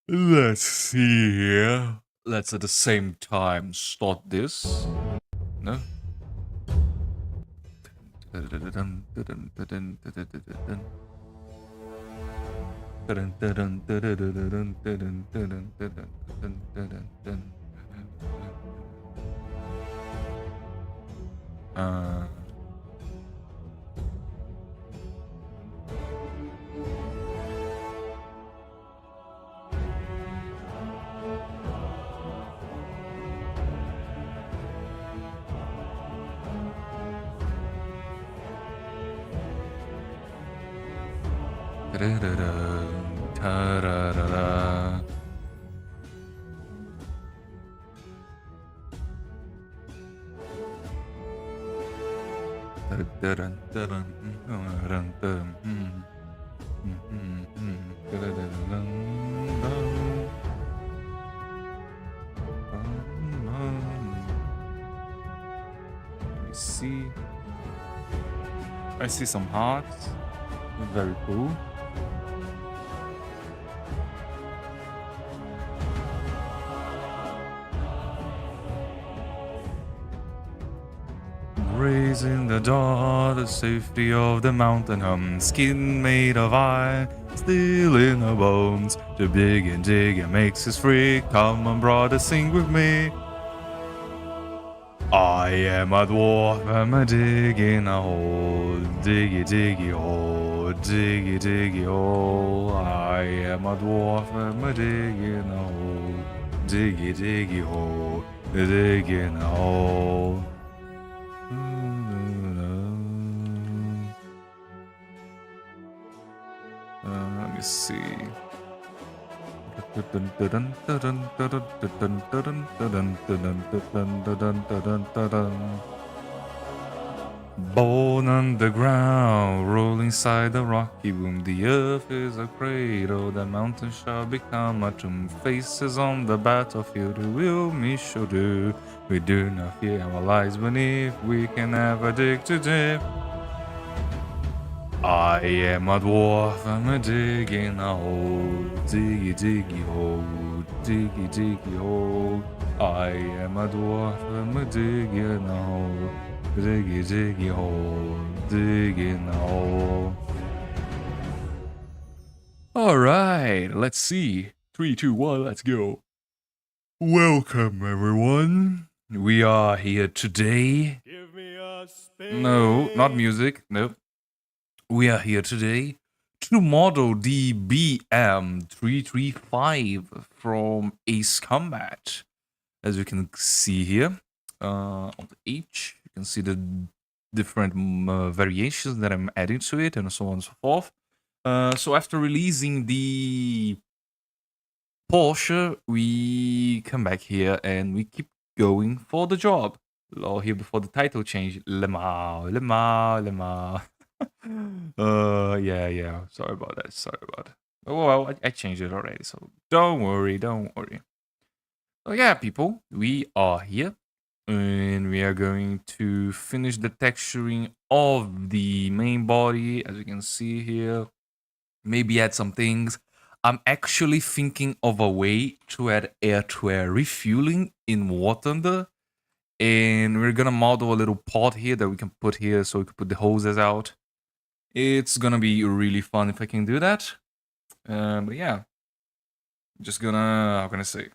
Let's see here. Let's at the same time start this. No? Let me see. I see some hearts. Very cool. Raising the door, the safety of the mountain hum, skin made of iron, still in the bones. To dig and makes us free. Come on, brother, sing with me. I am a dwarf, I'm a digging a hole, diggy diggy hole, diggy diggy hole. I am a dwarf, I'm a digging a hole, diggy diggy hole, digging a hole. Let me see. Born underground, roll inside the rocky womb. The earth is a cradle, the mountain shall become a tomb. Faces on the battlefield, who will me show do. We do not fear our lives beneath, we can never dig too deep. I am a dwarf, I'm a digging a hole, diggy diggy hole, diggy diggy hole. I am a dwarf, I'm a digging a hole, diggy diggy hole, digging a hole. Alright, let's see. 3, 2, 1, let's go. Welcome everyone. We are here today. Give me a spin. No, not music, nope. We are here today to model the BM-355 from Ace Combat. As you can see here on the H, you can see the different variations that I'm adding to it and so on and so forth. So after releasing the Porsche, we come back here and we keep going for the job. Or here before the title change, Le Mans, Le Mans, Le Mans. Yeah. Sorry about that. Oh, well, I changed it already, so don't worry. So yeah, people, we are here, and we are going to finish the texturing of the main body, as you can see here. Maybe add some things. I'm actually thinking of a way to add air-to-air refueling in War Thunder, and we're gonna model a little pod here that we can put here, so we can put the hoses out. It's gonna be really fun if I can do that. But yeah, just gonna, how can I say?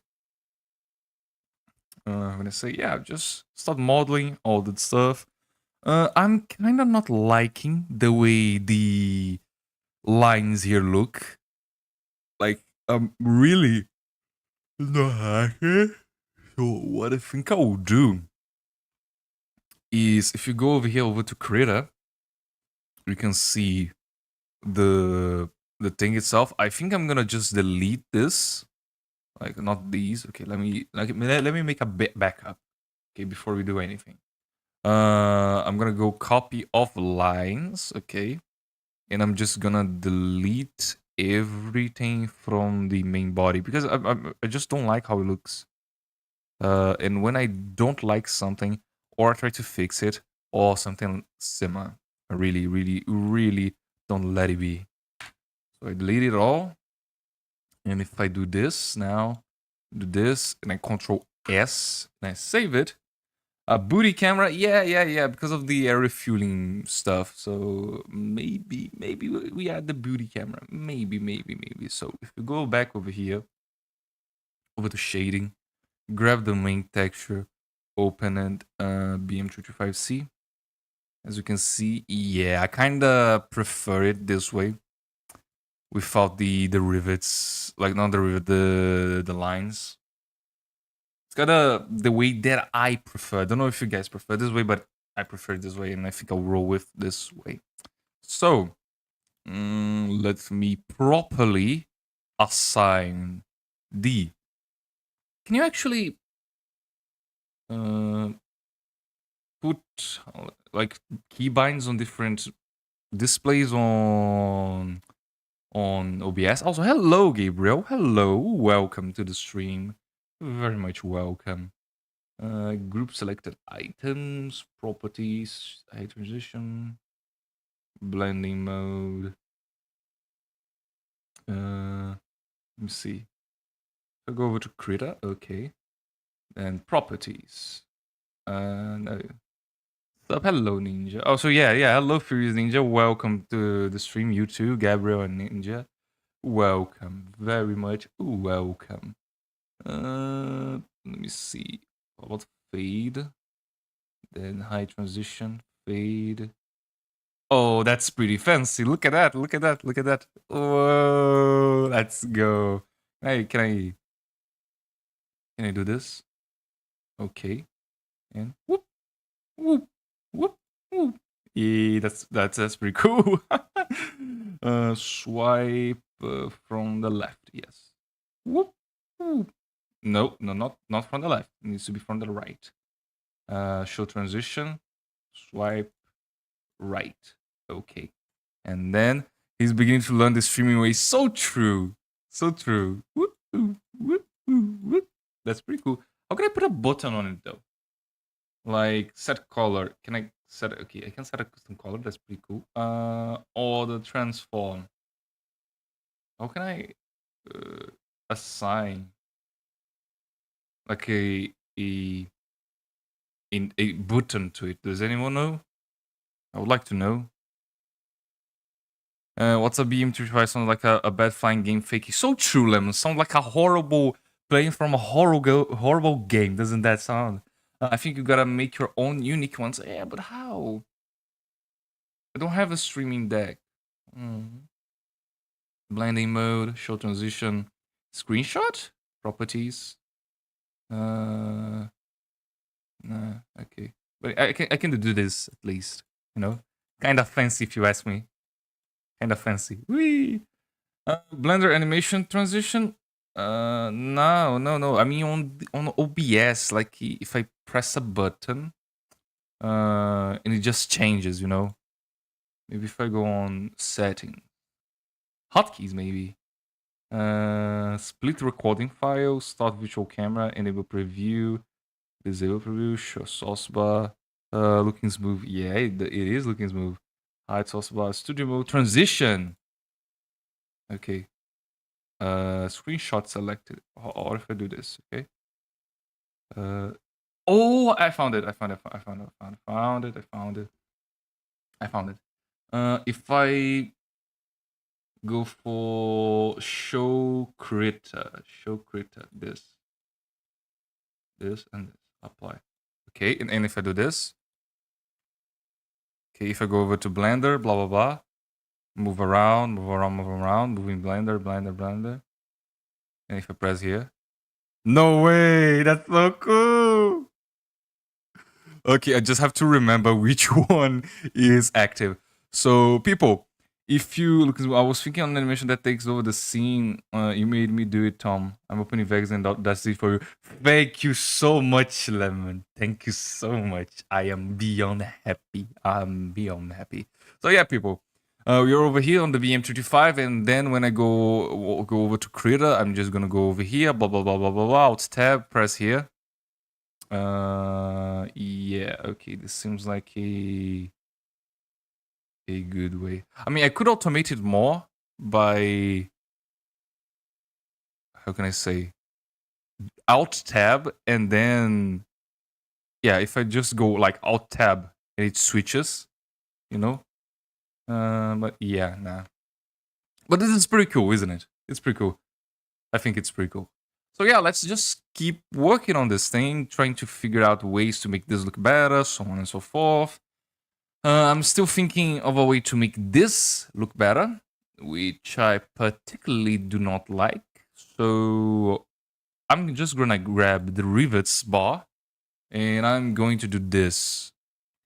I'm gonna say, yeah, just start modeling all that stuff. I'm kind of not liking the way the lines here look. Like, I'm really not happy. So what I think I will do is, if you go over here over to Creator, you can see the thing itself. I think I'm gonna just delete this, like not these. Okay, let me make a backup. Okay, before we do anything, I'm gonna go copy of lines. Okay, and I'm just gonna delete everything from the main body because I just don't like how it looks. And when I don't like something, or I try to fix it, or something similar, I really don't let it be. So I delete it all. And if I do this now, do this, and I Control S, and I save it. A booty camera, yeah, because of the air refueling stuff. So maybe we add the booty camera. Maybe. So if we go back over here, over to shading, grab the main texture, open it, BM-355C. As you can see, yeah, I kinda prefer it this way, without the rivets, like not the rivet, the lines. It's got the way that I prefer. I don't know if you guys prefer this way, but I prefer it this way, and I think I'll roll with this way. So, let me properly assign the. Can you actually put like keybinds on different displays on OBS? Also, hello, Gabriel. Hello, welcome to the stream. Very much welcome. Group selected items, properties, high transition, blending mode. Let me see. I'll go over to Krita, okay. And properties. No. Sup, hello Ninja. Oh, so yeah, hello Furious Ninja. Welcome to the stream, you too, Gabriel and Ninja. Welcome, very much welcome. Let me see. What fade? Then high transition, fade. Oh, that's pretty fancy. Look at that. Look at that. Look at that. Whoa, let's go. Hey, can I do this? Okay. And whoop, whoop, whoop, whoop. Yeah, that's pretty cool. Swipe from the left. Yes. Whoop, whoop. No, not from the left. It needs to be from the right. Show transition. Swipe right. Okay. And then he's beginning to learn the streaming way. So true. So true. Whoop, whoop, whoop, whoop. That's pretty cool. How can I put a button on it though? Like set color. Can I set okay, I can set a custom color. That's pretty cool. Or the transform. How can I assign like a button to it? Does anyone know? I would like to know. What's a BM-355? Sounds like a bad flying game fakey. So true, Lemon. Sounds like a horrible playing from a horrible game. Doesn't that sound? I think you gotta make your own unique ones. Yeah, but how? I don't have a streaming deck. Blending mode, show transition, screenshot, properties. Nah, okay. But I can do this at least. You know, kind of fancy if you ask me. Kind of fancy. Whee! Blender animation transition. No. I mean on OBS, like if I press a button, and it just changes, you know. Maybe if I go on setting, hotkeys maybe. Split recording file, start virtual camera, enable preview, disable preview, show source bar. Looking smooth. Yeah, it is looking smooth. Hide source bar, studio mode, transition. Okay. Screenshot selected. Or if I do this, okay. Oh, I found it. If I go for show critter, this and this, apply. Okay, and if I do this, okay, if I go over to Blender, blah blah blah, move around, moving Blender, and if I press here, no way, that's so cool. Okay, I just have to remember which one is active. So, people, if you look, I was thinking on an animation that takes over the scene. You made me do it, Tom. I'm opening Vegas and that's it for you. Thank you so much, Lemon. Thank you so much. I am beyond happy. So yeah, people, we're over here on the BM-355, and then when I go over to Creator, I'm just gonna go over here, blah blah blah blah blah blah. Alt tab, press here. Yeah, okay, this seems like a good way. I mean, I could automate it more by how can I say, Alt tab, and then yeah, if I just go like Alt tab, it switches, you know. But yeah, nah. But this is pretty cool, isn't it? It's pretty cool. I think it's pretty cool. So yeah, let's just keep working on this thing, trying to figure out ways to make this look better, so on and so forth. I'm still thinking of a way to make this look better, which I particularly do not like. So I'm just gonna grab the rivets bar, and I'm going to do this.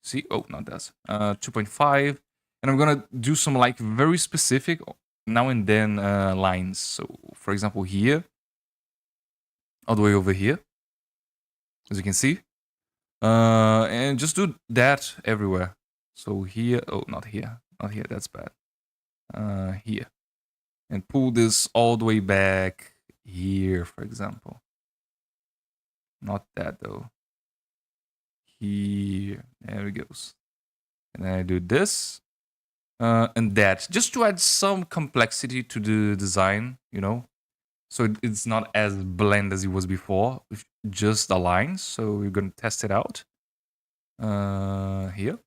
See? Oh, not that. 2.5. And I'm gonna do some like very specific now and then lines. So for example here, all the way over here, as you can see. And just do that everywhere. So here, oh, not here, that's bad. Here. And pull this all the way back here, for example. Not that though. Here, there it goes. And then I do this. And that, just to add some complexity to the design, you know, so it's not as bland as it was before with just the lines. So we're gonna test it out here.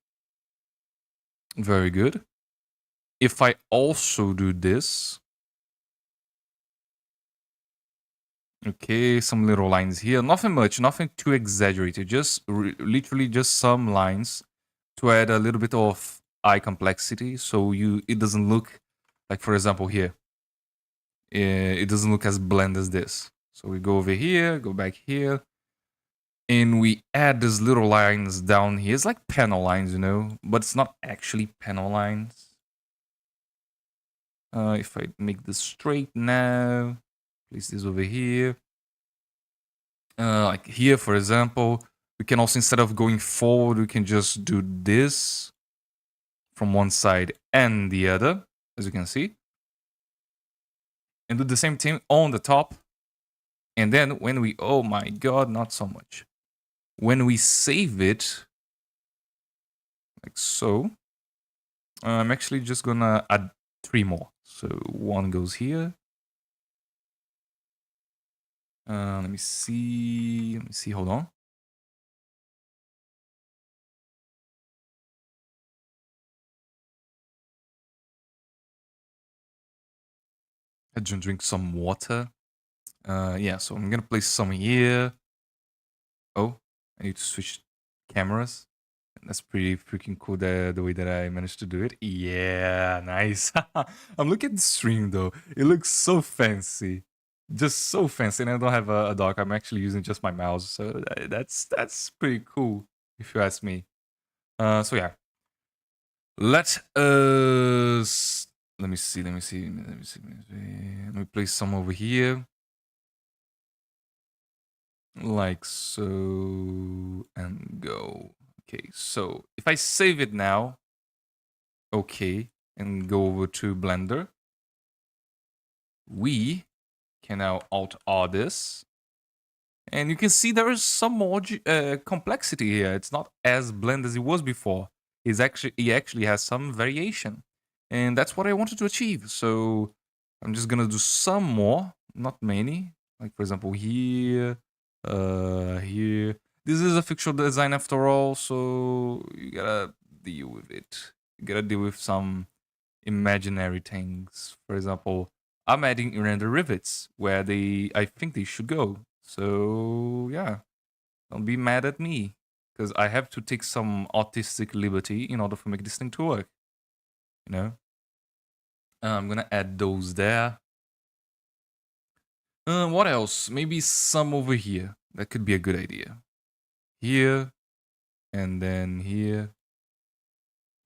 Very good. If I also do this, okay, some little lines here, nothing much, nothing too exaggerated, just literally just some lines to add a little bit of eye complexity, so it doesn't look like, for example, here, it doesn't look as bland as this. So we go over here, go back here, and we add these little lines down here. It's like panel lines, you know, but it's not actually panel lines. If I make this straight now, place this over here. Like here, for example, we can also, instead of going forward, we can just do this from one side and the other, as you can see. And do the same thing on the top. And then when we, oh my god, not so much. When we save it, like so, I'm actually just gonna add 3 more. So one goes here. Let me see, hold on. I just drink some water. Yeah, so I'm gonna place some here. Oh, I need to switch cameras. That's pretty freaking cool, the way that I managed to do it. Yeah, nice. I'm looking at the stream though. It looks so fancy. Just so fancy. And I don't have a dock. I'm actually using just my mouse. So that's pretty cool, if you ask me. So yeah. Let us... Let me see. Let me place some over here. Like so. And go. Okay, so if I save it now, okay, and go over to Blender, we can now Alt-R this. And you can see there is some more complexity here. It's not as bland as it was before. It actually has some variation. And that's what I wanted to achieve. So I'm just gonna do some more, not many. Like for example, here, here. This is a fictional design after all, so you gotta deal with it. You gotta deal with some imaginary things. For example, I'm adding render rivets where I think they should go. So yeah, don't be mad at me, because I have to take some artistic liberty in order to make this thing to work. You know, I'm gonna add those there. What else? Maybe some over here. That could be a good idea. Here, and then here.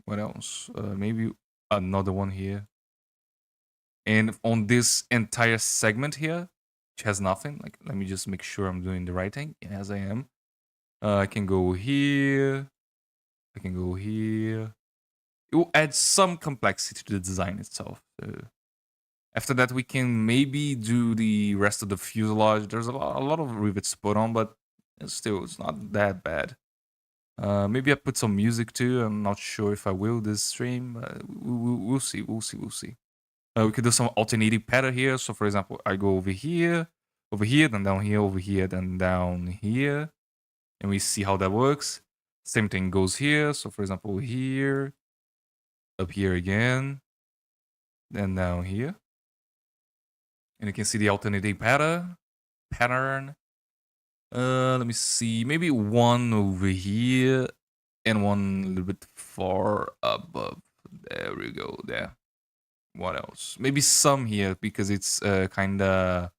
What else? Maybe another one here. And on this entire segment here, which has nothing, like, let me just make sure I'm doing the right thing. As I am. I can go here. I can go here. It will add some complexity to the design itself. After that, we can maybe do the rest of the fuselage. There's a lot of rivets to put on, but still, it's not that bad. Maybe I put some music too. I'm not sure if I will this stream. We'll see. We'll see. We could do some alternating pattern here. So, for example, I go over here. over here, then down here, over here, then down here. And we see how that works. Same thing goes here. So for example, here, up here again, then down here. And you can see the alternating pattern. Let me see, maybe one over here and one a little bit far above. There we go, there. What else? Maybe some here because it's kinda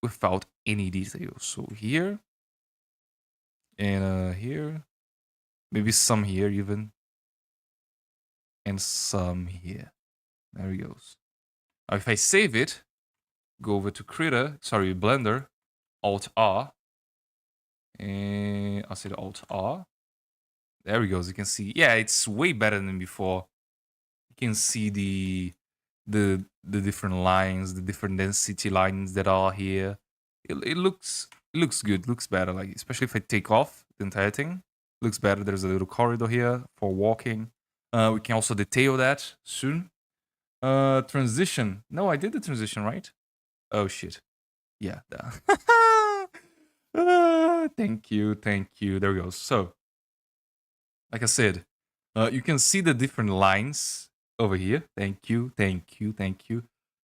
without any details. So here and here, maybe some here even, and some here. There it goes. Now if I save it, go over to Blender, Alt R, and I'll say the Alt R. There we go. As you can see, yeah, it's way better than before. You can see the different lines, the different density lines that are here. It looks good, looks better. Like especially if I take off the entire thing, looks better. There's a little corridor here for walking. We can also detail that soon. Transition. No, I did the transition, right? Oh shit. Yeah. Thank you. There we go. So, like I said, you can see the different lines over here. Thank you. You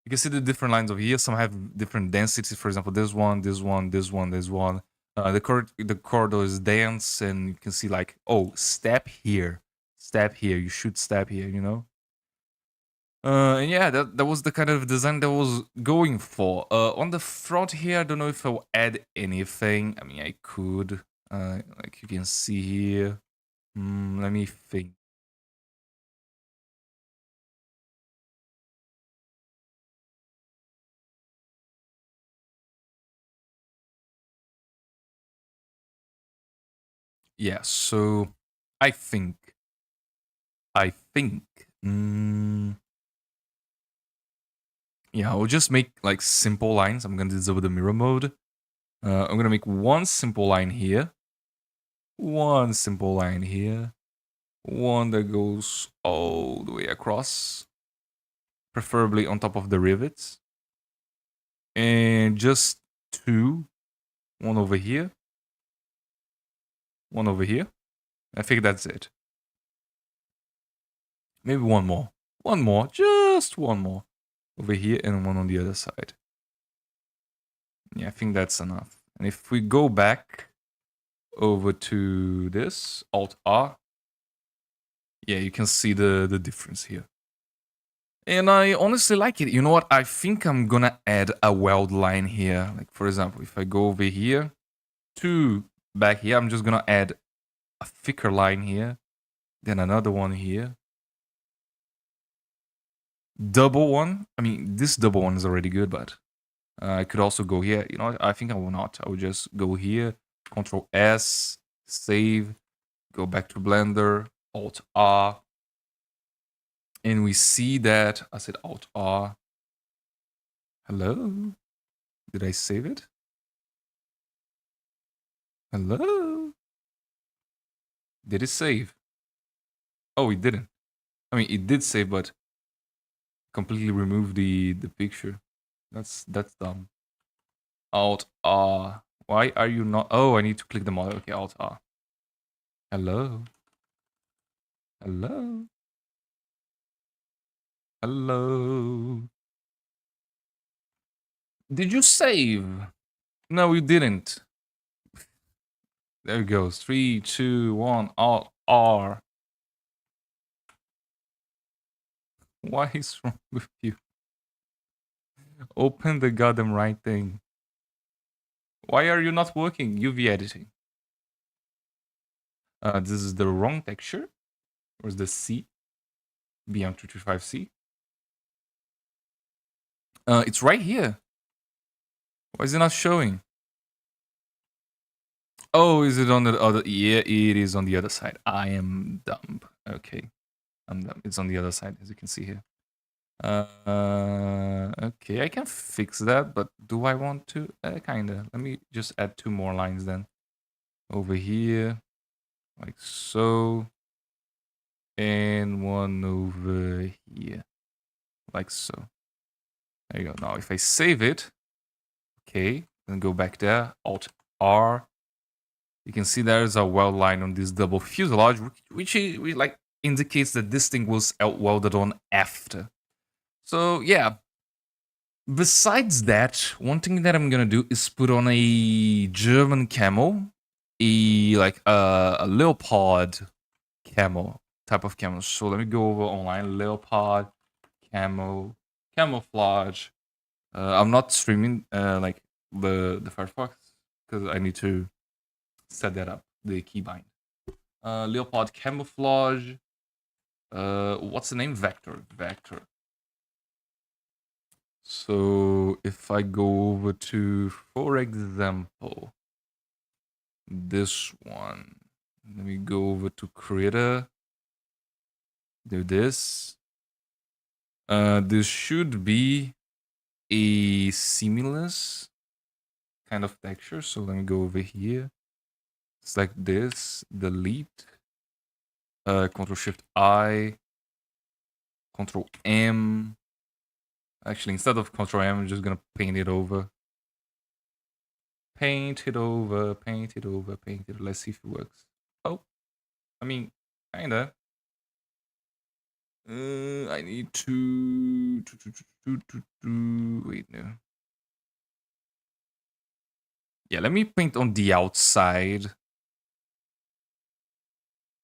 can see the different lines over here. Some have different densities. For example, this one. The corridor is dense, and you can see like, oh, step here. You should step here, you know? And yeah, that was the kind of design that I was going for. On the front here, I don't know if I'll add anything. I mean, I could. Like you can see here. Let me think. Yeah, so I think. Yeah, I'll just make like simple lines. I'm gonna disable the mirror mode. I'm gonna make one simple line here. One simple line here. One that goes all the way across. Preferably on top of the rivets. And just two. One over here. One over here. I think that's it. Maybe one more. One more. Just one more. Over here and one on the other side. Yeah, I think that's enough. And if we go back over to this, Alt R, yeah, you can see the difference here. And I honestly like it. You know what? I think I'm gonna add a weld line here. Like, for example, if I go over here to back here, I'm just gonna add a thicker line here, then another one here. Double one. I mean, this double one is already good, but I could also go here. You know, I think I will not. I will just go here, Control S, save, go back to Blender, Alt R, and we see that I said Alt R. Hello? Did I save it? Hello? Did it save? Oh, it didn't. I mean, it did save, but completely removed the picture. That's dumb. Alt R. Why are you not? Oh, I need to click the model. Okay, Alt R. Hello? Hello? Hello? Did you save? No, you didn't. There it goes. 3, 2, 1, Alt R. What is wrong with you? Open the goddamn right thing. Why are you not working? UV editing. This is the wrong texture. Where's the C? BM-355C. It's right here. Why is it not showing? Oh, is it on the other? Yeah, it is on the other side. I am dumb. Okay, I'm dumb. It's on the other side, as you can see here. Okay, I can fix that, but do I want to? Kinda. Let me just add 2 more lines then. Over here, like so. And one over here, like so. There you go. Now, if I save it, Okay, then go back there, Alt R. You can see there's a weld line on this double fuselage, which like indicates that this thing was welded on after. So yeah. Besides that, one thing that I'm gonna do is put on a German camo, a leopard camo type of camo. So let me go over online, leopard camo camouflage. I'm not streaming like the Firefox because I need to set that up, the keybind. Leopard camouflage. What's the name? Vector. So if I go over to, for example, this one, let me go over to creator, do this. This should be a seamless kind of texture. So let me go over here. Select this, delete, Control Shift I, Control M. Actually, instead of Control M, I'm just gonna paint it over. Paint it over. Let's see if it works. Oh, I mean, kinda. I need to wait, no. Yeah, let me paint on the outside.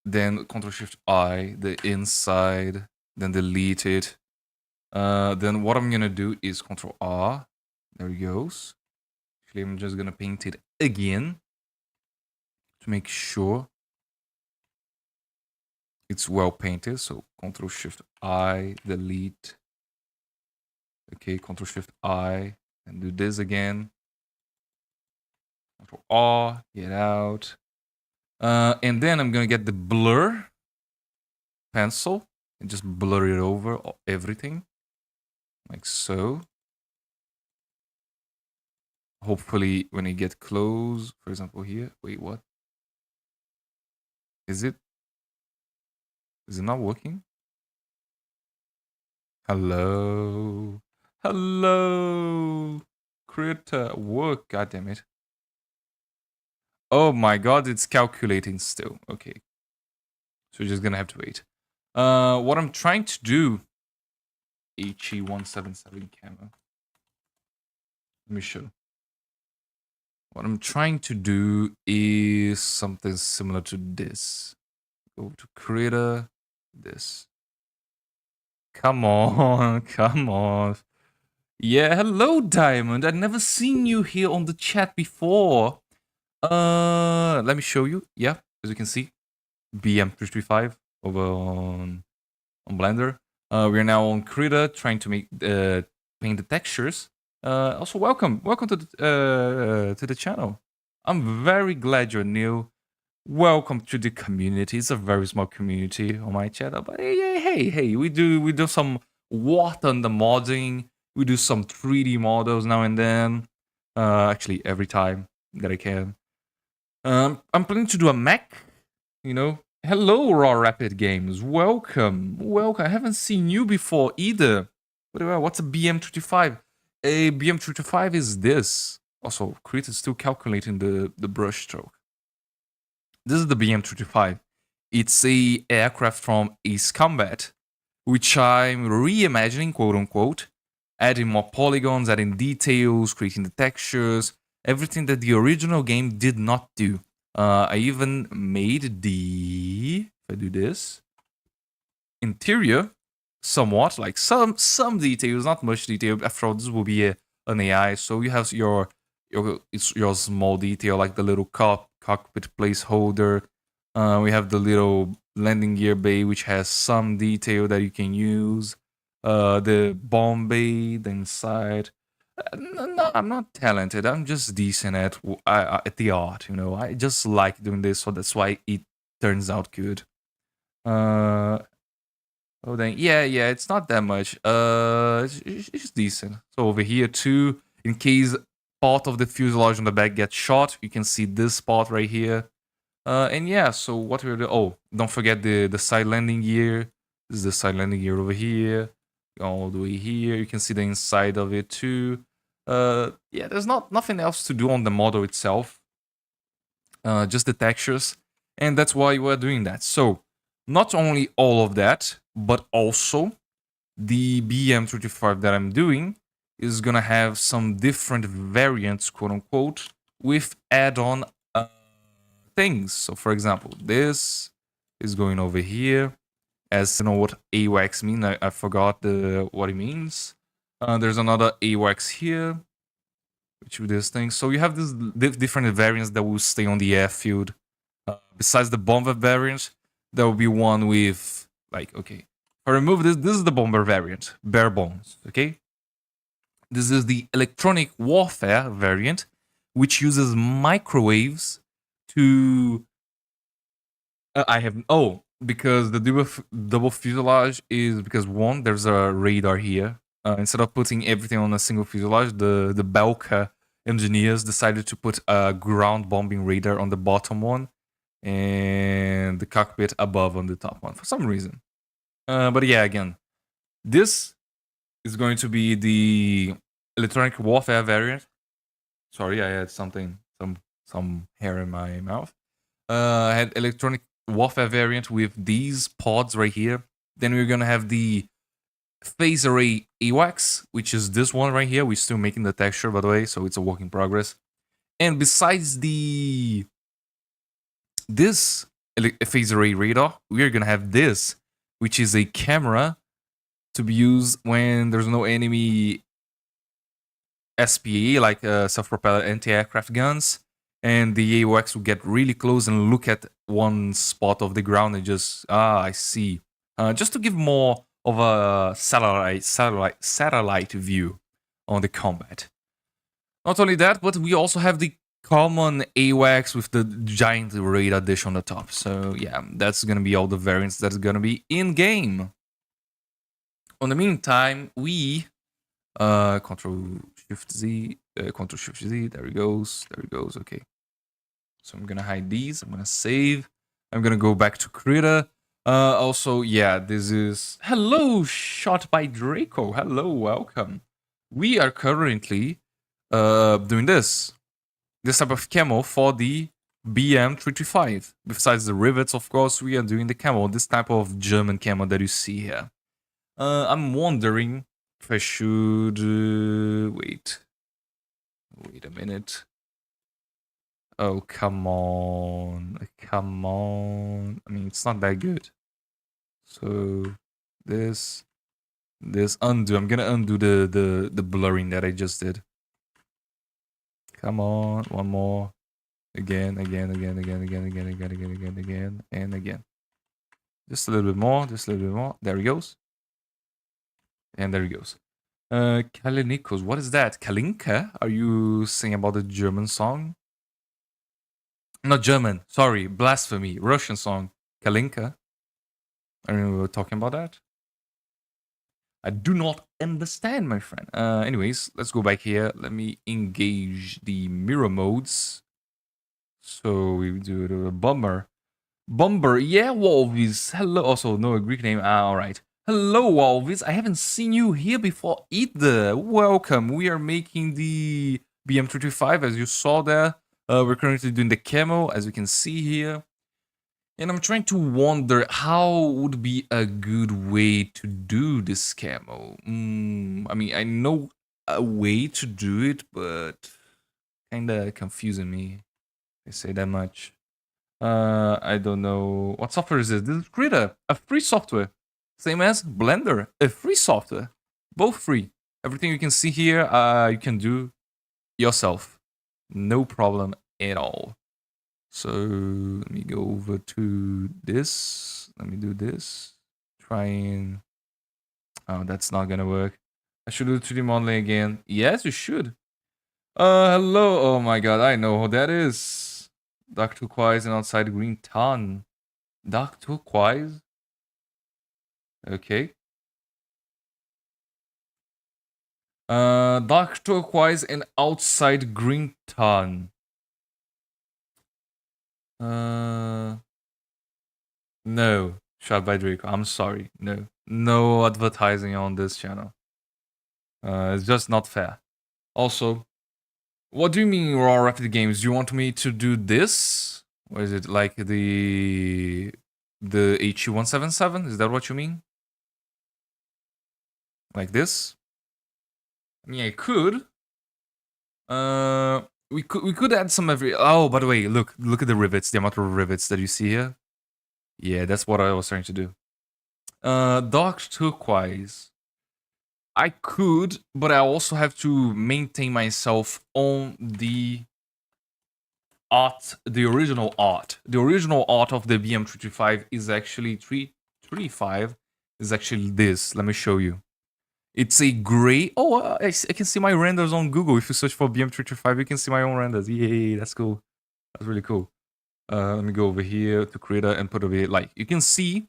Then Control Shift I, the inside, then delete it. Then what I'm gonna do is Control R. There it goes. Actually, I'm just gonna paint it again to make sure it's well painted. So Control Shift I, delete. Okay, Control Shift I, and do this again. Control R, get out. And then I'm gonna get the blur pencil and just blur it over everything, like so. Hopefully, when you get close, for example, here. Wait, what? Is it not working? Hello, critter, work! God damn it! Oh my god, it's calculating still. Okay, so we're just gonna have to wait. What I'm trying to do, HE177 camo. Let me show. What I'm trying to do is something similar to this. Go to creator, this. Come on, come on. Yeah, hello, Diamond. I've never seen you here on the chat before. Let me show you. Yeah, as you can see, BM-355 over on Blender. We're now on creator, trying to make paint the textures. Also, welcome to the channel. I'm very glad you're new. Welcome to the community. It's a very small community on my channel, but hey, we do some warthunder modding. We do some 3D models now and then. Actually, every time that I can. I'm planning to do a mech. You know. Hello, Raw Rapid Games. Welcome. I haven't seen you before either. What's a BM-355? A BM-355 is this. Also, Crit is still calculating the brush stroke. This is the BM-355. It's a aircraft from Ace Combat, which I'm reimagining, quote unquote, adding more polygons, adding details, creating the textures, everything that the original game did not do. I even made the, if I do this, interior somewhat, like some details, not much detail. After all, this will be an AI, so you have your small detail, like the little cockpit placeholder. We have the little landing gear bay, which has some detail that you can use. The bomb bay, the inside. No, I'm not talented. I'm just decent at the art. You know, I just like doing this, so that's why it turns out good. Oh, then yeah, it's not that much. It's decent. So over here too, in case part of the fuselage on the back gets shot, you can see this spot right here. And yeah, so what we're doing. Oh, don't forget the side landing gear. This is the side landing gear over here. All the way here, you can see the inside of it too. Yeah, there's nothing else to do on the model itself, just the textures, and that's why we're doing that. So not only all of that, but also the BM-355 that I'm doing is gonna have some different variants, quote unquote, with add-on things. So for example, this is going over here. As you know what AWACS mean, I forgot what it means. There's another AWACS here, which with this thing. So you have these different variants that will stay on the airfield. Besides the bomber variant, there will be one with like, okay, if I remove this is the bomber variant, bare bones. Okay, this is the electronic warfare variant, which uses microwaves to I have because the double fuselage is because one, there's a radar here. Instead of putting everything on a single fuselage, the Belka engineers decided to put a ground bombing radar on the bottom one and the cockpit above on the top one for some reason. But yeah, again, this is going to be the electronic warfare variant. Sorry, I had some hair in my mouth. I had electronic warfare variant with these pods right here. Then we're gonna have the phase array AWACS, which is this one right here. We're still making the texture, by the way, so it's a work in progress. And besides this phase array radar, we're gonna have this, which is a camera to be used when there's no enemy SPA, like self-propelled anti-aircraft guns, and the AWACS will get really close and look at one spot of the ground and just, I see. Just to give more of a satellite view on the combat. Not only that, but we also have the common AWACS with the giant radar dish on the top. So yeah, that's gonna be all the variants that's gonna be in game. On the meantime, we Control Shift Z, Control Shift Z. There it goes. There it goes. Okay. So I'm gonna hide these. I'm gonna save. I'm gonna go back to Krita. Also, yeah, this is hello, shot by Draco. Hello, welcome. We are currently doing this type of camo for the BM-355. Besides the rivets, of course, we are doing the camo, this type of German camo that you see here. I'm wondering if I should wait a minute. Oh, come on. I mean, it's not that good. So this undo. I'm gonna undo the blurring that I just did. Come on, one more. Again, and again. Just a little bit more, There he goes. And there he goes. Kalinikos, what is that? Kalinka? Are you singing about the German song? Not German, sorry, blasphemy, Russian song. Kalinka? I don't know, we were talking about that. I do not understand, my friend. Anyways, let's go back here. Let me engage the mirror modes. So we do the bomber. Bomber, yeah, Walvis. Hello. Also, no, a Greek name. All right. Hello, Walvis. I haven't seen you here before either. Welcome. We are making the BM-355, as you saw there. We're currently doing the camo, as you can see here. And I'm trying to wonder how would be a good way to do this camo. I mean, I know a way to do it, but kinda confusing me. I say that much. I don't know. What software is this? This is Krita, a free software. Same as Blender, a free software. Both free. Everything you can see here, you can do yourself. No problem at all. So let me go over to this. Let me do this. Try and... Oh, that's not gonna work. I should do 3D modeling again. Yes, you should. Hello. Oh my god, I know who that is. Dark turquoise and outside green ton. Dark turquoise? Okay. Dark turquoise and outside green ton. No. Shot by Draco. I'm sorry. No. No advertising on this channel. It's just not fair. Also, what do you mean raw rapid games? Do you want me to do this? Or is it like the HU177? Is that what you mean? Like this? I mean, I could. We could add some every. Oh, by the way, look at the rivets. The amount of rivets that you see here. Yeah, that's what I was trying to do. Dark turquoise. I could, but I also have to maintain myself on the art, the original art. The original art of the BM-355 is actually 335 is actually this. Let me show you. It's a gray. Oh, I can see my renders on Google. If you search for BM-355, you can see my own renders. Yay, that's cool. That's really cool. Let me go over here to Creator and put over here. Like, you can see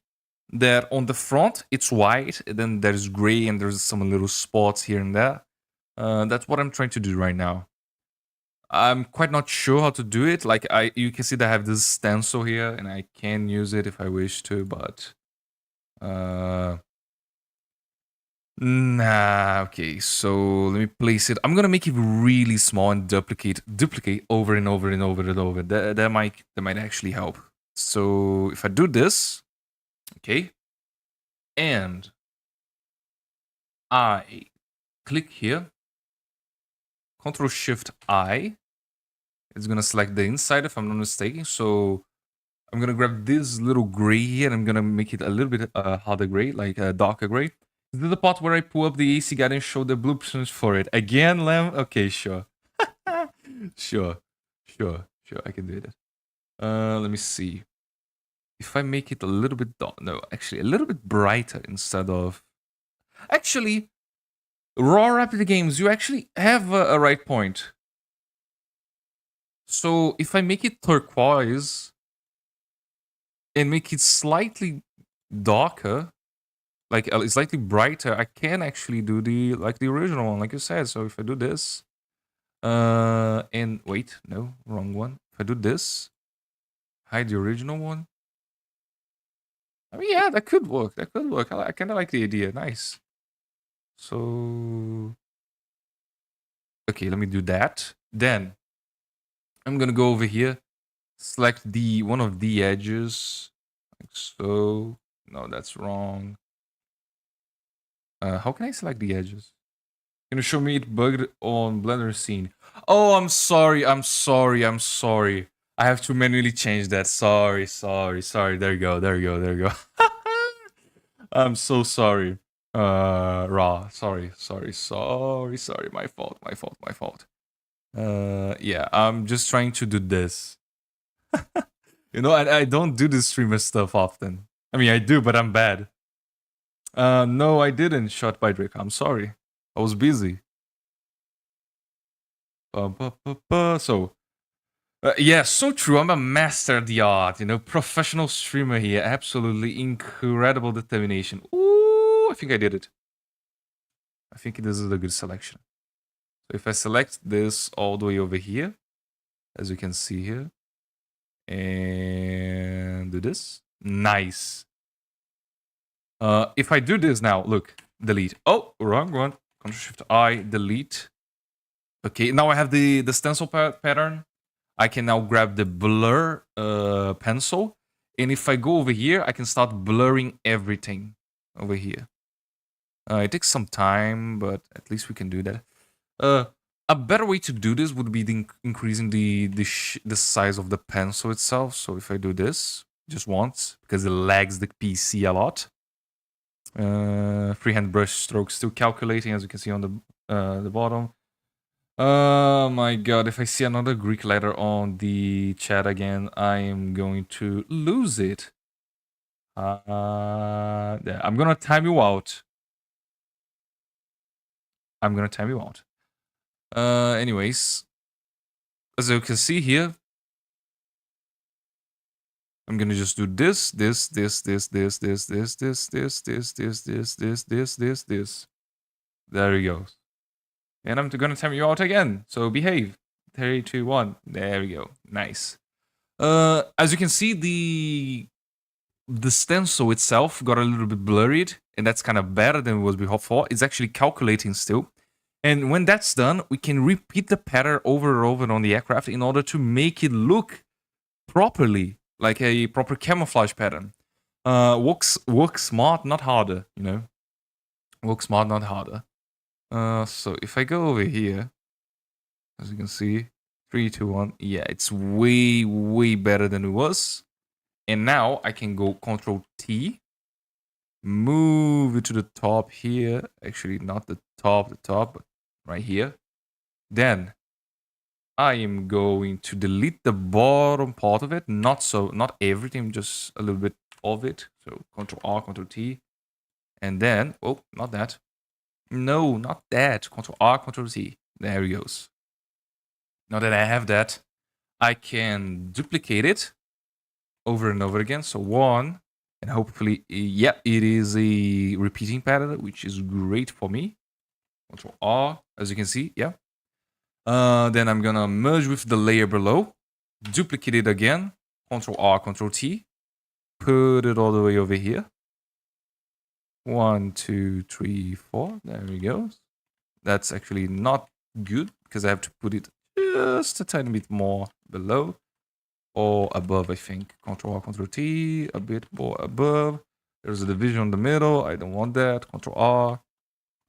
that on the front, it's white. And then there's gray and there's some little spots here and there. That's what I'm trying to do right now. I'm quite not sure how to do it. Like, you can see that I have this stencil here, and I can use it if I wish to, but... Nah, okay, so let me place it. I'm gonna make it really small and duplicate over and over and over and over. That might actually help. So if I do this, okay, and I click here, Control Shift I, it's gonna select the inside if I'm not mistaken. So I'm gonna grab this little gray here and I'm gonna make it a little bit harder gray, like a darker gray. Is this the part where I pull up the AC guide and show the blueprints for it? Again, Lamb? Okay, sure. Sure, I can do that. Let me see. If I make it a little bit dark, no, actually a little bit brighter instead of... Actually, raw rapid games, you actually have a right point. So if I make it turquoise and make it slightly darker, like slightly brighter, I can actually do the original one, like you said. So if I do this, and wait, no, wrong one. If I do this, hide the original one. I mean, yeah, that could work. That could work. I kind of like the idea. Nice. So, okay, let me do that. Then I'm gonna go over here, select one of the edges, like so. No, that's wrong. How can I select the edges? Can you show me it bugged on Blender scene? Oh, I'm sorry. I have to manually change that. Sorry. There you go. I'm so sorry. Raw. Sorry. My fault. Yeah, I'm just trying to do this. You know, I don't do this streamer stuff often. I mean, I do, but I'm bad. No, I didn't, shot by Drake. I'm sorry. I was busy. So, yeah, so true. I'm a master at the art, you know, professional streamer here. Absolutely incredible determination. Ooh, I think I did it. I think this is a good selection. So if I select this all the way over here, as you can see here, and do this, nice. If I do this now, look, delete. Oh, wrong one. Control Shift I, delete. Okay, now I have the stencil pattern. I can now grab the blur pencil. And if I go over here, I can start blurring everything over here. It takes some time, but at least we can do that. A better way to do this would be increasing the size of the pencil itself. So if I do this just once, because it lags the PC a lot. Freehand brush strokes still calculating, as you can see on the bottom. Oh my god, if I see another Greek letter on the chat again, I am going to lose it. Yeah, I'm gonna time you out. Anyways, as you can see here, I'm gonna just do this. There he goes. And I'm gonna time you out again. So behave. 3, 2, 1. There we go. Nice. As you can see, the stencil itself got a little bit blurred, and that's kind of better than it was before. It's actually calculating still. And when that's done, we can repeat the pattern over and over on the aircraft in order to make it look properly, like a proper camouflage pattern. Work smart, not harder, you know? Work smart, not harder. So if I go over here, as you can see, 3, 2, 1, yeah, it's way, way better than it was. And now I can go Control T, move it to the top here. Actually, not the top, but right here. Then I am going to delete the bottom part of it. Not everything, just a little bit of it. So Control R, Control T. And then, oh, not that. No, not that. Control R, Control T. There it goes. Now that I have that, I can duplicate it over and over again. So 1, and hopefully, yeah, it is a repeating pattern, which is great for me. Control R, as you can see, yeah. Then I'm gonna merge with the layer below, duplicate it again, Control R, Control T, put it all the way over here. 1, 2, 3, 4. There we go. That's actually not good because I have to put it just a tiny bit more below or above, I think. Control R, Control T, a bit more above. There's a division in the middle. I don't want that. Control R,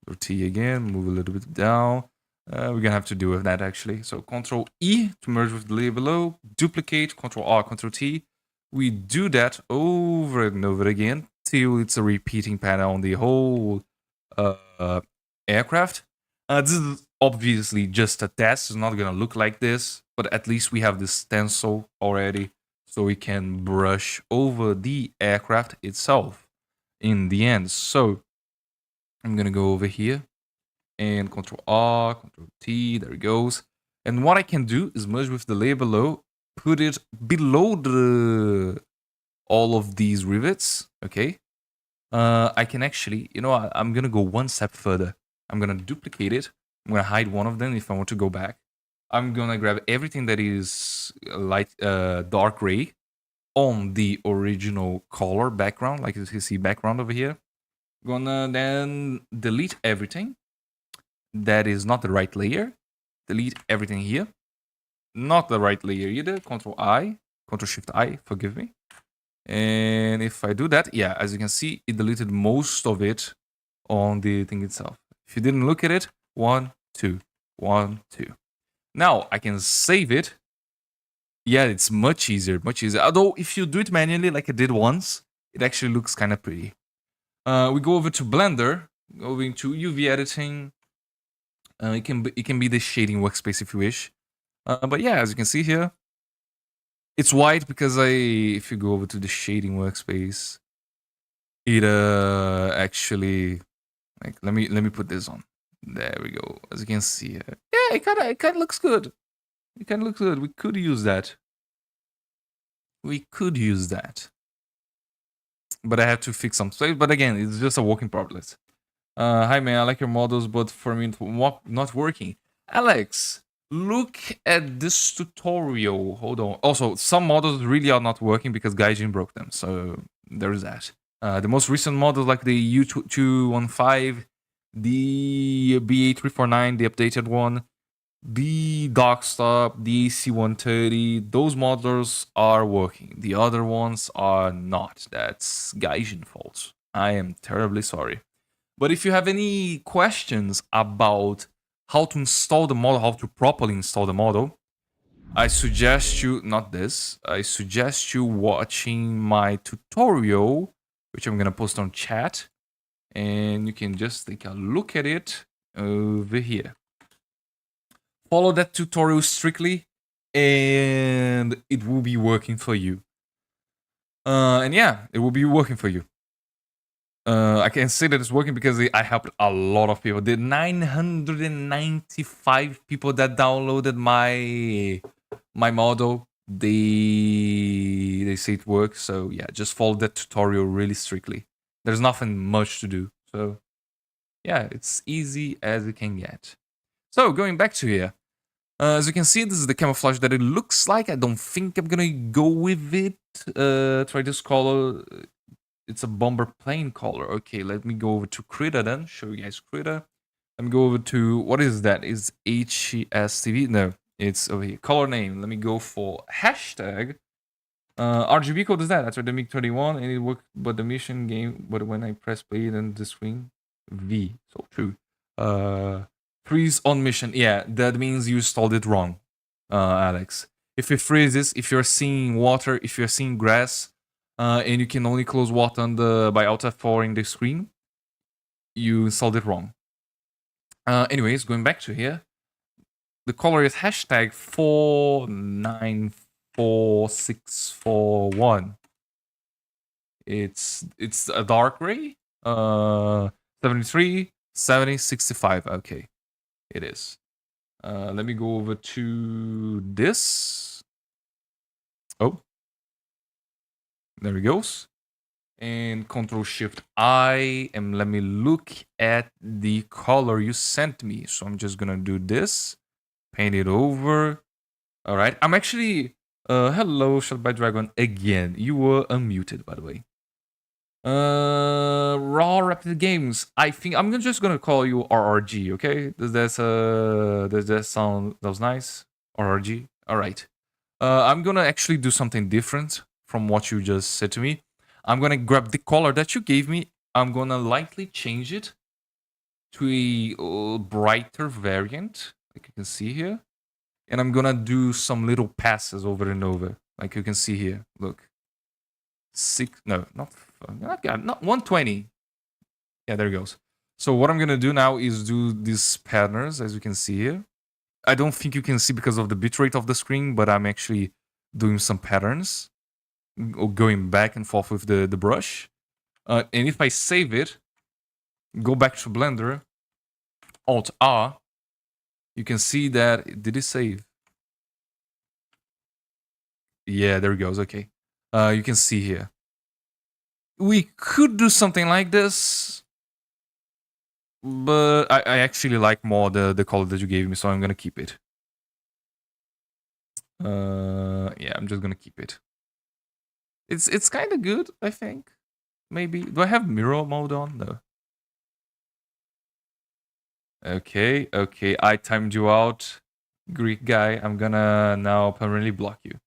Control T again, move a little bit down. We're gonna have to do with that actually. So Control E to merge with the layer below, duplicate, Control R, Control T. We do that over and over again till it's a repeating pattern on the whole aircraft. This is obviously just a test. It's not gonna look like this, but at least we have this stencil already, so we can brush over the aircraft itself in the end. So I'm gonna go over here and Control R, Control T, there it goes. And what I can do is merge with the layer below, put it below all of these rivets, okay? I can actually, you know, I'm gonna go one step further. I'm gonna duplicate it. I'm gonna hide one of them if I want to go back. I'm gonna grab everything that is dark gray on the original color background, like you see background over here. Gonna then delete everything that is not the right layer. Delete everything here. Not the right layer either. Control I, Control Shift I, forgive me. And if I do that, yeah, as you can see, it deleted most of it on the thing itself. If you didn't look at it, 1, 2, 1, 2. Now I can save it. Yeah, it's much easier, much easier. Although if you do it manually, like I did once, it actually looks kind of pretty. We go over to Blender, going to UV editing. It can be the shading workspace if you wish. But yeah, as you can see here, it's white because if you go over to the shading workspace, it actually, like, let me put this on. There we go. As you can see, yeah, it kind of looks good. It kind of looks good. We could use that. We could use that. But I have to fix some space. But again, it's just a work in progress. Hi man, I like your models, but for me, not working. Alex, look at this tutorial. Hold on. Also, some models really are not working because Gaijin broke them. So there's that. The most recent models like the U215, the BA349, the updated one, the Darkstop, the AC130, those models are working. The other ones are not. That's Gaijin fault. I am terribly sorry. But if you have any questions about how to install the model, how to properly install the model, I suggest you, not this, I suggest you watching my tutorial, which I'm going to post on chat. And you can just take a look at it over here. Follow that tutorial strictly, and it will be working for you. And yeah, it will be working for you. I can say that it's working because I helped a lot of people. The 995 people that downloaded my model, they say it works. So yeah, just follow that tutorial really strictly. There's nothing much to do. So yeah, it's easy as it can get. So going back to here, as you can see, this is the camouflage that it looks like. I don't think I'm gonna go with it. Try this color. It's a bomber plane color. Okay, let me go over to Krita then. Show you guys Krita. Let me go over to, what is that? Is HESTV? No, it's over here. Color name. Let me go for hashtag. RGB code is that. That's what the MiG-31, and it worked, but the mission game, but when I press play, then the screen V. So true. Freeze on mission. Yeah, that means you installed it wrong, Alex. If it freezes, if you're seeing water, if you're seeing grass, and you can only close warthunder by Alt F4 in the screen, you installed it wrong. Anyways, going back to here, the color is hashtag 494641. It's a dark gray. 73, 70, 65. Okay, it is. Let me go over to this. Oh, there it goes. And Control Shift I, and let me look at the color you sent me. So I'm just gonna do this, paint it over. All right, I'm actually hello, Shot by Dragon again. You were unmuted, by the way. Raw Rapid Games. I think I'm just gonna call you RRG. Okay? Does that sound? That was nice. RRG. All right. I'm gonna actually do something different from what you just said to me. I'm gonna grab the color that you gave me. I'm gonna lightly change it to a brighter variant, like you can see here. And I'm gonna do some little passes over and over, like you can see here. Look. Not 120. Yeah, there it goes. So what I'm gonna do now is do these patterns, as you can see here. I don't think you can see because of the bitrate of the screen, but I'm actually doing some patterns, going back and forth with the brush. And if I save it, go back to Blender, Alt R, you can see that, did it save? Yeah, there it goes, okay. You can see here. We could do something like this, but I actually like more the color that you gave me, so I'm gonna keep it. Yeah, I'm just gonna keep it. It's kind of good, I think. Maybe. Do I have mirror mode on? No. Okay, I timed you out, Greek guy. I'm gonna now permanently block you.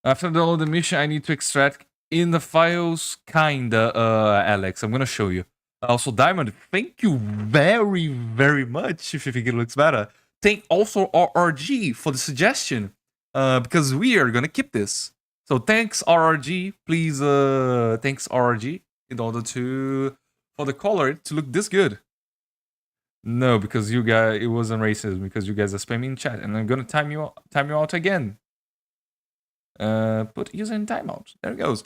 After download the mission, I need to extract in the files, kinda, Alex. I'm gonna show you. Also, Diamond, thank you very, very much if you think it looks better. Thank also RRG for the suggestion, because we are gonna keep this. So thanks RRG, please, thanks RRG, in order for the color to look this good. No, because you guys, it wasn't racism, because you guys are spamming chat, and I'm gonna time you out again. Put user in timeout. There it goes.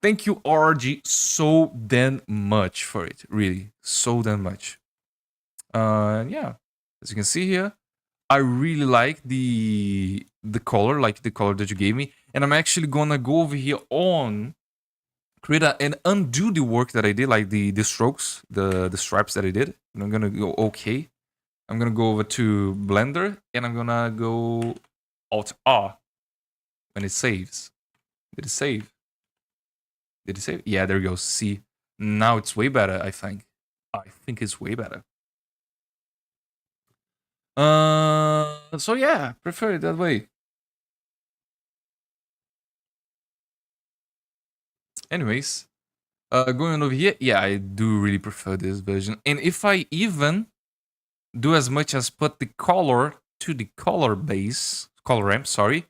Thank you, RG, so damn much for it. Really, so damn much. Yeah, as you can see here, I really like the color, like the color that you gave me, and I'm actually gonna go over here on Krita and undo the work that I did, like the strokes, the stripes that I did. And I'm gonna go okay. I'm gonna go over to Blender, and I'm gonna go Alt R when it saves. Did it save? Did it save? Yeah, there you go. See, now it's way better, I think. I think it's way better. So yeah, prefer it that way. Anyways, going over here, yeah, I do really prefer this version. And if I even do as much as put the color to the color ramp, sorry,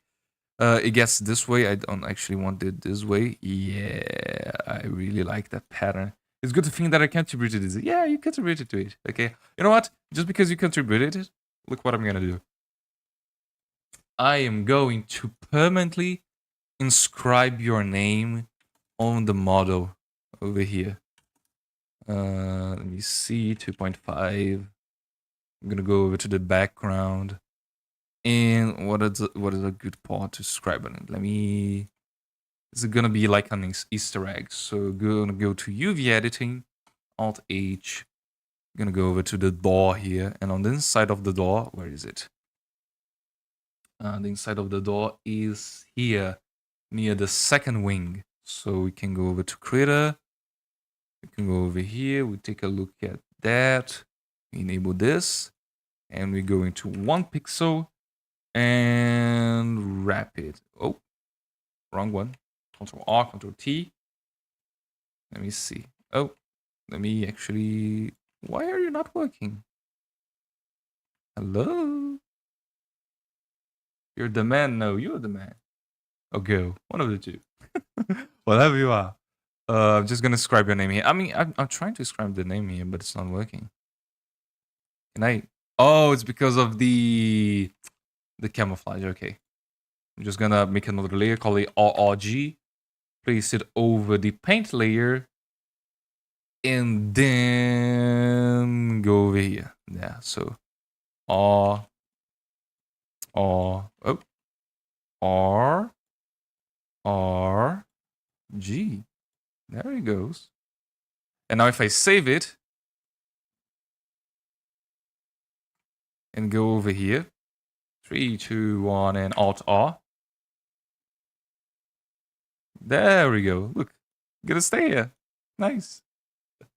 it gets this way. I don't actually want it this way. Yeah, I really like that pattern. It's good to think that I contributed to it. Yeah, you contributed to it. Okay, you know what? Just because you contributed it, look what I'm gonna do. I am going to permanently inscribe your name on the model over here. Let me see, 2.5. I'm gonna go over to the background. And what is a good part to describe it? Let me. Is it gonna be like an Easter egg? So gonna go to UV editing, Alt H. Gonna go over to the door here, and on the inside of the door, where is it? The inside of the door is here, near the second wing. So we can go over to Critter. We can go over here. We take a look at that. enable this, and we go into 1 pixel and wrap it. Oh, wrong one. Control R, Control T. Let me see. Oh, let me actually. Why are you not working? Hello? You're the man. No, you're the man. Oh, go. One of the two. Whatever you are. I'm just gonna describe your name here. I mean, I'm trying to describe the name here, but it's not working. Can I? Oh, it's because of the camouflage. Okay. I'm just gonna make another layer, call it RRG. Place it over the paint layer. And then go over here. Yeah, so R, G. There it goes. And now if I save it and go over here, 3, 2, 1, and Alt R. There we go. Look, gonna stay here. Nice.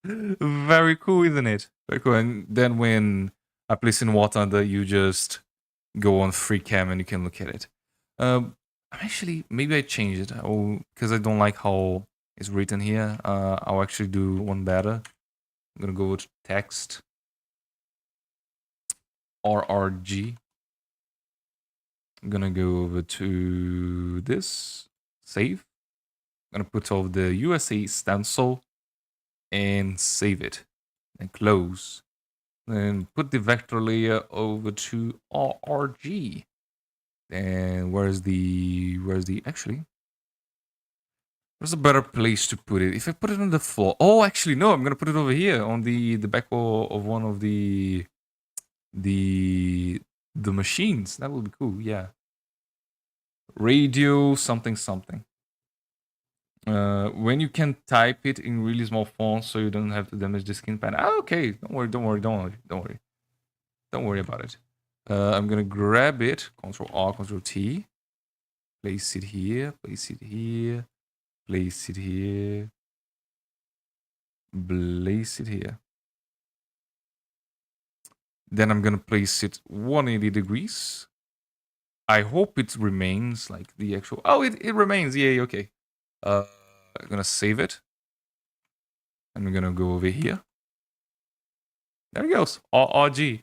Very cool, isn't it? Very cool. And then when I place in warthunder, you just go on free cam and you can look at it. Actually, maybe I change it because I don't like how it's written here. I'll actually do one better. I'm gonna go with text RRG. I'm gonna go over to this, save. I'm gonna put over the USA stencil and save it and close. Then put the vector layer over to RRG. And where's actually? Where's a better place to put it? If I put it on the floor. Oh, actually, no, I'm gonna put it over here on the back wall of one of the machines. That would be cool, yeah. Radio something something. When you can type it in really small font so you don't have to damage the skin panel. Ah, okay, don't worry about it. I'm gonna grab it, Control R, Control T, place it here, place it here, place it here, place it here. Then I'm gonna place it 180 degrees. I hope it remains like the actual. Oh, it remains. Yay, okay. I'm gonna save it. And we're gonna go over here. There it goes. RRG.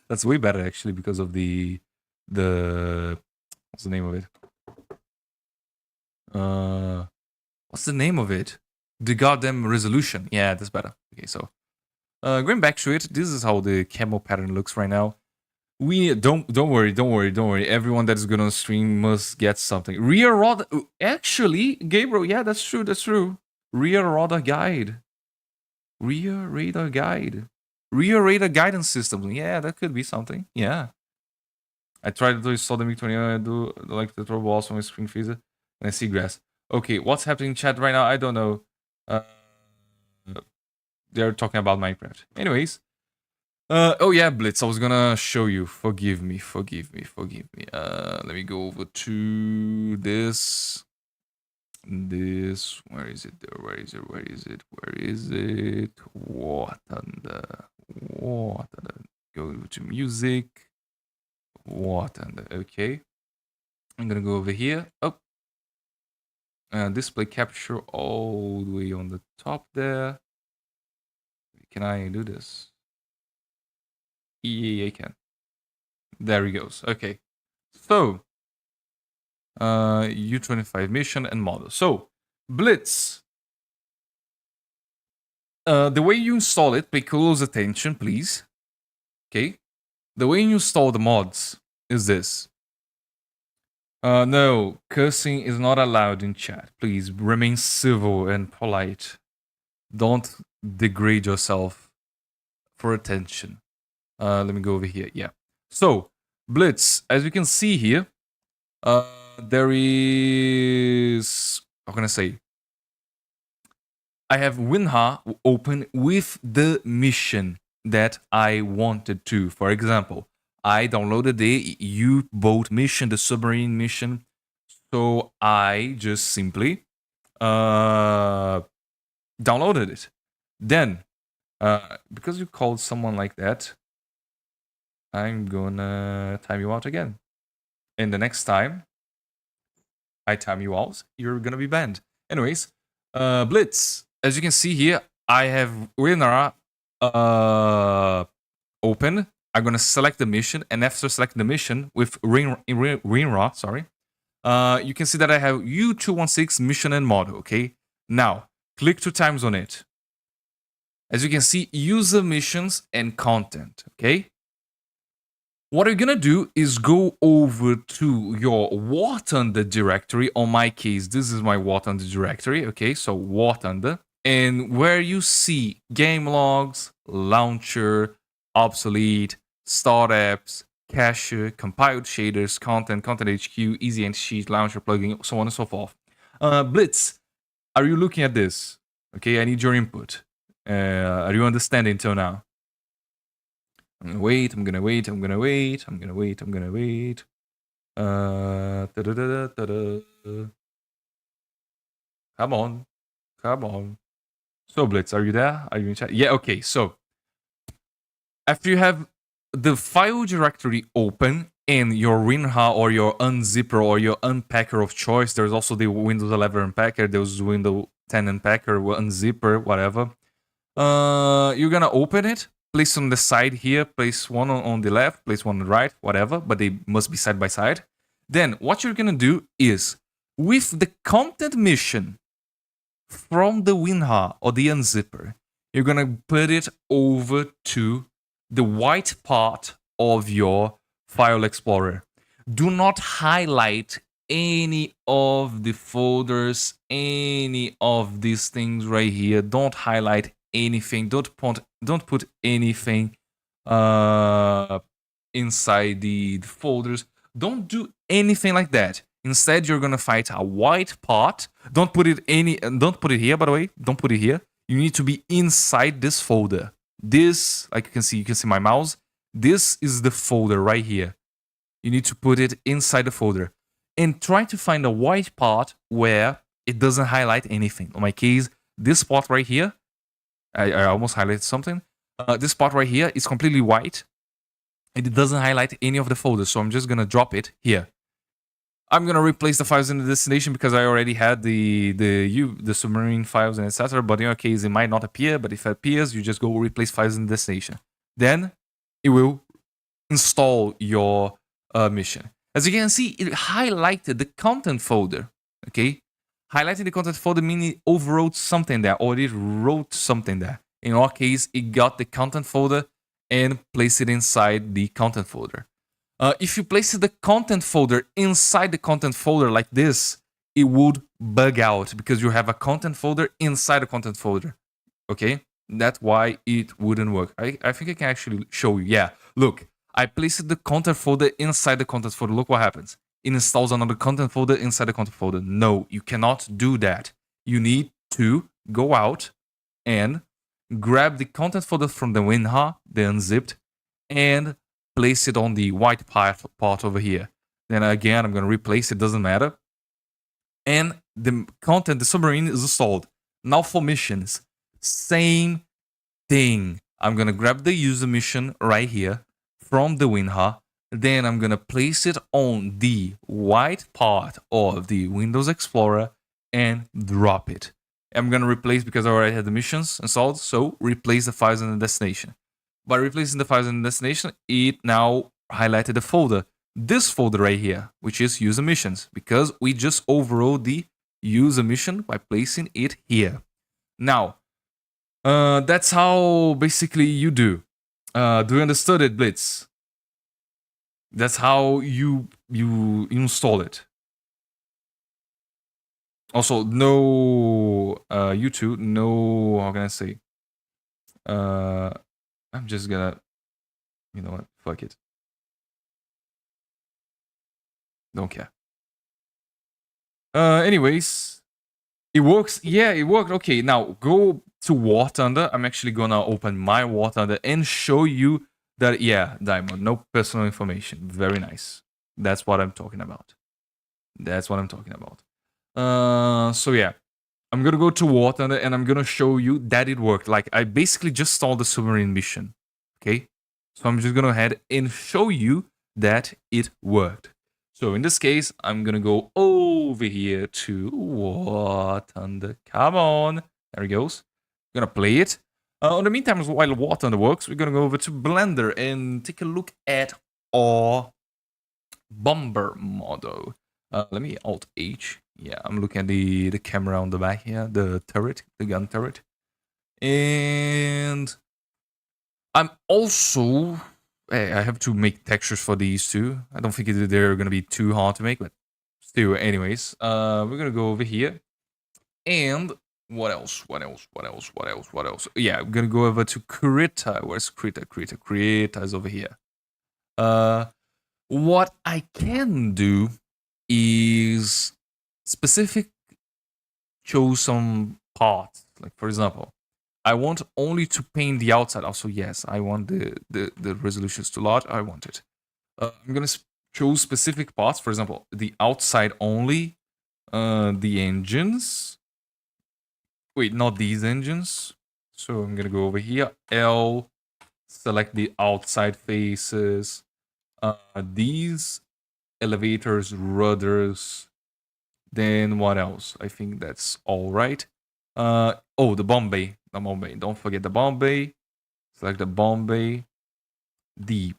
That's way better actually because of the what's the name of it? What's the name of it? The goddamn resolution. Yeah, that's better. Okay, so going back to it, this is how the camo pattern looks right now. We don't worry. Everyone that is good on stream must get something. Rear rod. Actually, Gabriel, yeah, that's true. Rear radar guide. Rear radar guide. Rear radar guidance system. Yeah, that could be something. Yeah. I tried to install the MiG-29. I do like the turbo balls from my screen freezer. And I see grass. Okay, what's happening in chat right now? I don't know. They're talking about Minecraft. Anyways. Oh yeah, Blitz, I was gonna show you. Forgive me. Let me go over to this. Where is it? warthunder. Go to music. warthunder. Okay. I'm gonna go over here. Oh. Display capture all the way on the top there. Can I do this? Yeah, I can. There he goes. Okay. So, U-25 mission and model. So, Blitz. The way you install it, pay close attention, please. Okay. The way you install the mods is this. No, cursing is not allowed in chat. Please remain civil and polite. Don't degrade yourself for attention. Let me go over here. Yeah. So, Blitz, as you can see here, there is, how can I say? I have WinRAR open with the mission that I wanted to. For example, I downloaded the U-boat mission, the submarine mission. So I just simply downloaded it. Then Because you called someone like that, I'm gonna time you out again. And the next time I time you out, you're gonna be banned. Anyways, Blitz. As you can see here, I have winner open. I'm gonna select the mission, and after selecting the mission with Rinra, sorry, you can see that I have U216 mission and model. Okay, now click 2 times on it. As you can see, user missions and content. Okay, what you're gonna do is go over to your warthunder directory. On my case, this is my warthunder directory. Okay, so warthunder, and where you see game logs, launcher, obsolete, start apps, cache, compiled shaders, content, content HQ, easy anti-cheat, launcher plugin, so on and so forth. Blitz, are you looking at this? Okay, I need your input. Are you understanding till now? I'm gonna wait. I'm gonna wait. I'm gonna wait. I'm gonna wait. I'm gonna wait. Come on, come on. So Blitz, are you there? Are you in chat? Yeah. Okay. So after you have the file directory open in your WinRAR or your unzipper or your unpacker of choice, there's also the Windows 11 unpacker. There's Windows 10 unpacker, unzipper, whatever. You're gonna open it. Place on the side here, place one on the left, place one on the right, whatever, but they must be side by side. Then what you're gonna do is, with the content mission from the WinRAR or the unzipper, you're gonna put it over to the white part of your file explorer. Do not highlight any of the folders, any of these things right here. Don't highlight anything. Don't put anything inside the folders. Don't do anything like that. Instead, you're gonna find a white part. Don't put it here, by the way. Don't put it here. You need to be inside this folder. This, like you can see my mouse. This is the folder right here. You need to put it inside the folder. And try to find a white part where it doesn't highlight anything. In my case, this part right here, I almost highlighted something. This part right here is completely white. And it doesn't highlight any of the folders. So I'm just gonna drop it here. I'm gonna replace the files in the destination because I already had the submarine files and etc. But in your case, it might not appear. But if it appears, you just go replace files in the destination. Then it will install your mission. As you can see, it highlighted the content folder. Okay, highlighting the content folder means it overwrote something there, or it wrote something there. In our case, it got the content folder and placed it inside the content folder. If you place the content folder inside the content folder like this, it would bug out because you have a content folder inside a content folder. Okay, that's why it wouldn't work. I think I can actually show you. Yeah, look, I placed the content folder inside the content folder. Look what happens. It installs another content folder inside the content folder. No, you cannot do that. You need to go out and grab the content folder from the WinRAR, the unzipped, and place it on the white part over here. Then again, I'm going to replace it, doesn't matter. And the content, the submarine is installed. Now for missions, same thing. I'm going to grab the user mission right here from the WinRAR. Then I'm going to place it on the white part of the Windows Explorer and drop it. I'm going to replace because I already had the missions installed. So replace the files in the destination. By replacing the files in the destination, it now highlighted the folder. This folder right here, which is user missions, because we just overrode the user mission by placing it here. Now, that's how basically you do. Do you understand it, Blitz? That's how you install it. Also, no YouTube, no, how can I say? I'm just gonna, you know what? Fuck it. Don't care. Anyways, it works. Yeah, it worked. Okay, now go to War Thunder. I'm actually gonna open my War Thunder and show you that. Yeah, Diamond, no personal information. Very nice. That's what I'm talking about. That's what I'm talking about. So yeah, I'm gonna go to War Thunder and I'm gonna show you that it worked. Like, I basically just stalled the submarine mission. Okay? So I'm just gonna head and show you that it worked. So in this case, I'm gonna go over here to War Thunder. Come on. There it goes. I'm gonna play it. In the meantime, while War Thunder works, we're gonna go over to Blender and take a look at our bomber model. Let me Alt H. Yeah, I'm looking at the camera on the back here, the turret, the gun turret. And I'm also, I have to make textures for these two. I don't think they're gonna be too hard to make, but still, anyways, we're gonna go over here. And what else? Yeah, I'm gonna go over to Krita. Where's Krita? Krita is over here. What I can do is choose some parts. Like, for example, I want only to paint the outside. Also, yes, I want the resolutions too large. I want it. I'm gonna choose specific parts. For example, the outside only. The engines. Wait, not these engines. So I'm gonna go over here. L. Select the outside faces. These elevators, rudders. Then what else? I think that's all right. Oh, the bomb bay. The bomb bay. Don't forget the bomb bay. Select the bomb bay. The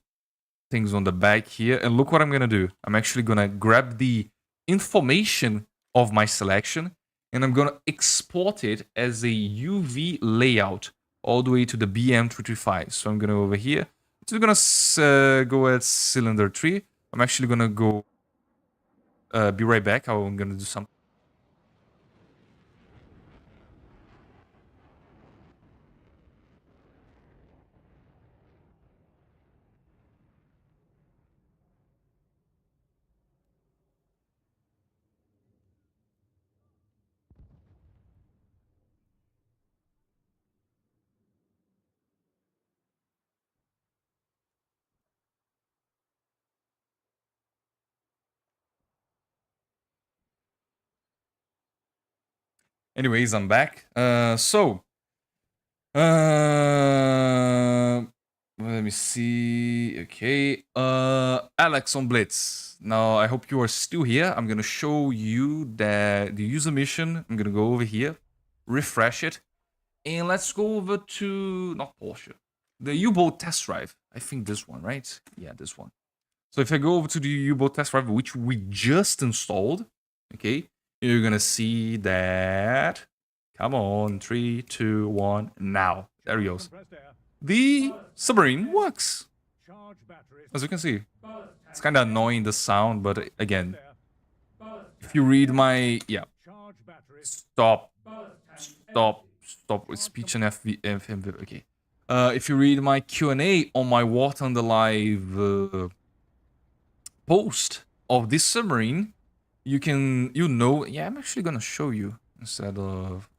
things on the back here. And look what I'm going to do. I'm actually going to grab the information of my selection and I'm going to export it as a UV layout all the way to the BM-355. So I'm going to go over here. I'm just going to go at cylinder 3. I'm actually going to go be right back. I'm going to do something. Anyways, I'm back. Let me see. Okay. Alex on Blitz. Now, I hope you are still here. I'm gonna show you the user mission. I'm gonna go over here, refresh it, and let's go over to not Porsche, the U-boat test drive. I think this one, right? Yeah, this one. So if I go over to the U-boat test drive, which we just installed, okay, you're gonna see that. Come on, 3, 2, 1, now. There he goes. The submarine works. As you can see, it's kind of annoying the sound, but again, if you read my stop with speech and FMV. Okay, if you read my Q&A on my War Thunder Live post of this submarine, you know. Yeah, I'm actually gonna show you instead of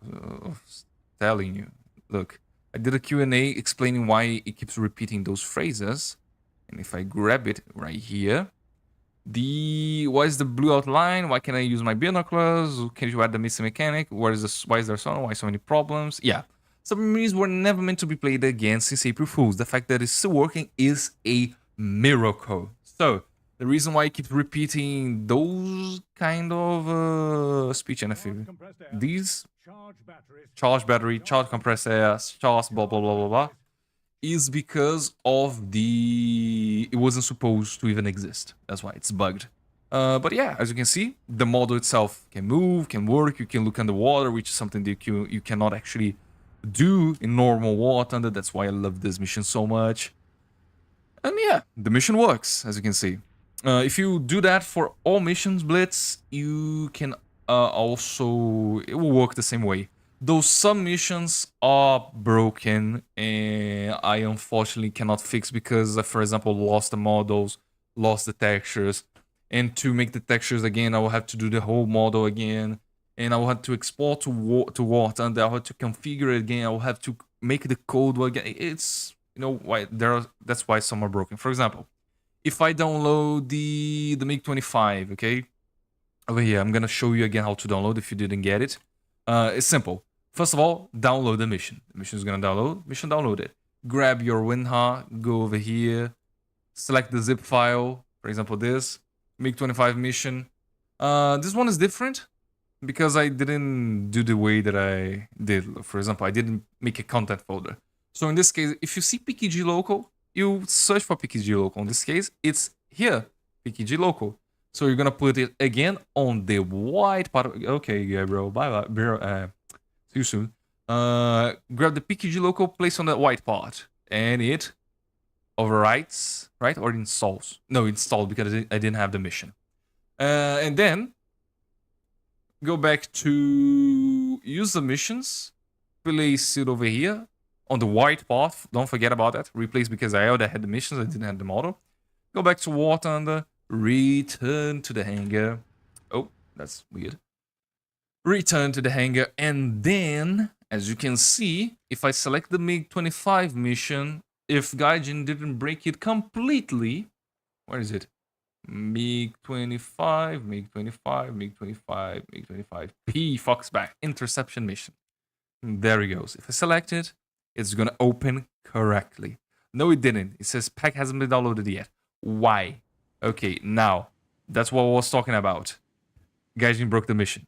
telling you. Look, I did a Q&A explaining why it keeps repeating those phrases. And if I grab it right here, why is the blue outline? Why can't I use my binoculars? Can you add the missing mechanic? Why is there why so many problems? Yeah. Submarines were never meant to be played again since April Fools. The fact that it's still working is a miracle. So, the reason why I keep repeating those kind of speech and these charge battery, charge compressor, charge blah blah blah blah blah, is because of it wasn't supposed to even exist. That's why it's bugged. But yeah, as you can see, the model itself can move, can work. You can look underwater, which is something that you cannot actually do in normal War Thunder. That's why I love this mission so much. And yeah, the mission works, as you can see. If you do that for all missions, Blitz, you can also, it will work the same way. Those some missions are broken and I unfortunately cannot fix because I, for example, lost the models, lost the textures. And to make the textures again, I will have to do the whole model again. And I will have to export to War Thunder. I will have to configure it again. I will have to make the code again. It's, you know, why that's why some are broken. For example, if I download the MiG-25, okay, over here, I'm gonna show you again how to download if you didn't get it. It's simple. First of all, download the mission. The mission is gonna download. Mission downloaded. Grab your WinRAR, go over here, select the zip file. For example, this MiG-25 mission. This one is different because I didn't do the way that I did. For example, I didn't make a content folder. So in this case, if you see PKG local, you search for PKG local. In this case, it's here, PKG local. So you're gonna put it again on the white part. Okay, yeah, bro. Bye, bro. See you soon. Grab the PKG local, place on the white part, and it overwrites, right? Or installs. No, installed because I didn't have the mission. And then go back to use the missions, place it over here on the white path. Don't forget about that. Replace because I already had the missions, I didn't have the model. Go back to War Thunder, return to the hangar. Oh, that's weird. Return to the hangar, and then, as you can see, if I select the MiG-25 mission, if Gaijin didn't break it completely, where is it? MiG-25, MiG-25, MiG-25, MiG-25, P Foxback, interception mission. There he goes. If I select it, it's gonna open correctly. No, it didn't. It says pack hasn't been downloaded yet. Why? Okay, now, that's what I was talking about. Gaijin broke the mission.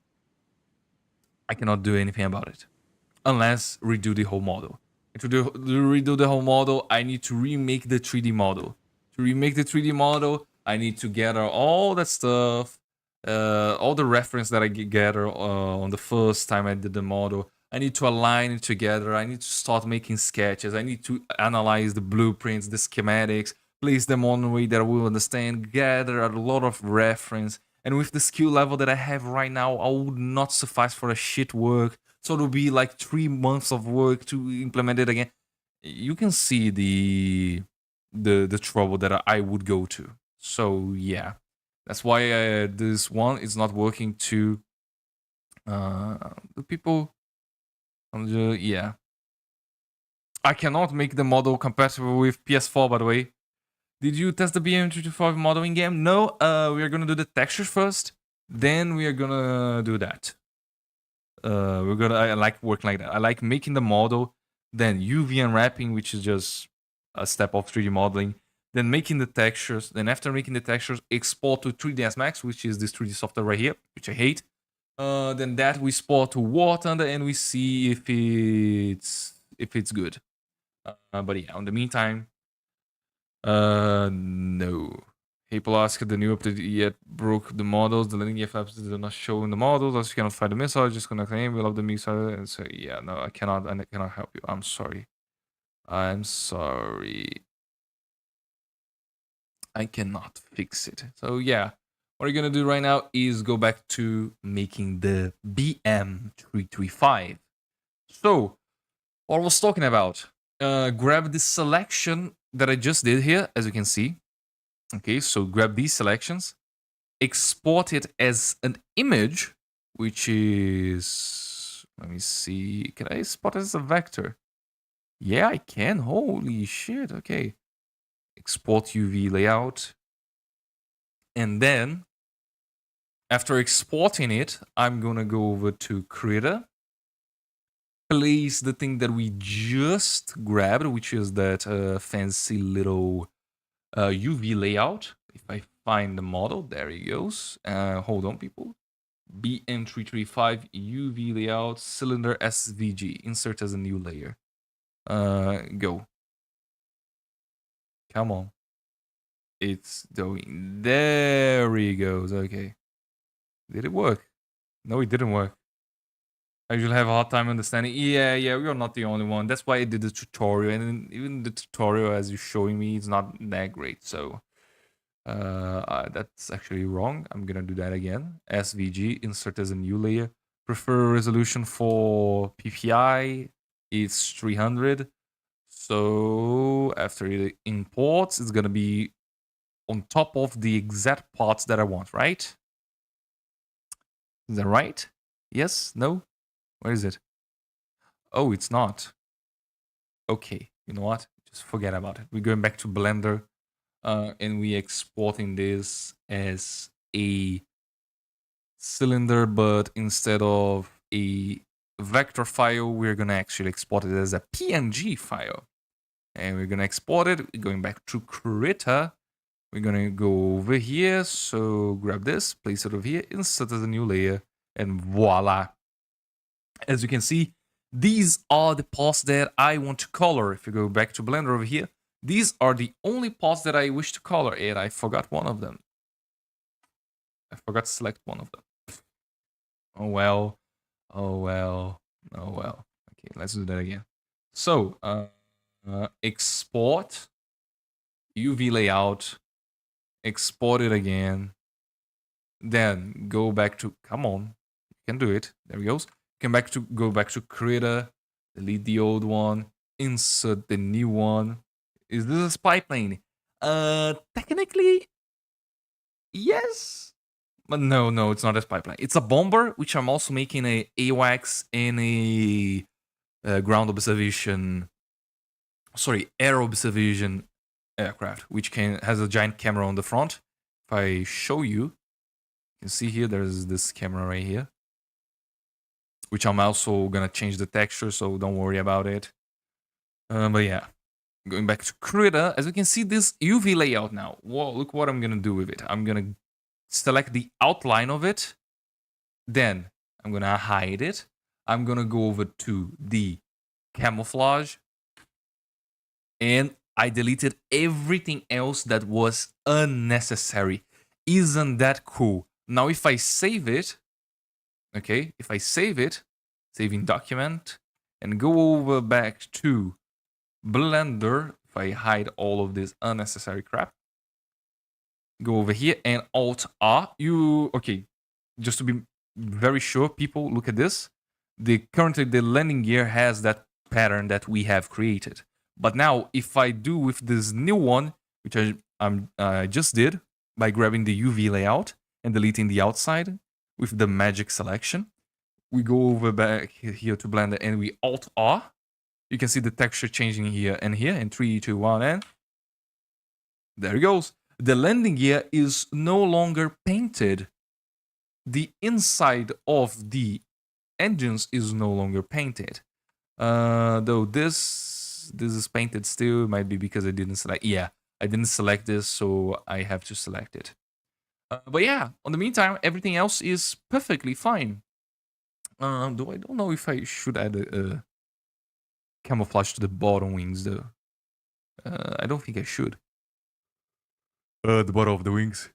I cannot do anything about it. Unless redo the whole model. To redo the whole model, I need to remake the 3D model. To remake the 3D model, I need to gather all that stuff, all the reference that I gather on the first time I did the model. I need to align it together. I need to start making sketches. I need to analyze the blueprints, the schematics, place them on a way that I will understand, gather a lot of reference. And with the skill level that I have right now, I would not suffice for a shit work. So it'll be like 3 months of work to implement it again. You can see the trouble that I would go to. So yeah, that's why this one is not working to the people. Yeah, I cannot make the model compatible with PS4. By the way, did you test the BM-355 model in game? No. We are gonna do the textures first. Then we are gonna do that. I like working like that. I like making the model, then UV unwrapping, which is just a step of 3D modeling, then making the textures, then after making the textures, export to 3ds Max, which is this 3D software right here, which I hate. Then that we export to War Thunder and we see if it's good. But yeah, in the meantime, no. People ask if the new update yet broke the models. The landing gear flaps do not show in the models. Also, you cannot find the missile. Just connect the name. We love the missile. And so, yeah, no, I cannot help you. I'm sorry. I'm sorry. I cannot fix it. So, yeah, what you're going to do right now is go back to making the BM-355. So, what I was talking about, grab this selection that I just did here, as you can see. Okay, so grab these selections, export it as an image, which is, let me see, can I export it as a vector? Yeah, I can. Holy shit. Okay. Export UV layout. And then, after exporting it, I'm going to go over to Creator, place the thing that we just grabbed, which is that fancy little UV layout. If I find the model, there he goes. Hold on, people. BM-355 UV layout cylinder SVG. Insert as a new layer. Go. Come on. It's doing. There he goes. Okay. Did it work? No, it didn't work. I usually have a hard time understanding. Yeah, we're not the only one. That's why I did the tutorial, and even the tutorial, as you're showing me, it's not that great. So that's actually wrong. I'm gonna do that again. SVG, insert as a new layer. Prefer resolution for PPI. It's 300. So after it imports, it's gonna be on top of the exact parts that I want, right? Is that right? Yes? No? Where is it? Oh, it's not. Okay, you know what? Just forget about it. We're going back to Blender, and we exporting this as a cylinder, but instead of a vector file, we're gonna actually export it as a PNG file. And we're gonna export it, going back to Krita. We're gonna go over here, so grab this, place it over here, insert as a new layer, and voila. As you can see, these are the parts that I want to color. If you go back to Blender over here, these are the only parts that I wish to color, and I forgot one of them. I forgot to select one of them. Oh well, oh well, oh well. Okay, let's do that again. So, export, UV layout, export it again, then go back to, come on, you can do it, there we go. Go back to creator, delete the old one, insert the new one. Is this a spy plane? Technically, yes, but no, it's not a spy plane. It's a bomber, which I'm also making a AWACS and a ground observation, air observation aircraft, which has a giant camera on the front. If I show you, you can see here, there's this camera right here, which I'm also gonna change the texture, so don't worry about it. But yeah, going back to Krita, as you can see this UV layout now. Whoa, look what I'm gonna do with it. I'm gonna select the outline of it, then I'm gonna hide it. I'm gonna go over to the camouflage, and I deleted everything else that was unnecessary. Isn't that cool? Now if I save it, okay, if I save it, saving document, and go over back to Blender, if I hide all of this unnecessary crap, go over here and Alt-R, okay, just to be very sure, people, look at this. Currently the landing gear has that pattern that we have created. But now, if I do with this new one, which I just did, by grabbing the UV layout and deleting the outside with the magic selection, we go over back here to Blender and we Alt-R. You can see the texture changing here and here in 3, 2, 1, and there it goes. The landing gear is no longer painted. The inside of the engines is no longer painted. Though this is painted still. It might be because I didn't select. Yeah, I didn't select this, so I have to select it. But yeah, on the meantime, everything else is perfectly fine. Though I don't know if I should add a camouflage to the bottom wings, though. I don't think I should. The bottom of the wings.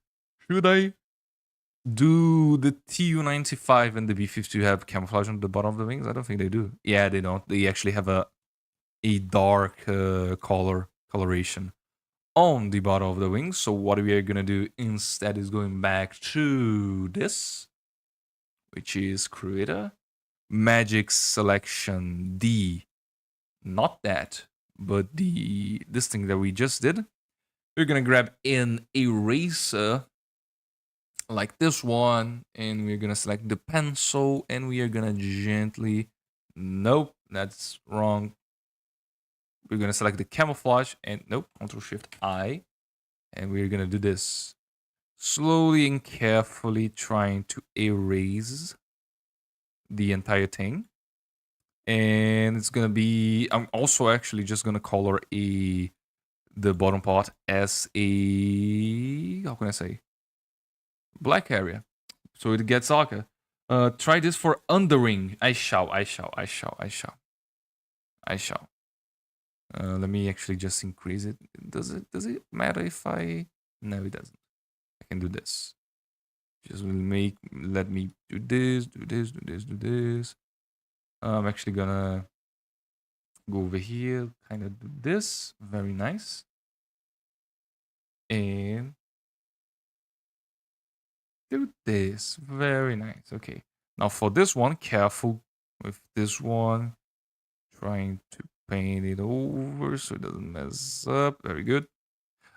Should I? Do the Tu-95 and the B-52 have camouflage on the bottom of the wings? I don't think they do. Yeah, they don't. They actually have a dark coloration on the bottom of the wings. So what we are gonna do instead is going back to this, which is Creator, Magic Selection D, not that, but this thing that we just did. We're gonna grab an eraser like this one, and we're gonna select the pencil, and we are gonna gently, nope, that's wrong. We're gonna select the camouflage, and nope, Ctrl-Shift-I, and we're gonna do this slowly and carefully, trying to erase the entire thing. And it's gonna be, I'm also actually just gonna color the bottom part as a, how can I say, black area, so it gets darker. Try this for underwing. I shall. Let me actually just increase it. Does it matter if I? No, it doesn't. I can do this. Just let me do this. I'm actually gonna go over here, kind of do this. Very nice. And do this. Very nice. Okay. Now for this one, careful with this one. Trying to paint it over so it doesn't mess up. Very good.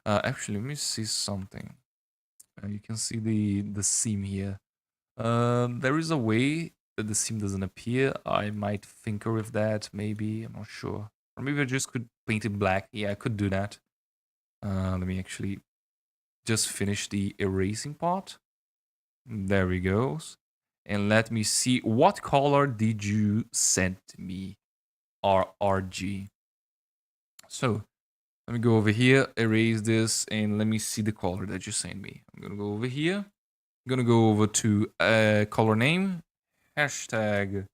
Actually, let me see something. You can see the seam here. There is a way that the seam doesn't appear. I might tinker with that, maybe. I'm not sure. Or maybe I just could paint it black. Yeah, I could do that. Let me actually just finish the erasing part. There we go. And let me see, what color did you send me? RRG. So let me go over here, erase this, and let me see the color that you sent me. I'm gonna go over here. I'm gonna go over to color name, hashtag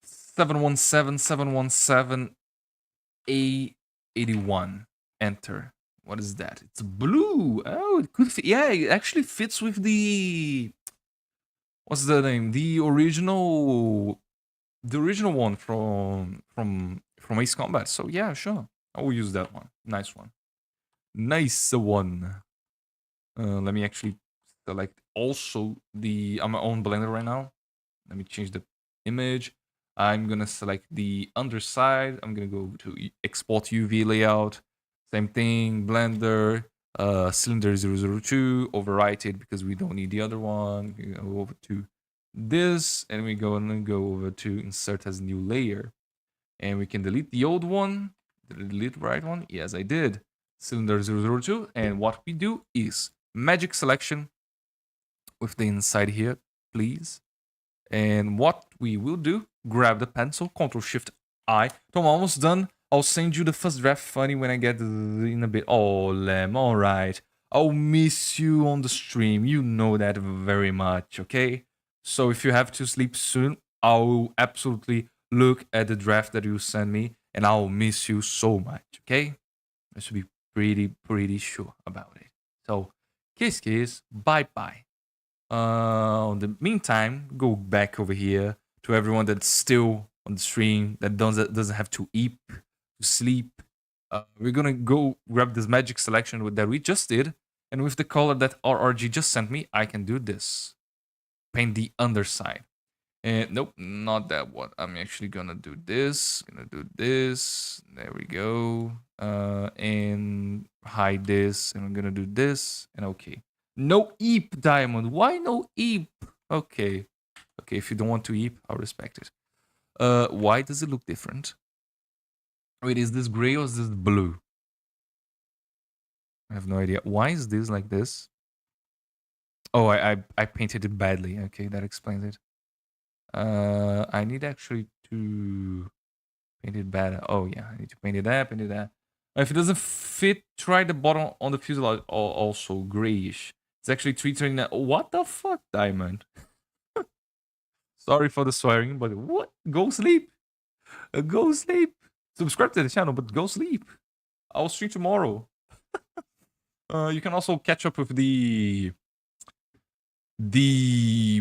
717 Enter. What is that? It's blue. Oh, it could fit. Yeah, it actually fits with the, what's the name? The original one from Ace Combat. So yeah, sure. I will use that one. Nice one. Nice one. Let me actually select also the, I'm on Blender right now. Let me change the image. I'm gonna select the underside. I'm gonna go to export UV layout. Same thing, Blender, cylinder 002, overwrite it because we don't need the other one. We go over to this, and we go and go over to insert as new layer. And we can delete the old one. Did I delete the right one? Yes, I did. Cylinder 002. And what we do is magic selection with the inside here, please. And what we will do, grab the pencil, Control Shift I. So I'm almost done. I'll send you the first draft funny when I get in a bit. Oh, Lem, all right. I'll miss you on the stream. You know that very much, okay? So if you have to sleep soon, I'll absolutely look at the draft that you send me, and I'll miss you so much, okay? I should be pretty sure about it. So, kiss, bye-bye. In the meantime, go back over here to everyone that's still on the stream that doesn't have to eat, to sleep. We're gonna go grab this magic selection that we just did, and with the color that RRG just sent me, I can do this. Paint the underside. And nope, not that one. I'm actually gonna do this. Gonna do this. There we go. And hide this. And I'm gonna do this. And okay. No eep, Diamond. Why no eep? Okay. Okay, if you don't want to eep, I'll respect it. Why does it look different? Wait, is this gray or is this blue? I have no idea. Why is this like this? Oh, I painted it badly. Okay, that explains it. I need actually to paint it better. Oh yeah, I need to paint it that, paint it that. If it doesn't fit, try the bottom on the fuselage also grayish. It's actually 329. What the fuck, Diamond? Sorry for the swearing, but what? Go sleep. Go sleep. Subscribe to the channel, but go sleep. I'll stream tomorrow. You can also catch up with the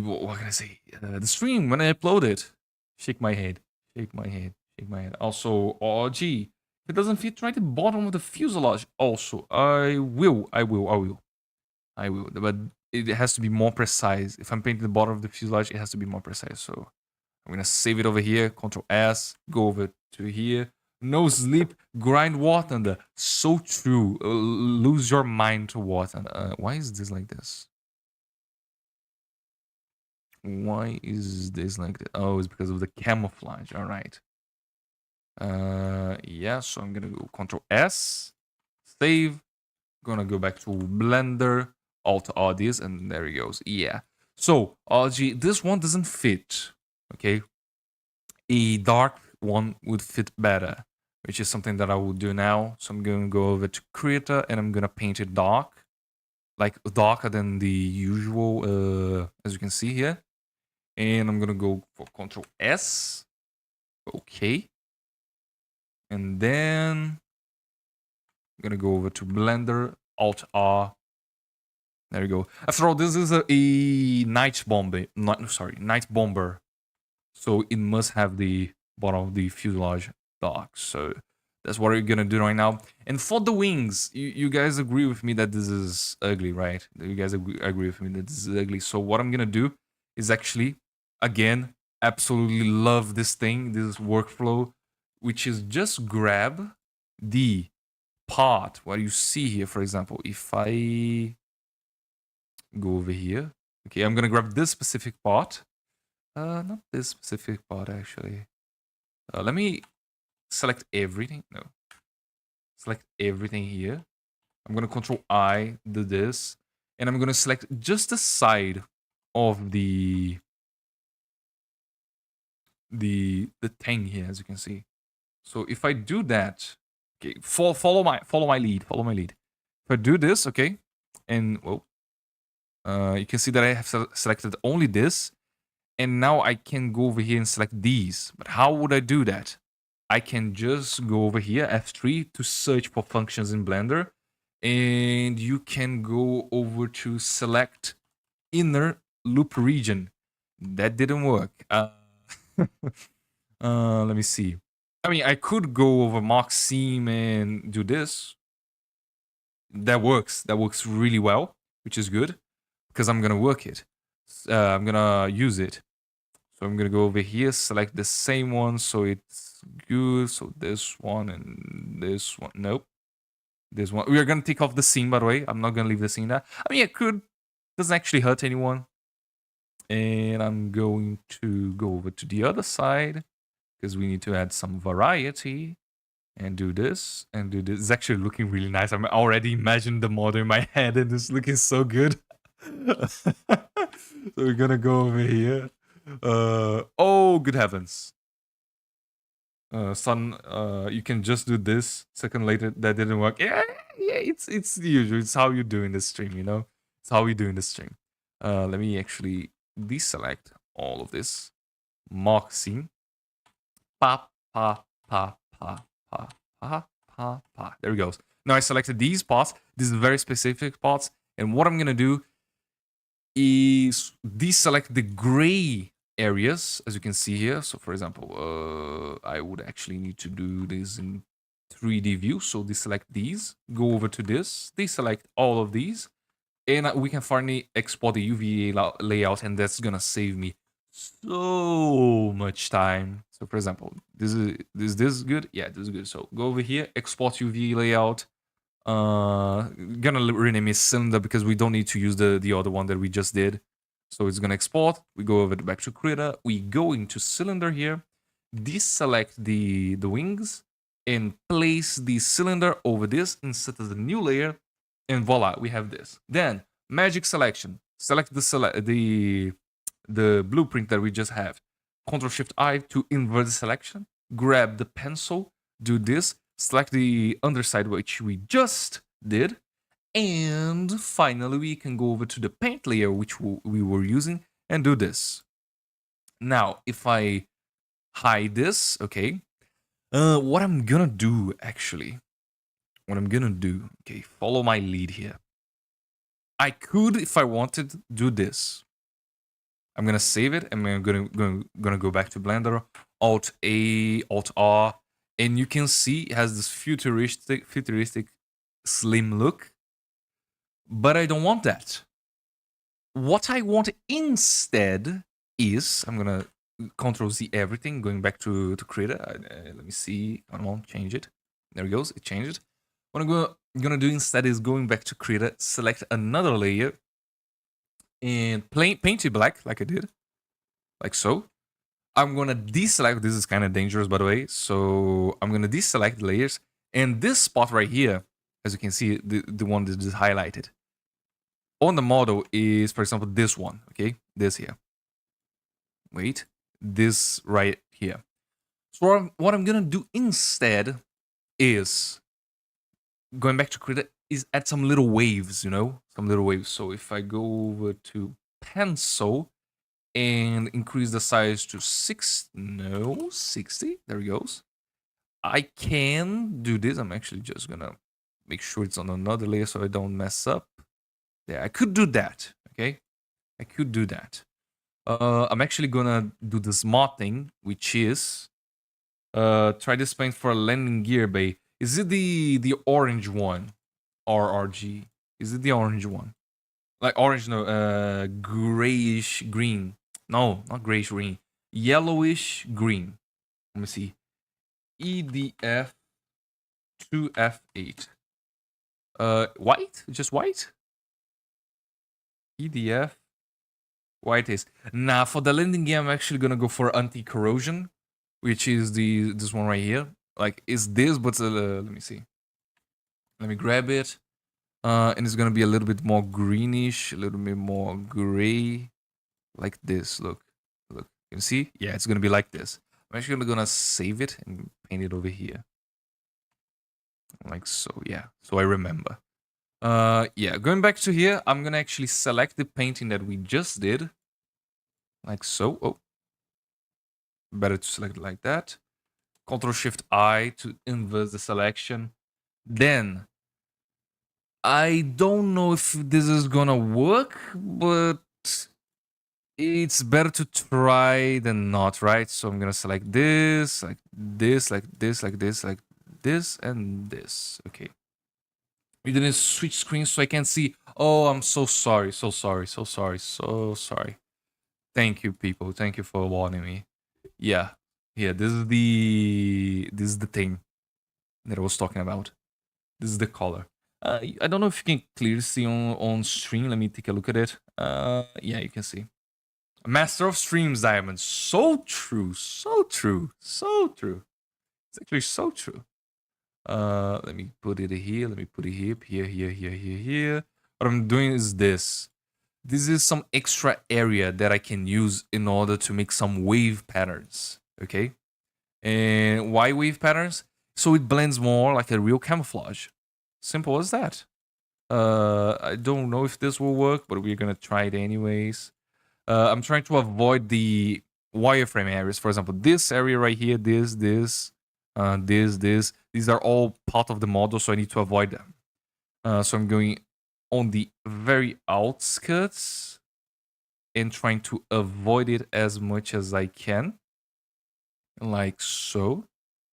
what can I say? The stream when I upload it. Shake my head. Shake my head. Shake my head. Also, oh gee, if it doesn't fit right at the bottom of the fuselage, also I will. But it has to be more precise. If I'm painting the bottom of the fuselage, it has to be more precise. So I'm gonna save it over here. Control S. Go over to here. No sleep. Grind warthunder. So true. Lose your mind to warthunder. Why is this like this? Why is this like that? Oh, it's because of the camouflage. All right. Yeah, so I'm gonna go Control S, save. Gonna go back to Blender, Alt R this, and there he goes. Yeah. So RG, this one doesn't fit. Okay. A dark one would fit better, which is something that I will do now. So I'm gonna go over to Creator and I'm gonna paint it dark, like darker than the usual, as you can see here. And I'm gonna go for Control S. Okay. And then I'm gonna go over to Blender, Alt R. There we go. After all, this is a night bomber. Night bomber. So it must have the bottom of the fuselage dark. So that's what we're gonna do right now. And for the wings, you guys agree with me that this is ugly, right? You guys agree with me that this is ugly. So what I'm gonna do is actually, again, absolutely love this thing, this workflow, which is just grab the part, what you see here, for example, if I go over here, okay, I'm gonna grab this specific part, not this specific part actually. Let me select everything. No, select everything here. I'm gonna Control I, do this, and I'm gonna select just the side of the the thing here, as you can see. So if I do that, okay, follow my lead. Follow my lead. If I do this, okay, and well, you can see that I have selected only this, and now I can go over here and select these. But how would I do that? I can just go over here, F3, to search for functions in Blender, and you can go over to select inner loop region. That didn't work. Let me see. I mean, I could go over mark seam and do this. That works. That works really well, which is good because I'm gonna work it. I'm gonna use it. So I'm gonna go over here, select the same one, so it's good. So this one and this one. Nope. This one. We are gonna take off the seam, by the way. I'm not gonna leave the seam there. I mean, it could. Doesn't actually hurt anyone. And I'm going to go over to the other side because we need to add some variety and do this and do this. It's actually looking really nice. I'm already imagining the model in my head and it's looking so good. So we're gonna go over here. Oh, good heavens. Son, you can just do this. Second later, that didn't work. Yeah, it's the usual. It's how you do in the stream, you know? It's how we do in the stream. Let me actually deselect all of this. Mark scene. Pa, pa, pa, pa, pa, pa, pa, pa. There it goes. Now I selected these parts. These are very specific parts. And what I'm going to do is deselect the gray areas, as you can see here. So for example, I would actually need to do this in 3D view. So deselect these, go over to this, deselect all of these, and we can finally export the UV layout, and that's gonna save me so much time. So for example, this is good? Yeah, this is good. So go over here, export UV layout. Gonna rename it cylinder because we don't need to use the other one that we just did. So it's gonna export. We go over back to creator. We go into cylinder here, deselect the wings, and place the cylinder over this instead of the new layer. And voila, we have this. Then magic selection. Select the blueprint that we just have. Ctrl Shift I to invert the selection. Grab the pencil. Do this. Select the underside, which we just did. And finally, we can go over to the paint layer, which we were using, and do this. Now, if I hide this, okay, what I'm gonna do, actually, okay, follow my lead here. I could, if I wanted, do this. I'm gonna save it, and I'm gonna go back to Blender, Alt A, Alt R, and you can see it has this futuristic slim look. But I don't want that. What I want instead is, I'm gonna Control Z everything, going back to creator. Let me see. Come on, change it. There it goes. It changed. What I'm gonna do instead is going back to creator, select another layer, and paint it black like I did, like so. I'm gonna deselect. This is kind of dangerous, by the way. So I'm gonna deselect layers, and this spot right here, as you can see, the one that is highlighted on the model is, for example, this one. Okay, this here. Wait, this right here. So what I'm gonna do instead is going back to create is add some little waves, you know, some little waves. So if I go over to pencil and increase the size to 60, there it goes. I can do this. I'm actually just gonna make sure it's on another layer so I don't mess up. Yeah, I could do that, okay? I could do that. I'm actually gonna do the smart thing, which is try this paint for a landing gear bay. Is it the orange one? RRG. Is it the orange one? Like orange, no, grayish green. No, not grayish green. Yellowish green. Let me see. EDF 2F8. White? Just white? EDF white is. Now for the landing gear, I'm actually gonna go for anti-corrosion, which is this one right here. Like it's this, but let me see. Let me grab it. And it's gonna be a little bit more greenish, a little bit more gray, like this. Look. You can see, yeah, it's gonna be like this. I'm actually gonna save it and paint it over here. Like so, yeah. So I remember. Yeah, going back to here, I'm gonna actually select the painting that we just did. Like so. Oh. Better to select it like that. Ctrl Shift I to inverse the selection. Then I don't know if this is gonna work, but it's better to try than not, right? So I'm gonna select this, like this, like this, like this, like this, and this. Okay. We didn't switch screens so I can see. Oh, I'm so sorry, so sorry, so sorry, so sorry. Thank you, people. Thank you for warning me. Yeah, yeah. This is the thing that I was talking about. This is the color. I don't know if you can clearly see on stream. Let me take a look at it. Yeah, you can see. Master of Streams Diamond. So true, so true, so true. It's actually so true. Let me put it here. Let me put it here, here. What I'm doing is this. This is some extra area that I can use in order to make some wave patterns. Okay. And why wave patterns? So it blends more like a real camouflage. Simple as that. I don't know if this will work, but we're gonna try it anyways. I'm trying to avoid the wireframe areas. For example, this area right here, this. These are all part of the model, so I need to avoid them. So I'm going on the very outskirts and trying to avoid it as much as I can. Like so.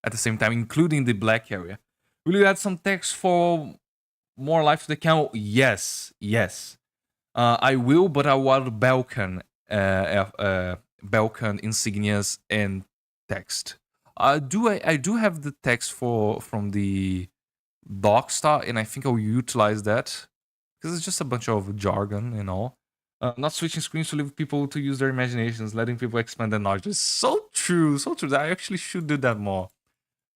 At the same time, including the black area. Will you add some text for more life to the camel? Yes, yes. I will, but I want Balkan, Balkan insignias and text. I do have the text from the Dockstar, and I think I'll utilize that because it's just a bunch of jargon and all. Not switching screens to leave people to use their imaginations, letting people expand their knowledge. So true, so true. I actually should do that more.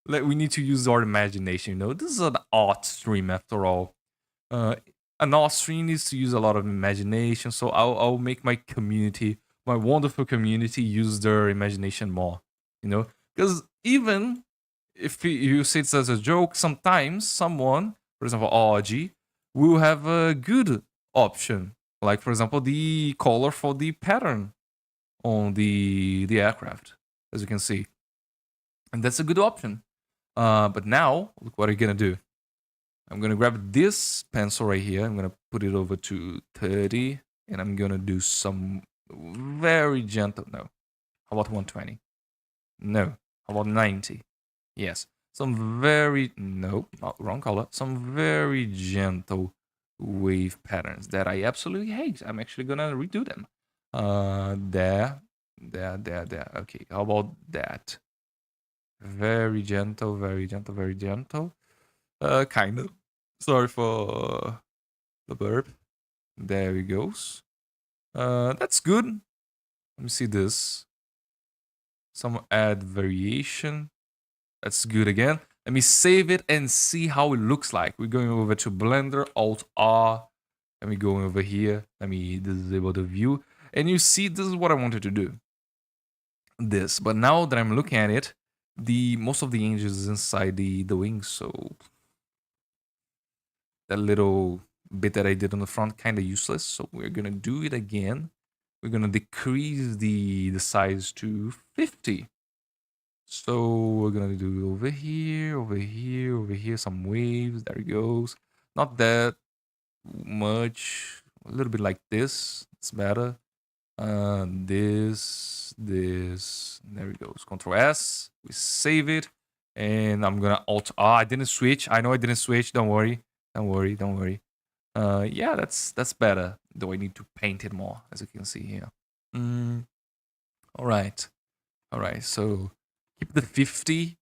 Like, we need to use our imagination. You know, this is an art stream after all. An art stream needs to use a lot of imagination, so I'll make my community, my wonderful community, use their imagination more. You know, because even if you say it's as a joke, sometimes someone, for example, OG, will have a good option. Like, for example, the color for the pattern on the aircraft, as you can see. And that's a good option. But now, look what I'm gonna do. I'm gonna grab this pencil right here. I'm gonna put it over to 30, and I'm gonna do some very gentle. No, how about 120? No, how about 90? Yes, some very no, not wrong color. Some very gentle wave patterns that I absolutely hate. I'm actually gonna redo them. There. Okay, how about that? Very gentle, very gentle, very gentle. Kind of. Sorry for the burp. There he goes. That's good. Let me see this. Some add variation. That's good again. Let me save it and see how it looks like. We're going over to Blender, Alt R. Let me go over here. Let me disable the view. And you see, this is what I wanted to do. This. But now that I'm looking at it, most of the engine is inside the wings, so that little bit that I did on the front kind of useless. So we're gonna do it again. We're gonna decrease the size to 50. So we're gonna do over here, over here, over here, some waves. There it goes. Not that much. A little bit like this. It's better. This. There it goes. Control S. We save it. And I'm gonna Alt R. I didn't switch. I know I didn't switch. Don't worry. Don't worry. Yeah, that's better. Though I need to paint it more, as you can see here. All right. So keep the 50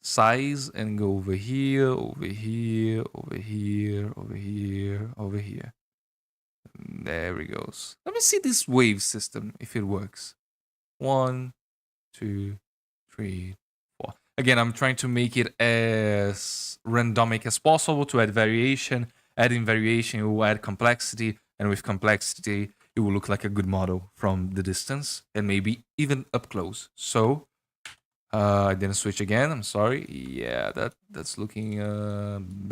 size and go over here, over here, over here, over here, over here. There it goes. Let me see this wave system if it works. 1, 2, 3, 4. Again, I'm trying to make it as randomic as possible to add variation. Adding variation will add complexity, and with complexity, it will look like a good model from the distance and maybe even up close. So I didn't switch again. I'm sorry. Yeah, that's looking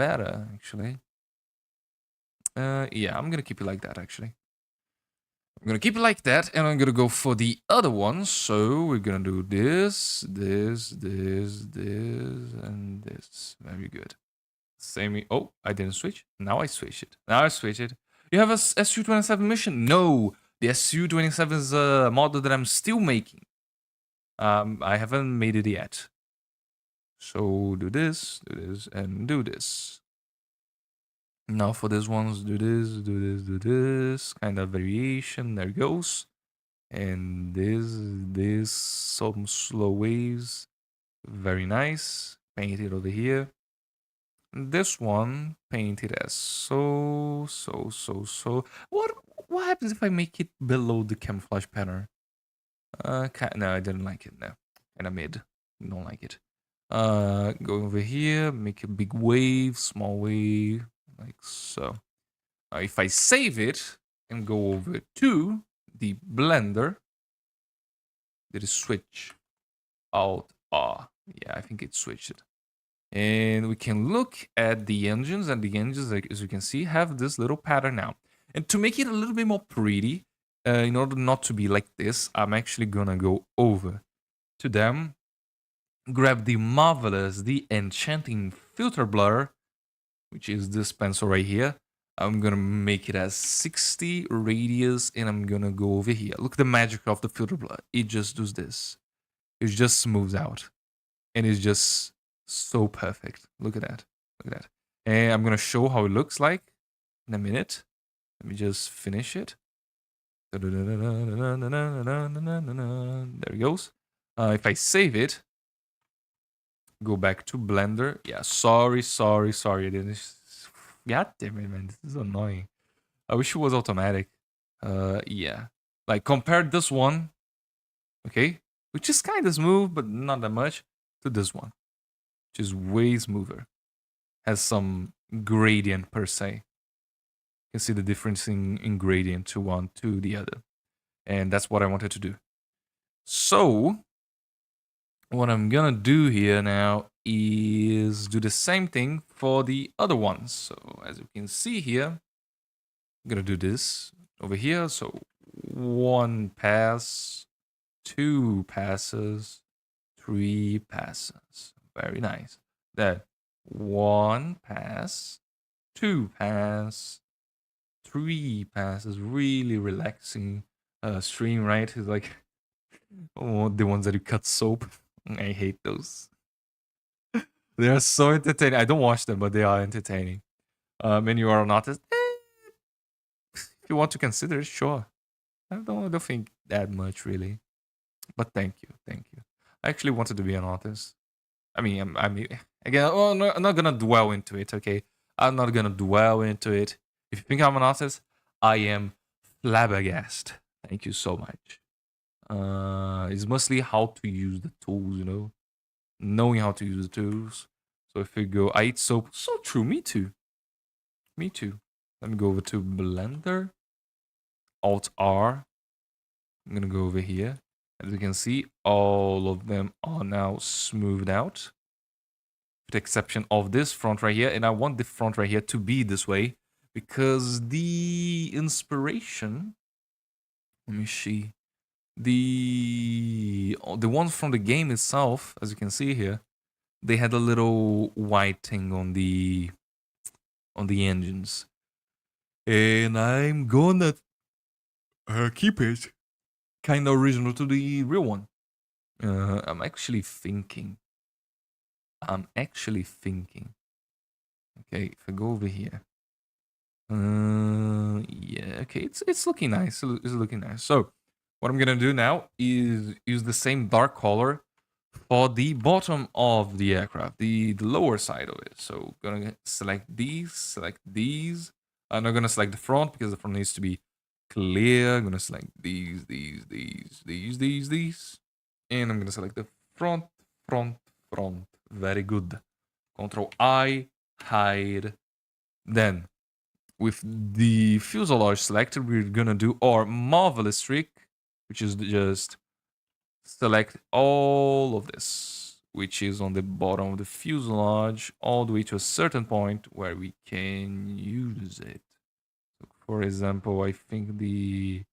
better actually. Yeah, I'm gonna keep it like that actually. I'm gonna keep it like that, and I'm gonna go for the other one. So we're gonna do this, and this. Very good. Same. Oh, I didn't switch. Now I switch it. Now I switch it. You have a SU-27 mission? No, the SU-27 is a model that I'm still making. I haven't made it yet. So do this, and do this. Now for this ones, do this. Kind of variation. There it goes. And this, some slow waves. Very nice. Paint it over here. This one, paint it as so. What happens if I make it below the camouflage pattern? No, I didn't like it. No, kind of mid. Don't like it. Go over here, make a big wave, small wave, like so. If I save it and go over to the blender, did it switch? Alt R. Yeah, I think it switched it. And we can look at the engines, and the engines, like, as you can see, have this little pattern now. And to make it a little bit more pretty, in order not to be like this, I'm actually gonna go over to them, grab the marvelous, the enchanting filter blur, which is this pencil right here. I'm gonna make it as 60 radius, and I'm gonna go over here. Look at the magic of the filter blur. It just does this. It just smooths out, and it's just so perfect. Look at that. Look at that. And I'm gonna show how it looks like in a minute. Let me just finish it. There it goes. If I save it, go back to Blender. Yeah, sorry. I didn't. God damn it, man. This is annoying. I wish it was automatic. Yeah. Like, compare this one, okay, which is kind of smooth, but not that much, to this one, which is way smoother. Has some gradient per se. You can see the difference in gradient to one to the other. And that's what I wanted to do. So, what I'm gonna do here now is do the same thing for the other ones. So, as you can see here, I'm gonna do this over here. So, one pass, two passes, three passes. Very nice. Then one pass, two pass, three passes. Really relaxing stream, right? It's like the ones that you cut soap. I hate those. They are so entertaining. I don't watch them, but they are entertaining. And you are an artist. If you want to consider it, sure. I don't think that much really. But thank you. I actually wanted to be an artist. I mean, again, well, no, I'm not gonna dwell into it, okay? I'm not gonna dwell into it. If you think I'm an artist, I am flabbergasted. Thank you so much. It's mostly how to use the tools, knowing how to use the tools. So if you go, I eat soap. So true, me too. Let me go over to Blender, Alt R. I'm gonna go over here. As you can see, all of them are now smoothed out, with the exception of this front right here. And I want the front right here to be this way because the inspiration, let me see, the ones from the game itself, as you can see here, they had a little white thing on the engines, and I'm gonna keep it kind of original to the real one. I'm actually thinking. Okay, if I go over here. Yeah, okay, it's looking nice. It's looking nice. So, what I'm gonna do now is use the same dark color for the bottom of the aircraft, the lower side of it. So, gonna select these. I'm not gonna select the front because the front needs to be clear. I'm gonna select these, and I'm gonna select the front. Very good. Control I, hide. Then with the fuselage selected, we're gonna do our marvelous trick, which is just select all of this, which is on the bottom of the fuselage, all the way to a certain point where we can use it. So for example, I think we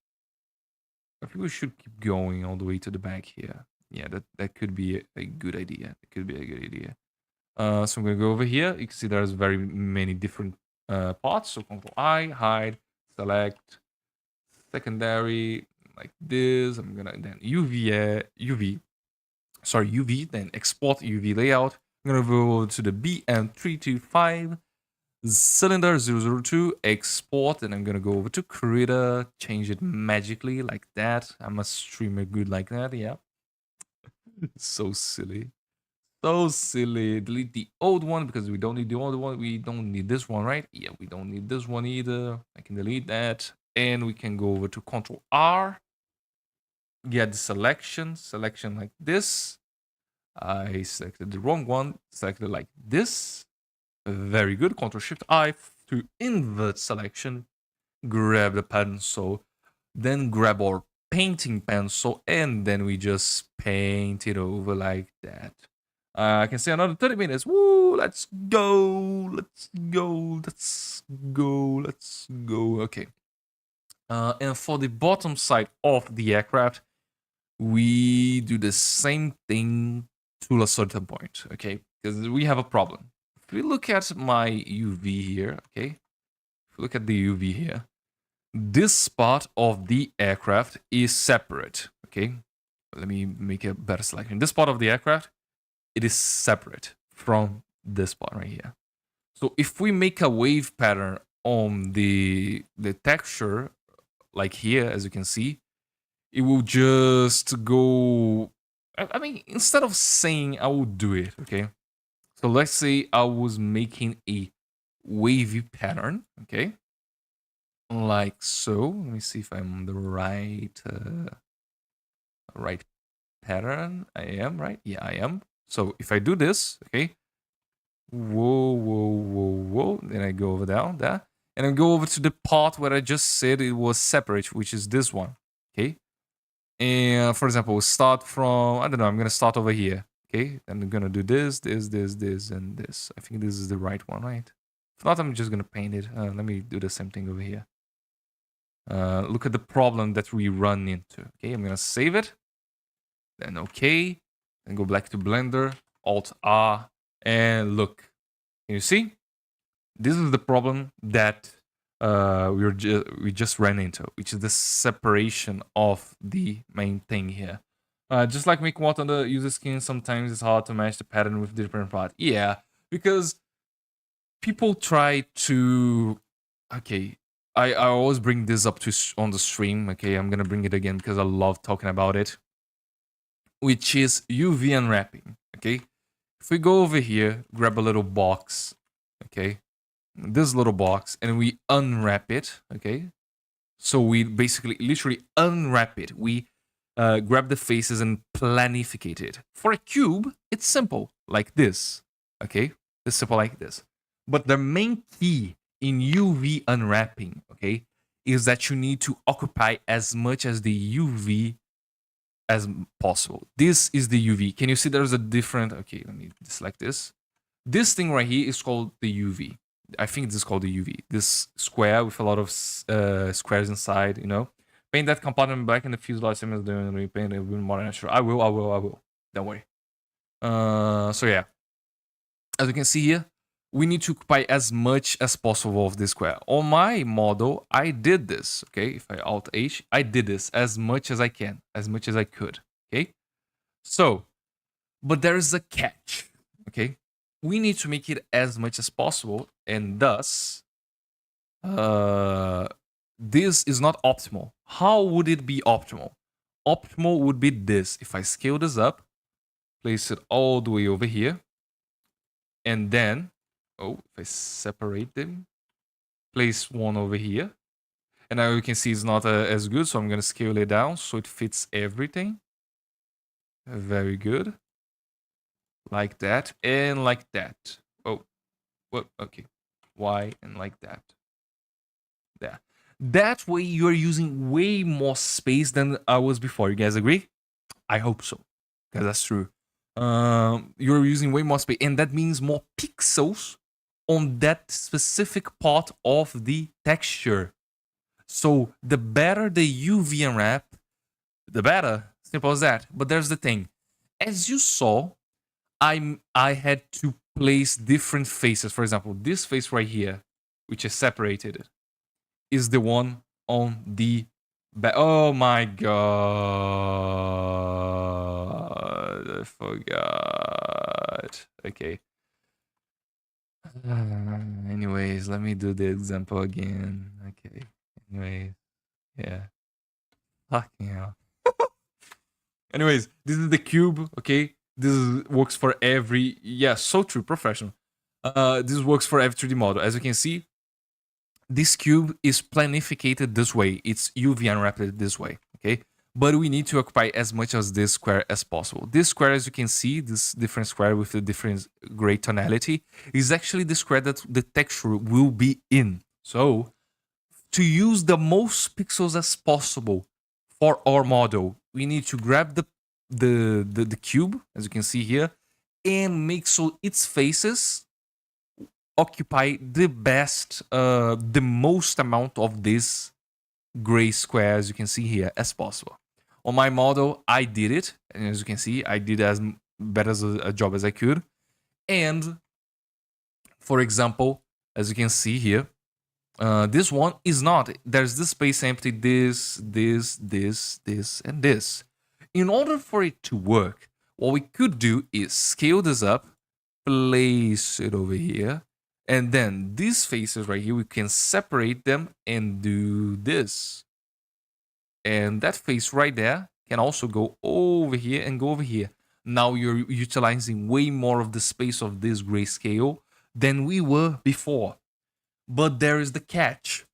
should keep going all the way to the back here. Yeah, that could be a good idea. It could be a good idea. So I'm gonna go over here. You can see there's very many different parts. So Control I, hide, select, secondary, like this. I'm gonna then UV, then export UV layout. I'm gonna go to the BM-355 cylinder 002, export, and I'm gonna go over to Krita, change it magically like that. I'm a streamer good like that, yeah. So silly. So silly. Delete the old one because we don't need the old one. We don't need this one, right? Yeah, we don't need this one either. I can delete that. And we can go over to Control R. Get the selection like this. I selected the wrong one. Selected like this. Very good. Control Shift I to invert selection. Grab the pencil. Then grab our painting pencil. And then we just paint it over like that. I can see another 30 minutes. Woo! Let's go. Let's go. Let's go. Let's go. Okay. And for the bottom side of the aircraft, we do the same thing to a certain point. Okay, because we have a problem. If we look at my UV here, okay, if we look at the UV here, this part of the aircraft is separate. Okay, let me make a better selection. This part of the aircraft, it is separate from this part right here. So if we make a wave pattern on the texture, like here, as you can see, it will just go. I mean, instead of saying I will do it, okay? So let's say I was making a wavy pattern, okay? Like so. Let me see if I'm on the right pattern. I am, right? Yeah, I am. So if I do this, okay? Whoa. Then I go over down there. And I go over to the part where I just said it was separate, which is this one, okay? And for example, we'll start from, I don't know, I'm going to start over here. Okay, and I'm going to do this, and this. I think this is the right one, right? If not, I'm just going to paint it. Let me do the same thing over here. Look at the problem that we run into. Okay, I'm going to save it. Then okay. Then go back to Blender, Alt-R, and look. Can you see? This is the problem that we just ran into, which is the separation of the main thing here. Just like making warthunder user skin, sometimes it's hard to match the pattern with different part. Yeah, because people try to. Okay, I always bring this up on the stream. Okay, I'm gonna bring it again because I love talking about it, which is UV unwrapping. Okay, if we go over here, grab a little box. Okay, this little box, and we unwrap it. Okay, so we basically literally unwrap it. We grab the faces and planificate it. For a cube, it's simple, like this. Okay, it's simple like this. But the main key in UV unwrapping, okay, is that you need to occupy as much as the UV as possible. This is the UV. Can you see there's a different? Okay, let me select this. This thing right here is called the UV. I think this is called the UV. This square with a lot of squares inside, you know. Paint that compartment black and the fuselage same as doing repaint it will be more natural. I will. Don't worry. So yeah. As you can see here, we need to occupy as much as possible of this square. On my model, I did this, okay? If I Alt H, I did this as much as I can, as much as I could, okay? So, but there is a catch, okay? We need to make it as much as possible, and thus, this is not optimal. How would it be optimal? Optimal would be this. If I scale this up, place it all the way over here, and then, if I separate them, place one over here, and now you can see it's not as good, so I'm going to scale it down so it fits everything. Very good. Like that, and like that. Oh, well, okay. Y and like that. That way you're using way more space than I was before. You guys agree? I hope so, because that's true. You're using way more space, and that means more pixels on that specific part of the texture. So the better the UV unwrap, the better. Simple as that. But there's the thing. As you saw, I had to place different faces. For example, this face right here, which is separated, is the one on the back. Oh my god. I forgot. Okay. Anyways, let me do the example again. Okay. Anyways, yeah. Fucking hell. Anyways, this is the cube, okay? Works for every... Yeah, so true, professional. This works for every 3D model. As you can see, this cube is planificated this way. It's UV unwrapped this way, okay? But we need to occupy as much as this square as possible. This square, as you can see, this different square with the different gray tonality, is actually the square that the texture will be in. So, to use the most pixels as possible for our model, we need to grab the cube, as you can see here, and make so its faces occupy the most amount of this gray square, as you can see here, as possible. On my model, I did it, and as you can see, I did as better as a job as I could. And, for example, as you can see here, this one is not. There's this space empty, this, and this. In order for it to work, what we could do is scale this up, place it over here, and then these faces right here, we can separate them and do this. And that face right there can also go over here and go over here. Now you're utilizing way more of the space of this grayscale than we were before. But there is the catch.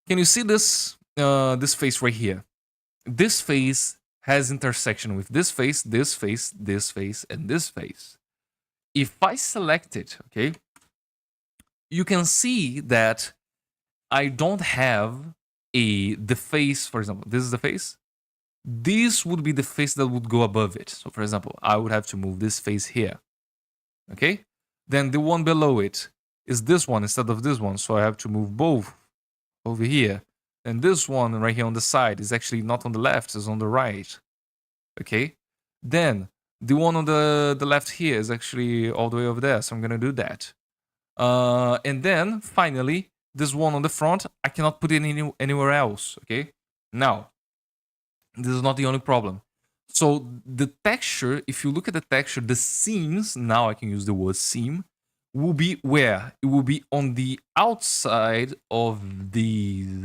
Can you see this this face right here? This face has intersection with this face, this face, this face, and this face. If I select it, okay, you can see that I don't have the face, for example, this is the face. This would be the face that would go above it. So for example, I would have to move this face here. Okay? Then the one below it is this one instead of this one. So I have to move both over here. And this one right here on the side is actually not on the left, it's on the right. Okay? Then the one on the left here is actually all the way over there. So I'm gonna do that. And then finally, this one on the front, I cannot put it anywhere else. Okay? Now, this is not the only problem. So the texture, if you look at the texture, the seams, now I can use the word seam, will be where? It will be on the outside of these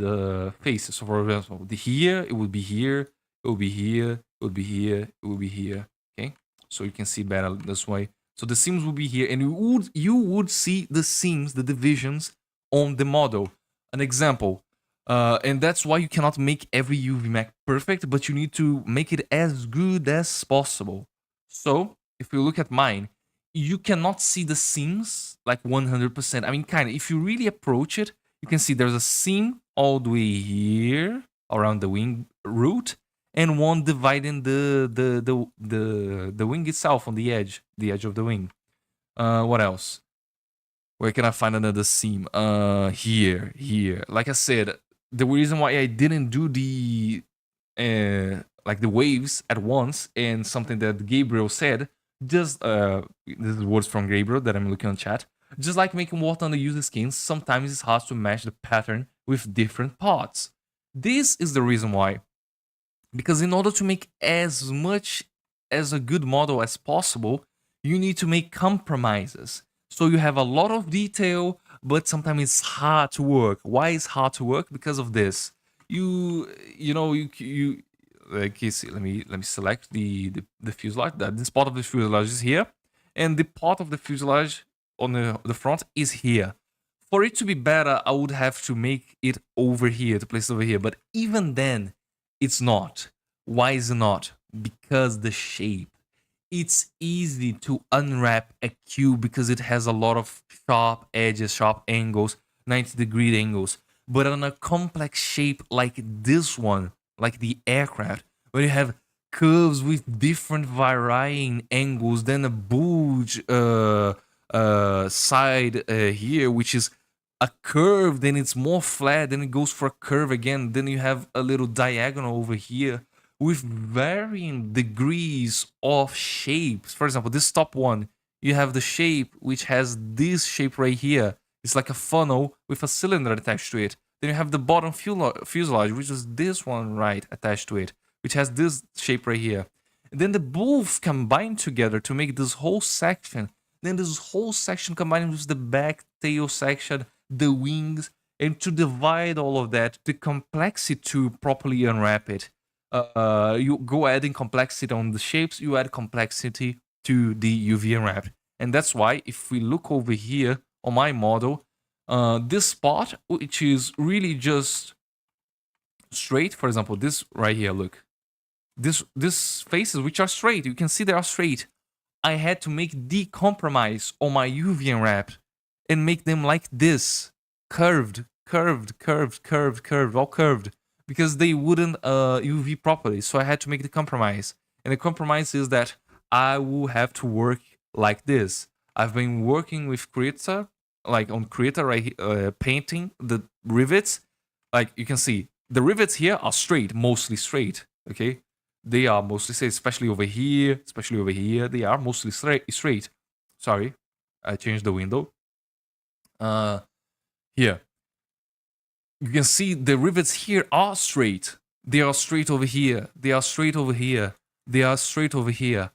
faces. So for example, here, it will be here, it will be here, it will be here, it will be here. Okay? So you can see better this way. So the seams will be here, and you would see the seams, the divisions on the model. An example, and that's why you cannot make every UV map perfect, but you need to make it as good as possible. So if you look at mine, you cannot see the seams like 100%. I mean, kind of, if you really approach it, you can see there's a seam all the way here around the wing root, and one dividing the wing itself on the edge of the wing. What else? Where can I find another seam? Here. Like I said, the reason why I didn't do the like the waves at once, and something that Gabriel said, just this is words from Gabriel that I'm looking on chat. Just like making warthunder user skins, sometimes it's hard to match the pattern with different parts. This is the reason why. Because in order to make as much as a good model as possible, you need to make compromises. So you have a lot of detail, but sometimes it's hard to work. Why is hard to work? Because of this. You like you see, let me select the fuselage. This part of the fuselage is here, and the part of the fuselage on the front is here. For it to be better, I would have to make it over here, to place it over here. But even then, it's not. Why is it not? Because the shape. It's easy to unwrap a cube because it has a lot of sharp edges, sharp angles, 90-degree angles. but on a complex shape like this one, like the aircraft, where you have curves with different varying angles, then a bulge side here, which is a curve, then it's more flat, then it goes for a curve again, then you have a little diagonal over here with varying degrees of shapes. For example, this top one, you have the shape which has this shape right here. It's like a funnel with a cylinder attached to it. Then you have the bottom fuselage, which is this one right attached to it, which has this shape right here. And then the both combine together to make this whole section. Then this whole section combined with the back tail section, the wings, and to divide all of that, the complexity to properly unwrap it. You go adding complexity on the shapes, you add complexity to the UV unwrap. And that's why if we look over here on my model, this spot, which is really just straight, for example, this right here, look. This faces which are straight, you can see they are straight. I had to make the compromise on my UV unwrap and make them like this, curved, all curved, because they wouldn't UV properly. So I had to make the compromise, and the compromise is that I will have to work like this. I've been working with Krita, like on Krita, right, painting the rivets. Like you can see, the rivets here are straight, mostly straight. Okay, they are mostly straight, especially over here, They are mostly straight. Sorry, I changed the window. Here, you can see the rivets here are straight. They are straight over here. They are straight over here. They are straight over here.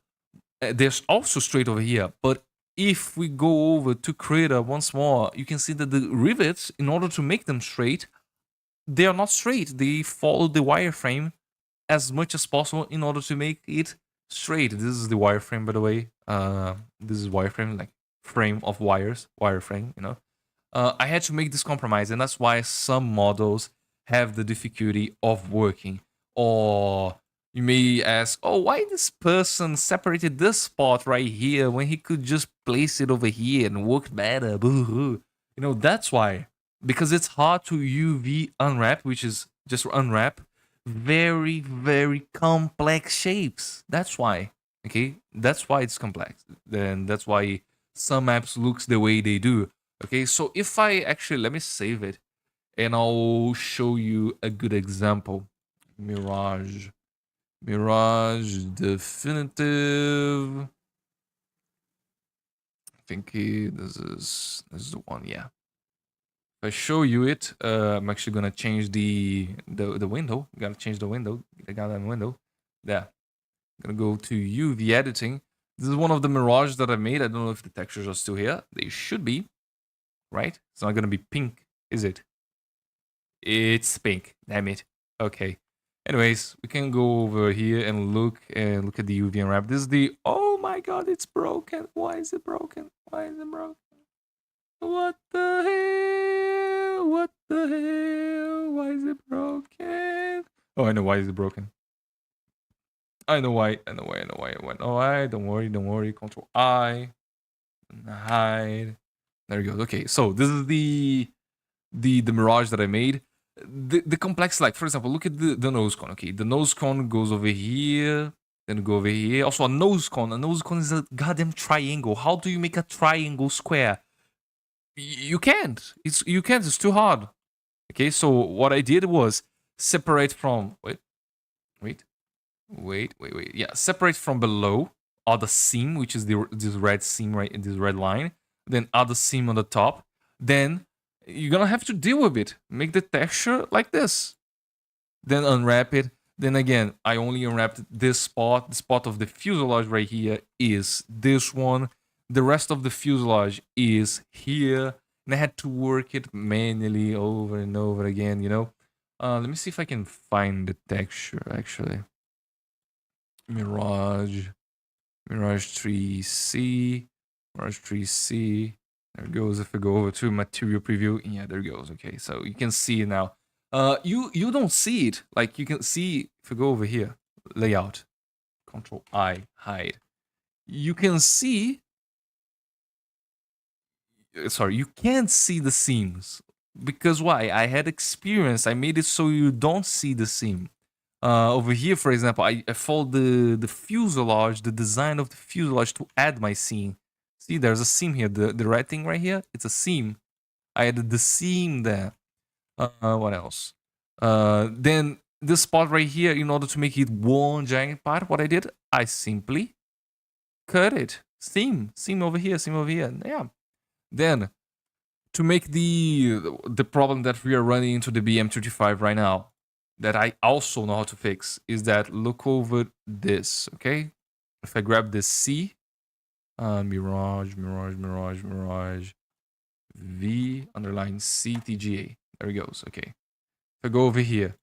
They're also straight over here. But if we go over to Krita once more, you can see that the rivets, in order to make them straight, they are not straight. They follow the wireframe as much as possible in order to make it straight. This is the wireframe, by the way. This is wireframe, like frame of wires, wireframe, you know. I had to make this compromise, and that's why some models have the difficulty of working. Or you may ask, oh, why this person separated this spot right here when he could just place it over here and work better? Boo-hoo. You know, that's why. Because it's hard to UV unwrap, which is just unwrap very, very complex shapes. That's why. Okay? That's why it's complex. Then that's why some apps looks the way they do. Okay, so if I actually, let me save it and I'll show you a good example. Mirage Definitive. I think this is the one, yeah. If I show you it, I'm actually gonna change the window. Gotta change the window, the goddamn window. There. Gonna go to UV editing. This is one of the Mirage that I made. I don't know if the textures are still here. They should be. Right? It's not gonna be pink, is it? It's pink. Damn it. Okay. Anyways, we can go over here and look at the UV unwrap. This is the, oh my god, it's broken. Why is it broken? Why is it broken? What the hell? What the hell? Why is it broken? Oh, I know why is it broken. I know why. Don't worry. Control I. Hide. There we go. Okay, so this is the Mirage that I made. The complex, like for example, look at the nose cone. Okay, the nose cone goes over here, then go over here. Also, a nose cone. A nose cone is a goddamn triangle. How do you make a triangle square? You can't. You can't. It's too hard. Okay, so what I did was separate from wait. Yeah, separate from below other seam, which is this red seam right in this red line. Then other seam on the top. Then you're gonna have to deal with it. Make the texture like this. Then unwrap it. Then again, I only unwrapped this spot. The spot of the fuselage right here is this one. The rest of the fuselage is here. And I had to work it manually over and over again, you know. Let me see if I can find the texture actually. Mirage 3C. Mirage 3C. There it goes. If I go over to material preview, yeah, there it goes. Okay, so you can see it now. You don't see it. Like you can see if I go over here, layout, Control I, hide. You can see. Sorry, you can't see the seams. Because why? I had experience. I made it so you don't see the seam. Over here, for example, I followed the fuselage, the design of the fuselage to add my seam. See, there's a seam here. The red thing right here, it's a seam. I added the seam there. What else? Then this part right here, in order to make it one giant part, what I did, I simply cut it. Seam over here, seam over here. Yeah. Then to make the problem that we are running into the BM-355 right now, that I also know how to fix, is that look over this, okay? If I grab this C, mirage, V underline CTGA. There it goes. Okay. If I go over here,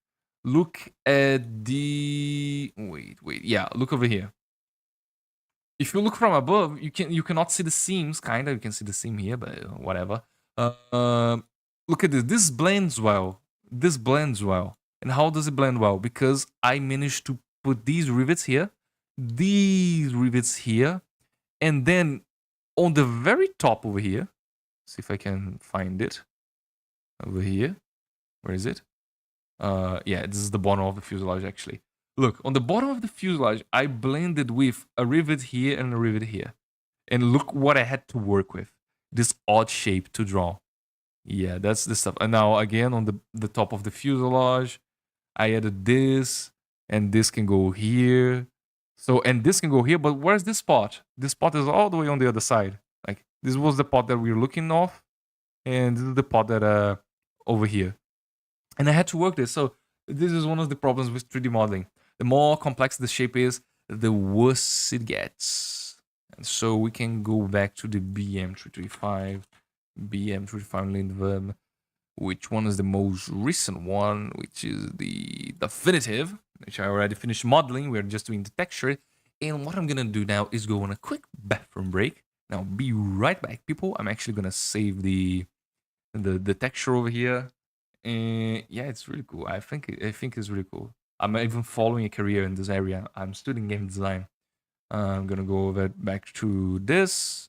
look at the wait. Yeah, look over here. If you look from above, you cannot see the seams. Kinda, you can see the seam here, but whatever. Look at this. This blends well. This blends well. And how does it blend well? Because I managed to put these rivets here, and then on the very top over here. See if I can find it over here. Where is it? Yeah, this is the bottom of the fuselage actually. Look, on the bottom of the fuselage, I blended with a rivet here and a rivet here. And look what I had to work with. This odd shape to draw. Yeah, that's the stuff. And now again on the top of the fuselage, I added this, and this can go here. So, and this can go here, but where's this spot? This spot is all the way on the other side. Like, this was the pot that we were looking off, and this is the pot that over here. And I had to work this. So this is one of the problems with 3D modeling. The more complex the shape is, the worse it gets. And so we can go back to the BM-355, BM-355 Lindworm, which one is the most recent one, which is the definitive, which I already finished modeling. We're just doing the texture. And what I'm gonna do now is go on a quick bathroom break. Now be right back, people. I'm actually gonna save the texture over here. And yeah, it's really cool. I think it's really cool. I'm even following a career in this area. I'm studying game design. I'm gonna go over back to this.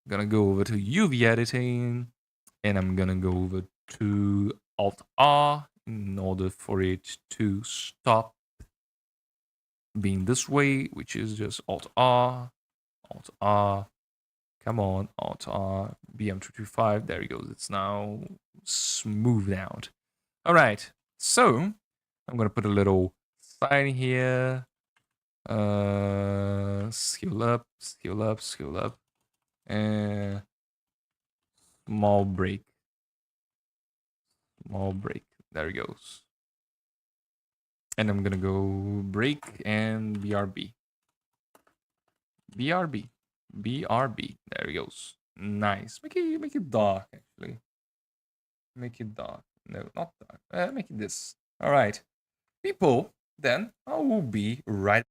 I'm gonna go over to UV editing, and I'm gonna go over to Alt R in order for it to stop being this way, which is just Alt R, Alt R. Come on, Alt R, BM-355. There it goes. It's now smoothed out. All right, so I'm gonna put a little sign here. Scale up, and small break. There it goes. And I'm gonna go break and BRB. BRB. There it goes. Nice. Make it dark actually. Make it dark. No, not dark. Make it this. All right, people. Then I will be right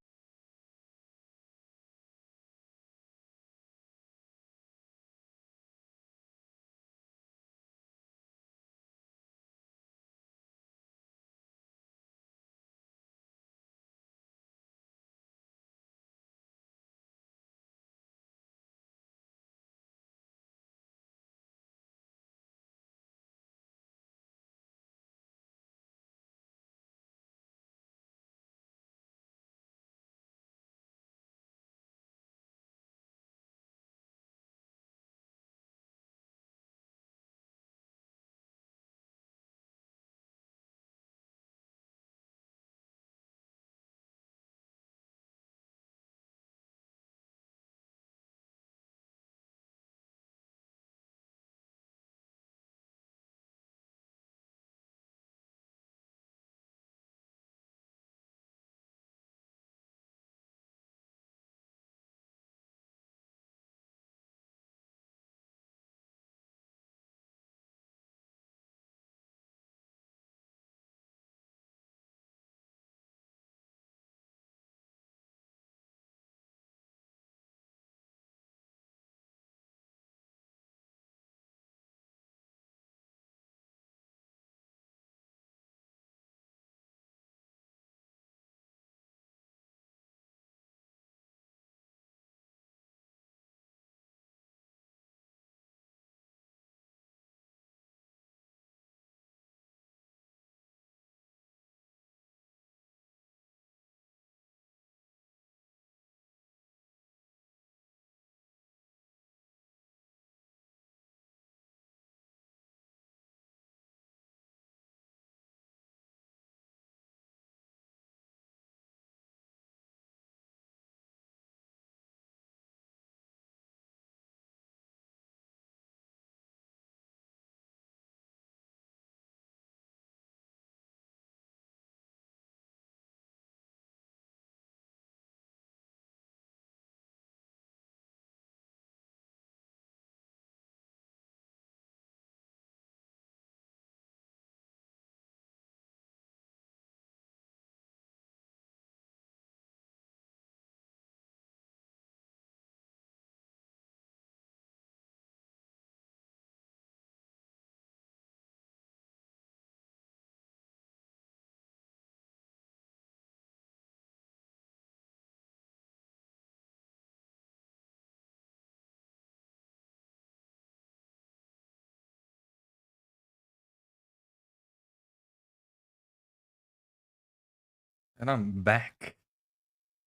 And I'm back.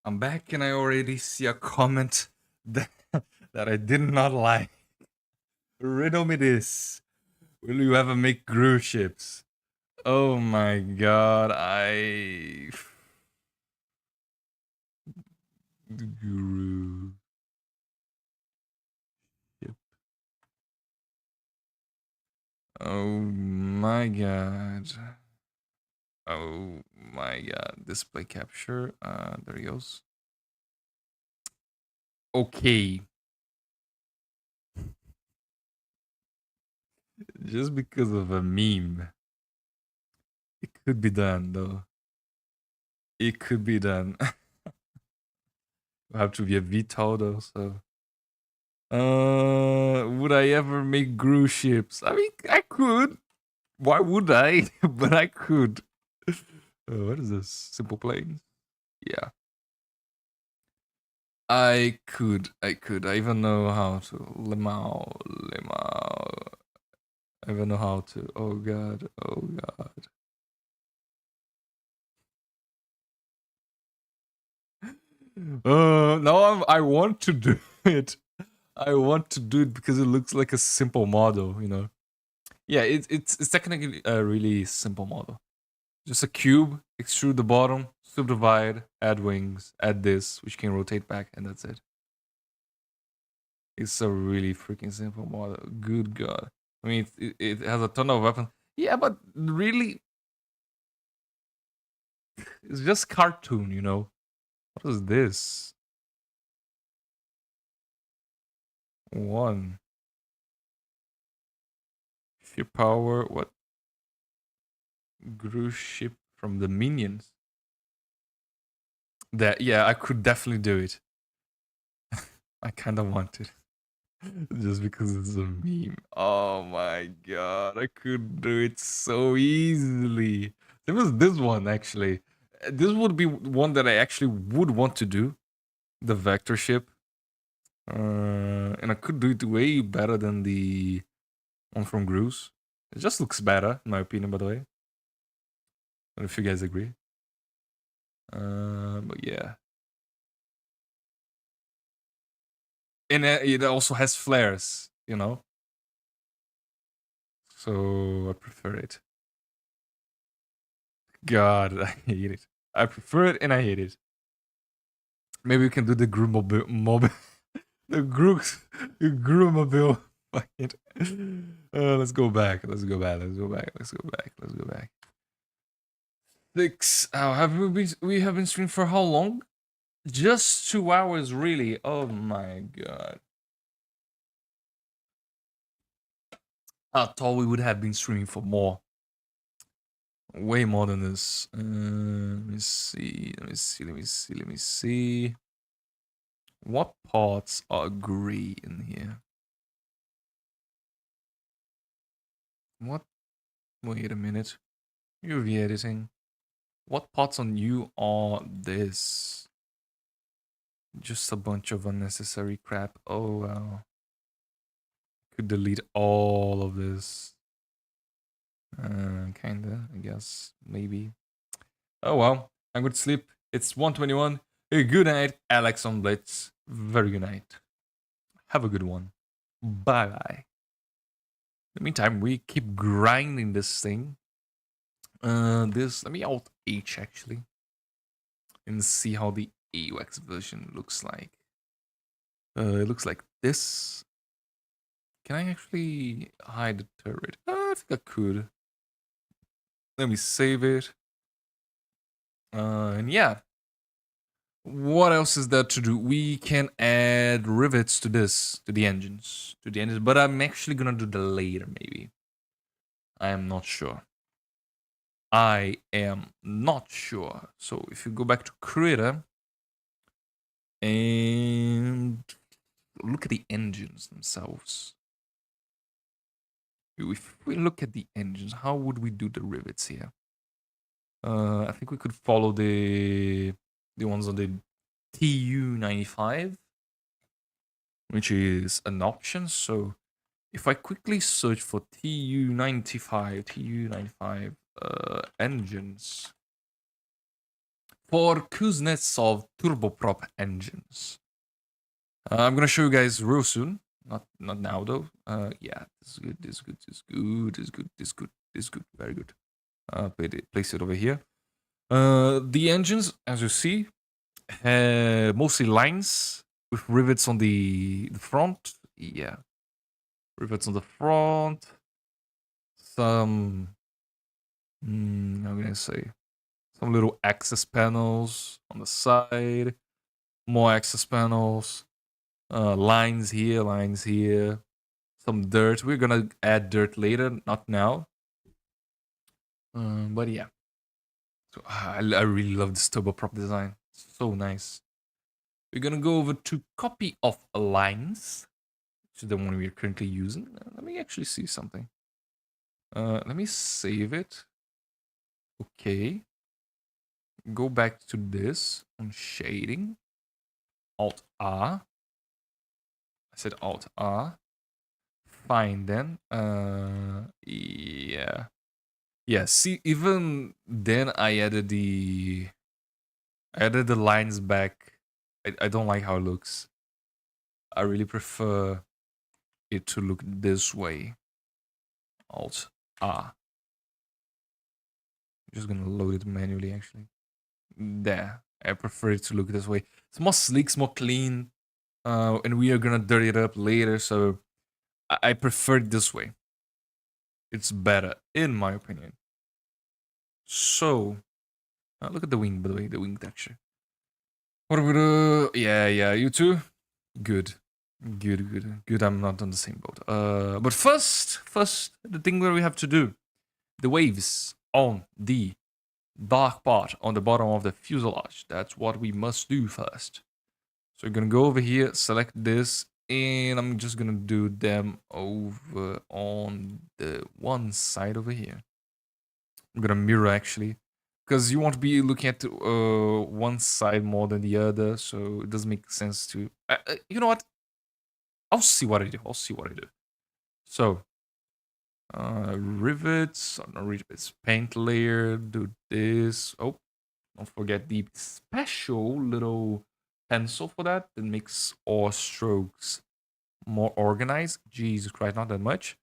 I'm back and I already see a comment that, that I did not like. Riddle me this. Will you ever make cruise ships? Oh my god, Guru ship. Oh my god. Oh my god. Display capture. There he goes. Okay. Just because of a meme. It could be done though. It could be done. Have to be a VTOL though, so. Would I ever make cruise ships? I mean, I could. Why would I? But I could. What is this? Simple planes? Yeah. I could. I could. I even know how to. Lemao. Lemao. I even know how to. Oh god. Oh god. No, I want to do it. I want to do it because it looks like a simple model, you know. Yeah, it's technically a really simple model. Just a cube, extrude the bottom, subdivide, add wings, add this, which can rotate back, and that's it. It's a really freaking simple model. Good god. I mean, it has a ton of weapons. Yeah, but really, it's just cartoon, you know. What is this? One. Ship power, what? Grew ship from the minions. That, yeah, I could definitely do it. I kind of want it. Just because it's a meme. Oh my god, I could do it so easily. There was this one actually. This would be one that I actually would want to do. The vector ship. And I could do it way better than the one from Gru's. It just looks better, in my opinion, by the way. I don't know if you guys agree. But yeah. And it also has flares, you know? So I prefer it. God, I hate it. I prefer it and I hate it. Maybe we can do the Grumobile. The Grumobile. Fuck it. Let's go back. Let's go back. Let's go back. Let's go back. Let's go back. 6. Have we have been streaming for how long? Just 2 hours, really. Oh my god. I thought we would have been streaming for more. Way more than this. Let me see. Let me see. Let me see. Let me see. What parts are gray in here? What? Wait a minute. UV editing. What parts on you are this? Just a bunch of unnecessary crap. Oh wow. Could delete all of this. Kinda, I guess. Maybe. Oh well. I'm going to sleep. It's 1:21. Good night, Alex on Blitz. Very good night. Have a good one. Bye bye. In the meantime, we keep grinding this thing. Let me alt H actually. And see how the AUX version looks like. It looks like this. Can I actually hide the turret? I think I could. Let me save it. And yeah. What else is there to do? We can add rivets to this, to the engines. But I'm actually gonna do that later, maybe. I am not sure. I am not sure. So if you go back to Creator and look at the engines themselves. If we look at the engines, how would we do the rivets here? I think we could follow the ones on the TU-95, which is an option. So if I quickly search for TU-95 engines, for Kuznetsov turboprop engines. I'm gonna show you guys real soon. Not now though. Yeah, this is good. This is good. This is good. This is good. This is good. This is good. Very good. Place it over here. The engines, as you see, mostly lines with rivets on the front. Yeah, rivets on the front. Some, how can I say? Some little access panels on the side. More access panels. Lines here. Some dirt. We're gonna add dirt later, not now. But yeah. So I really love this turboprop design. So nice. We're gonna go over to copy of lines, which is the one we're currently using. Let me actually see something. Let me save it. Okay. Go back to this on shading. Alt R. I said Alt R. Fine then. Yeah. Yeah, see, even then I added the lines back. I don't like how it looks. I really prefer it to look this way. Alt R. I'm just gonna load it manually actually. There. I prefer it to look this way. It's more sleek, it's more clean. And we are gonna dirty it up later, so I prefer it this way. It's better, in my opinion. So, look at the wing, by the way, the wing texture. What are we gonna... Yeah, you too? Good. Good, I'm not on the same boat. But first, the thing that we have to do. The waves on the dark part on the bottom of the fuselage. That's what we must do first. So we're gonna go over here, select this, and I'm just gonna do them over on the one side over here. I'm gonna mirror actually, because you want to be looking at one side more than the other, so it doesn't make sense to. You know what? I'll see what I do. So, rivets, not rivets, paint layer. Do this. Oh, don't forget the special little pencil for that makes all strokes more organized. Jesus Christ, not that much.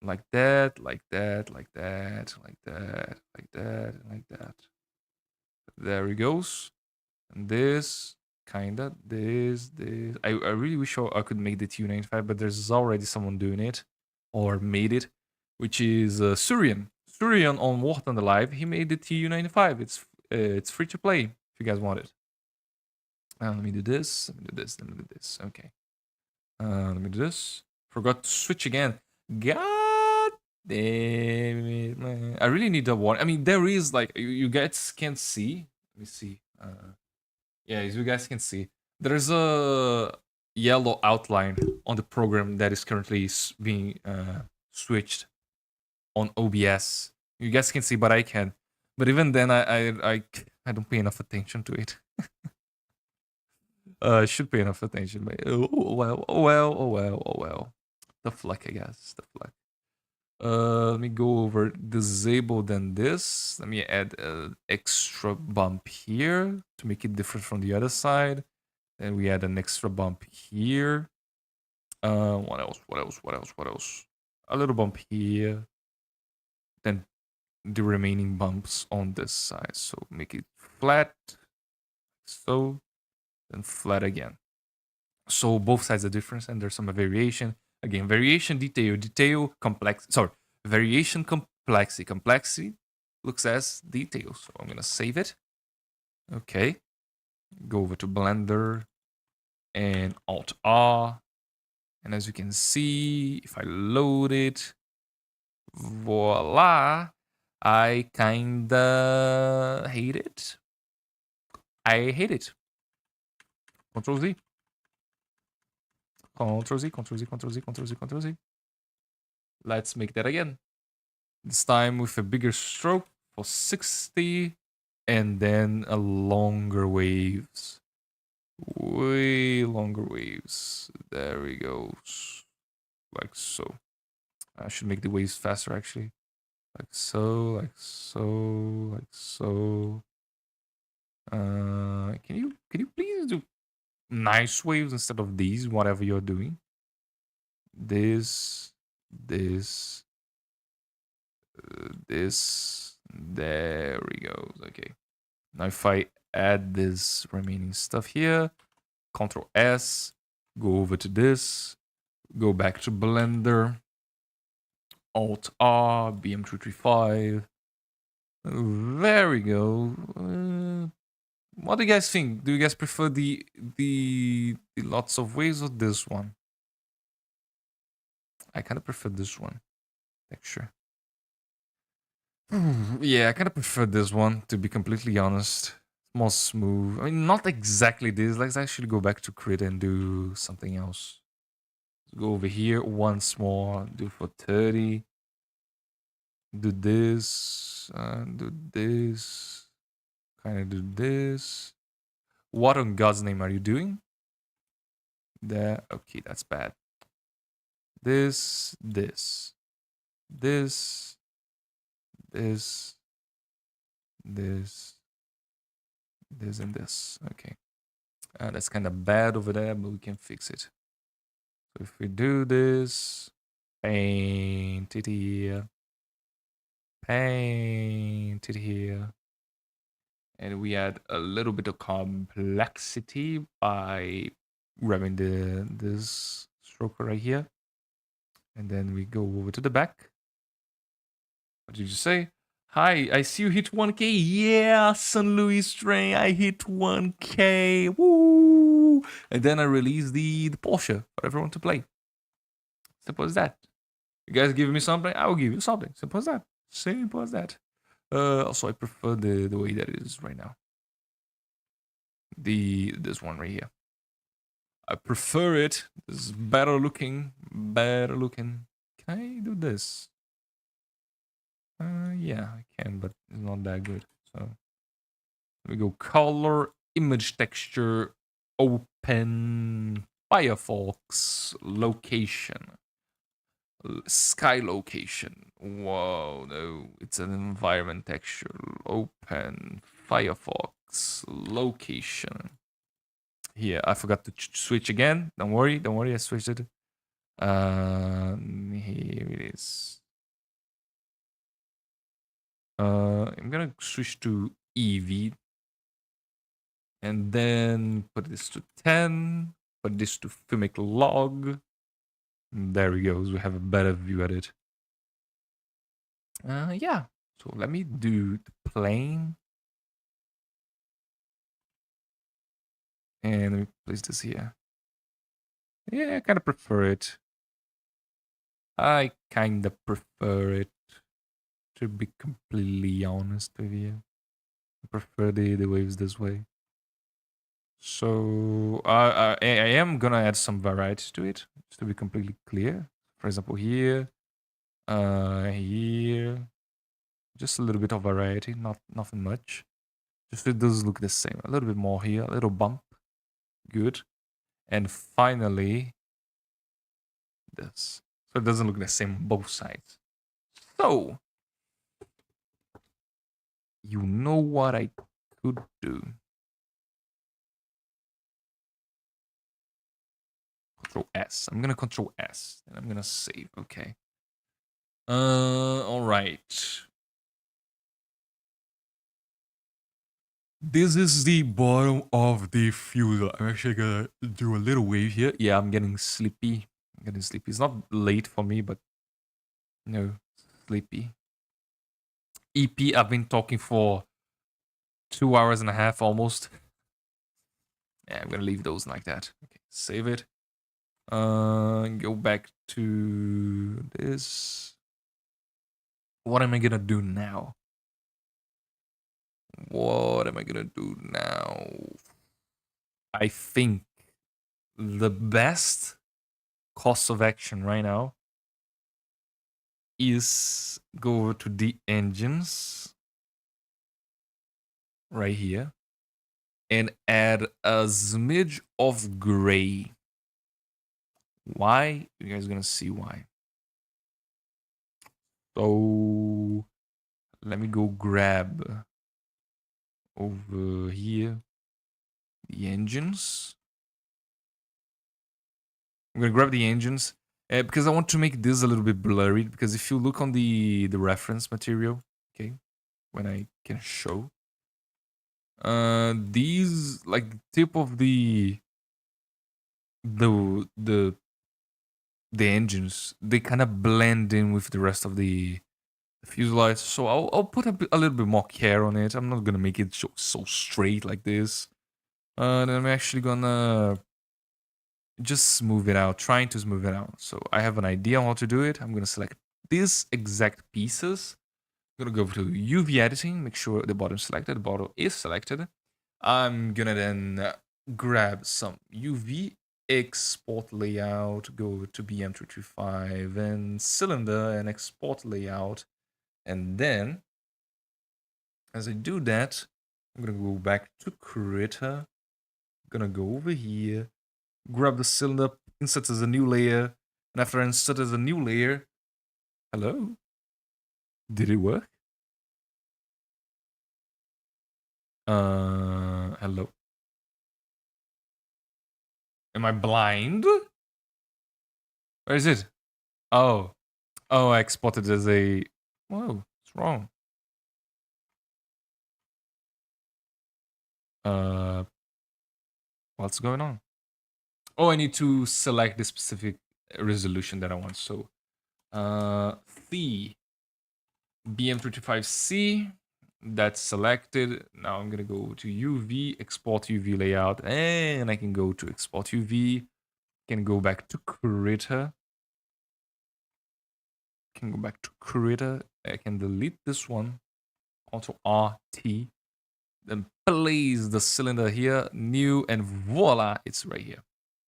Like that, like that, like that, like that, like that, like that. There he goes. And this, kinda, this. I really wish I could make the Tu-95, but there's already someone doing it, or made it, which is Surian. Surian on War Thunder Live, he made the Tu-95. It's free to play if you guys want it. Let me do this. Let me do this. Let me do this. Okay. Let me do this. Forgot to switch again. God damn it, man. I really need a warning. I mean, there is like you guys can't see. Let me see. Yeah, as you guys can see, there's a yellow outline on the program that is currently being switched on OBS. You guys can see, but I can. But even then, I don't pay enough attention to it. I should pay enough attention, but oh well. Tough luck, I guess. Tough luck. Let me go over disable then this. Let me add an extra bump here to make it different from the other side. Then we add an extra bump here. What else? A little bump here. Then the remaining bumps on this side. So make it flat. So then flat again. So both sides are different and there's some variation. Again, variation, detail, complex. Sorry, variation, complexity looks as detail. So I'm gonna save it. Okay. Go over to Blender and Alt R. And as you can see, if I load it, voila, I kinda hate it. I hate it. Control Z. Control Z, Control Z, Control Z, Control Z, Control Z. Let's make that again. This time with a bigger stroke for 60 and then a longer waves. Way longer waves. There we go. Like so. I should make the waves faster actually. Like so, like so, like so. Can you please do nice waves instead of these, whatever you're doing? This, this, this. There we go. Okay. Now if I add this remaining stuff here, Control S, go over to this, go back to Blender, Alt R, BM-355. There we go. What do you guys think? Do you guys prefer the lots of waves or this one? I kind of prefer this one texture. Yeah, I kind of prefer this one, to be completely honest. It's more smooth. I mean, not exactly this. Let's actually go back to Crit and do something else. Let's go over here once more. Do for 30. Do this. Do this. Kind of do this. What on God's name are you doing? There. Okay, that's bad. This. This. This. This. This. This and this. Okay. That's kind of bad over there, but we can fix it. So if we do this, paint it here, paint it here, and we add a little bit of complexity by grabbing this stroke right here, and then we go over to the back. What did you say? Hi, I see you hit 1K. Yeah, San Luis train, I hit 1K. Woo! And then I release the Porsche for everyone to play. Simple as that. You guys give me something, I will give you something. Simple as that. Simple as that. Also, I prefer the way that it is right now. This one right here. I prefer it. This is better looking. Better looking. Can I do this? Yeah, I can, but it's not that good. So we go color, image texture, open, Firefox, location, sky location. Whoa, no, it's an environment texture. Open, Firefox, location. Here, I forgot to switch again. Don't worry, I switched it. Here it is. I'm gonna switch to EV and then put this to 10, put this to filmic log. There we go. We have a better view at it. Yeah. So let me do the plane. And let me place this here. Yeah, I kind of prefer it. I kind of prefer it, to be completely honest with you. I prefer the waves this way. So I am gonna add some variety to it, just to be completely clear. For example, here, here, just a little bit of variety, nothing much. Just it does look the same. A little bit more here, a little bump, good. And finally, this. So it doesn't look the same on both sides. So you know what I could do? Control S. I'm gonna Control S, and I'm gonna save. Okay. All right. This is the bottom of the fuel. I'm actually gonna do a little wave here. Yeah, I'm getting sleepy. It's not late for me, but no, sleepy. EP, I've been talking for 2 hours and a half almost. Yeah, I'm gonna leave those like that. Okay, save it. Go back to this. What am I gonna do now? What am I gonna do now? I think the best course of action right now is go over to the engines right here and add a smidge of gray. Why? You guys are gonna see why. So let me go grab over here, the engines. I'm gonna grab the engines because I want to make this a little bit blurry. Because if you look on the reference material, okay, when I can show, these like tip of the the the engines, they kind of blend in with the rest of the fuselage. So I'll put a little bit more care on it. I'm not gonna make it so straight like this. Then I'm actually gonna just smooth it out, trying to smooth it out. So I have an idea on how to do it. I'm gonna select these exact pieces. I'm gonna go to UV editing, make sure the bottom selected, the bottom is selected. I'm gonna then grab some UV export layout, go to BM-355 and cylinder and export layout. And then as I do that, I'm gonna go back to creator, gonna go over here, grab the cylinder, insert as a new layer, and after I insert as a new layer, hello? Did it work? Hello? Am I blind? Where is it? Oh. Oh, I exported as a... Whoa, what's wrong? What's going on? Oh, I need to select the specific resolution that I want. So, the BM-355C, that's selected. Now I'm gonna go to UV, export UV layout, and I can go to export UV. Can go back to creator. Can go back to creator. I can delete this one. Ctrl RT. Then place the cylinder here, new, and voila, it's right here.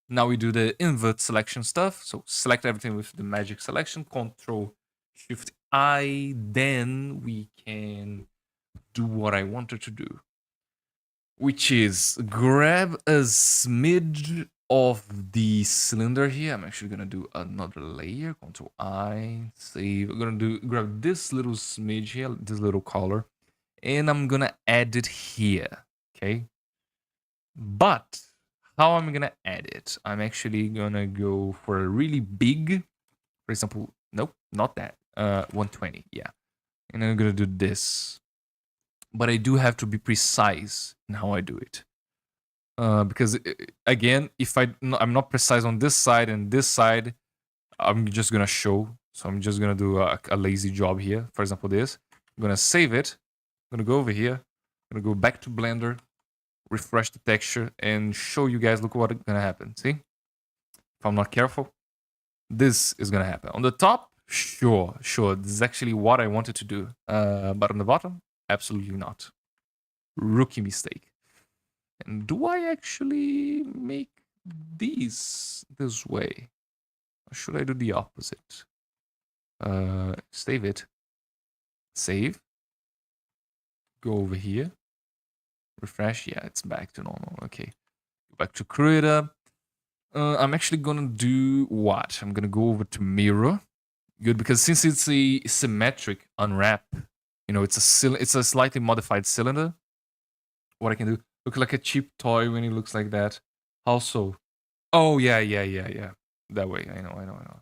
Now we do the invert selection stuff. So select everything with the magic selection, Control Shift I, then we can do what I wanted to do, which is grab a smidge of the cylinder here. I'm actually gonna do another layer, Control I, save. I'm gonna grab this little smidge here, this little color, and I'm gonna add it here, okay? But how I'm gonna add it? I'm actually gonna go for a really big, for example, nope, not that, 120, yeah. And I'm gonna do this. But I do have to be precise in how I do it. Because again, if I'm not precise on this side and this side, I'm just gonna show. So I'm just gonna do a lazy job here. For example, this. I'm gonna save it. I'm gonna go over here. I'm gonna go back to Blender, refresh the texture, and show you guys. Look what's gonna happen. See? If I'm not careful, this is gonna happen. On the top, sure. This is actually what I wanted to do. But on the bottom, absolutely not. Rookie mistake. And do I actually make these this way? Or should I do the opposite? Save it. Save. Go over here. Refresh. Yeah, it's back to normal. Okay. Go back to creator. I'm actually gonna do what? I'm gonna go over to mirror. Good, because since it's a symmetric unwrap, you know, it's a slightly modified cylinder. What I can do, look like a cheap toy when it looks like that. Also, oh yeah. That way, I know.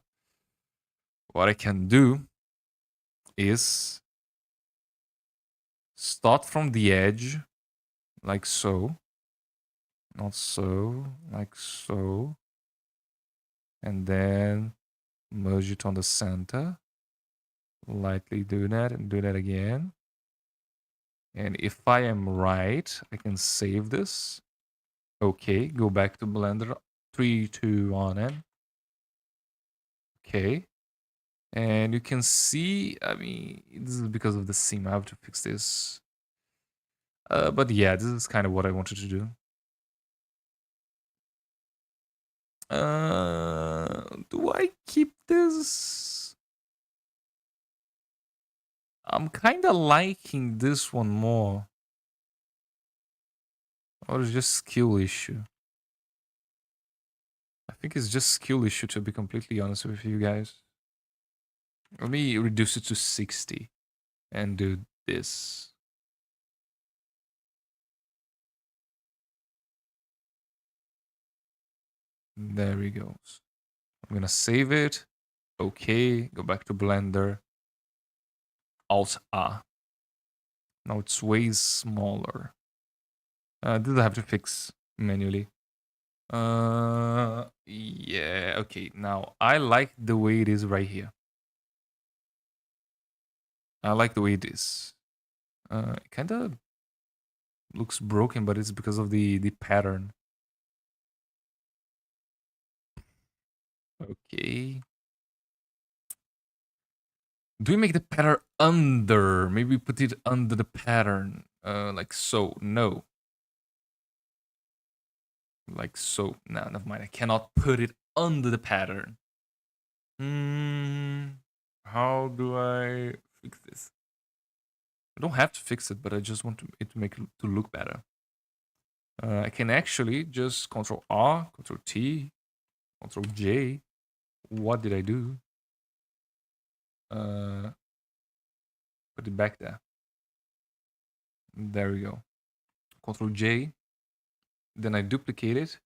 What I can do is start from the edge, like so. Not so, like so. And then merge it on the center. Lightly do that and do that again. And if I am right, I can save this. Okay, go back to Blender. 3, 2, 1, and okay. And you can see, I mean, this is because of the seam. I have to fix this. But yeah, this is kind of what I wanted to do. Do I keep this? I'm kind of liking this one more. Or it's just skill issue? I think it's just skill issue, to be completely honest with you guys. Let me reduce it to 60 and do this. There he goes. I'm gonna save it. Okay, go back to Blender. Alt A. Now it's way smaller. This I have to fix manually. Yeah, okay. Now I like the way it is right here. I like the way it is. It kind of looks broken, but it's because of the pattern. Okay. Do we make the pattern under? Maybe put it under the pattern. Like so. No. Like so. No, never mind. I cannot put it under the pattern. How do I fix this? I don't have to fix it, but I just want it to make it to look better. I can actually just Control R, Control T, Control J. What did I do? Put it back there. There we go. Control J. Then I duplicate it.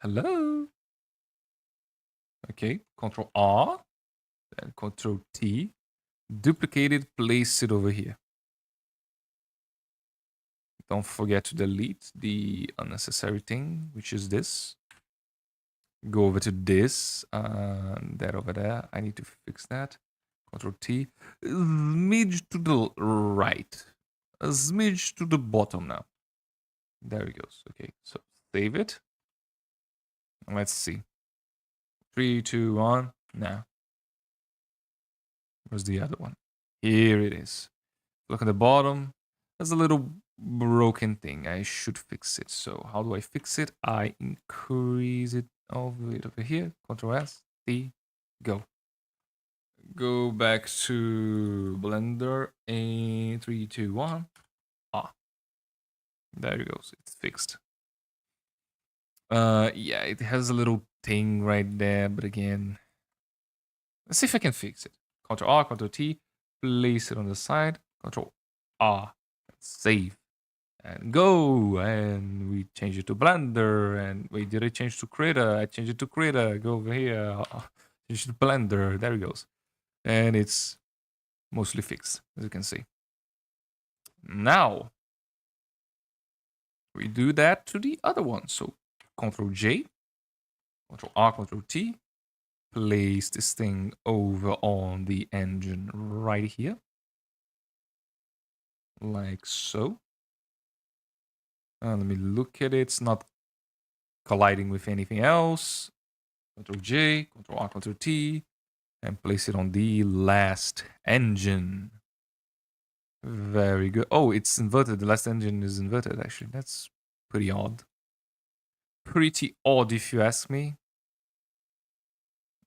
Hello. Okay. Control R. Then Control T. Duplicate it. Place it over here. Don't forget to delete the unnecessary thing, which is this. Go over to this. That over there. I need to fix that. Control T. A smidge to the right. A smidge to the bottom now. There it goes. Okay, so save it. Let's see. 3, 2, 1. Now. Where's the other one? Here it is. Look at the bottom. There's a little broken thing. I should fix it. So how do I fix it? I increase it over here. Control S, T, go. Go back to Blender in 3, 2, 1. Ah. There it goes. It's fixed. Yeah, it has a little thing right there, but again, let's see if I can fix it. Control R, Control T, place it on the side. Control R, save, and go. And we change it to Blender. And wait, did I change to Creator? I changed it to Creator. Go over here. Change it to Blender. There it goes. And it's mostly fixed, as you can see. Now we do that to the other one. So Control J, Control R, Control T, place this thing over on the engine right here. Like so. Let me look at it. It's not colliding with anything else. Control J, Control R, Control T, and place it on the last engine. Very good. Oh, it's inverted. The last engine is inverted, actually. That's pretty odd. Pretty odd, if you ask me.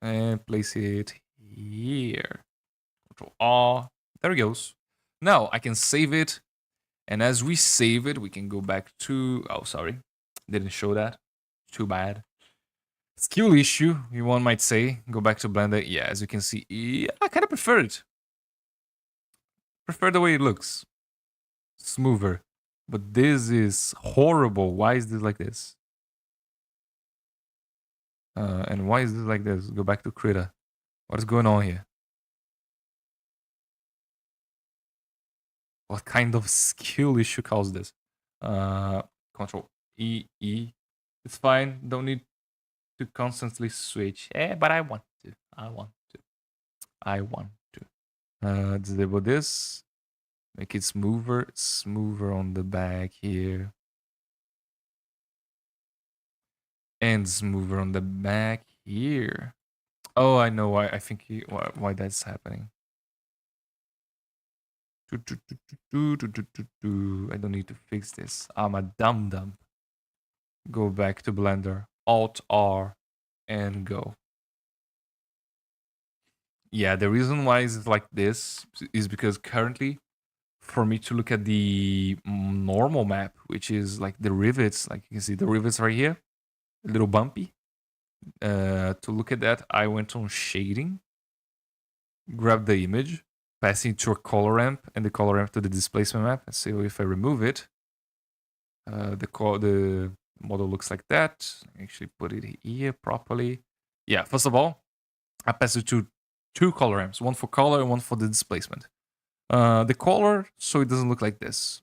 And place it here. Control R. There it goes. Now I can save it. And as we save it, we can go back to... Oh, sorry. Didn't show that. Too bad. Skill issue, one might say. Go back to Blender. Yeah, as you can see, yeah, I kind of prefer it. Prefer the way it looks. Smoother. But this is horrible. Why is this like this? And why is this like this? Go back to Krita. What is going on here? What kind of skill issue caused this? Control E, E. It's fine. Don't need to constantly switch. But I want to. I want to. Disable this. Make it smoother. Smoother on the back here. And smoother on the back here. Oh, I know why. I think why that's happening. I don't need to fix this. I'm a dum-dum. Go back to Blender. Alt-R and go. Yeah, the reason why it's like this is because currently, for me to look at the normal map, which is like the rivets, like you can see the rivets right here, a little bumpy. To look at that, I went on shading, grabbed the image, passing to a color ramp, and the color ramp to the displacement map. And see if I remove it, the The model looks like that. Actually put it here properly. Yeah, first of all, I pass it to two color ramps, one for color and one for the displacement. The color, so it doesn't look like this.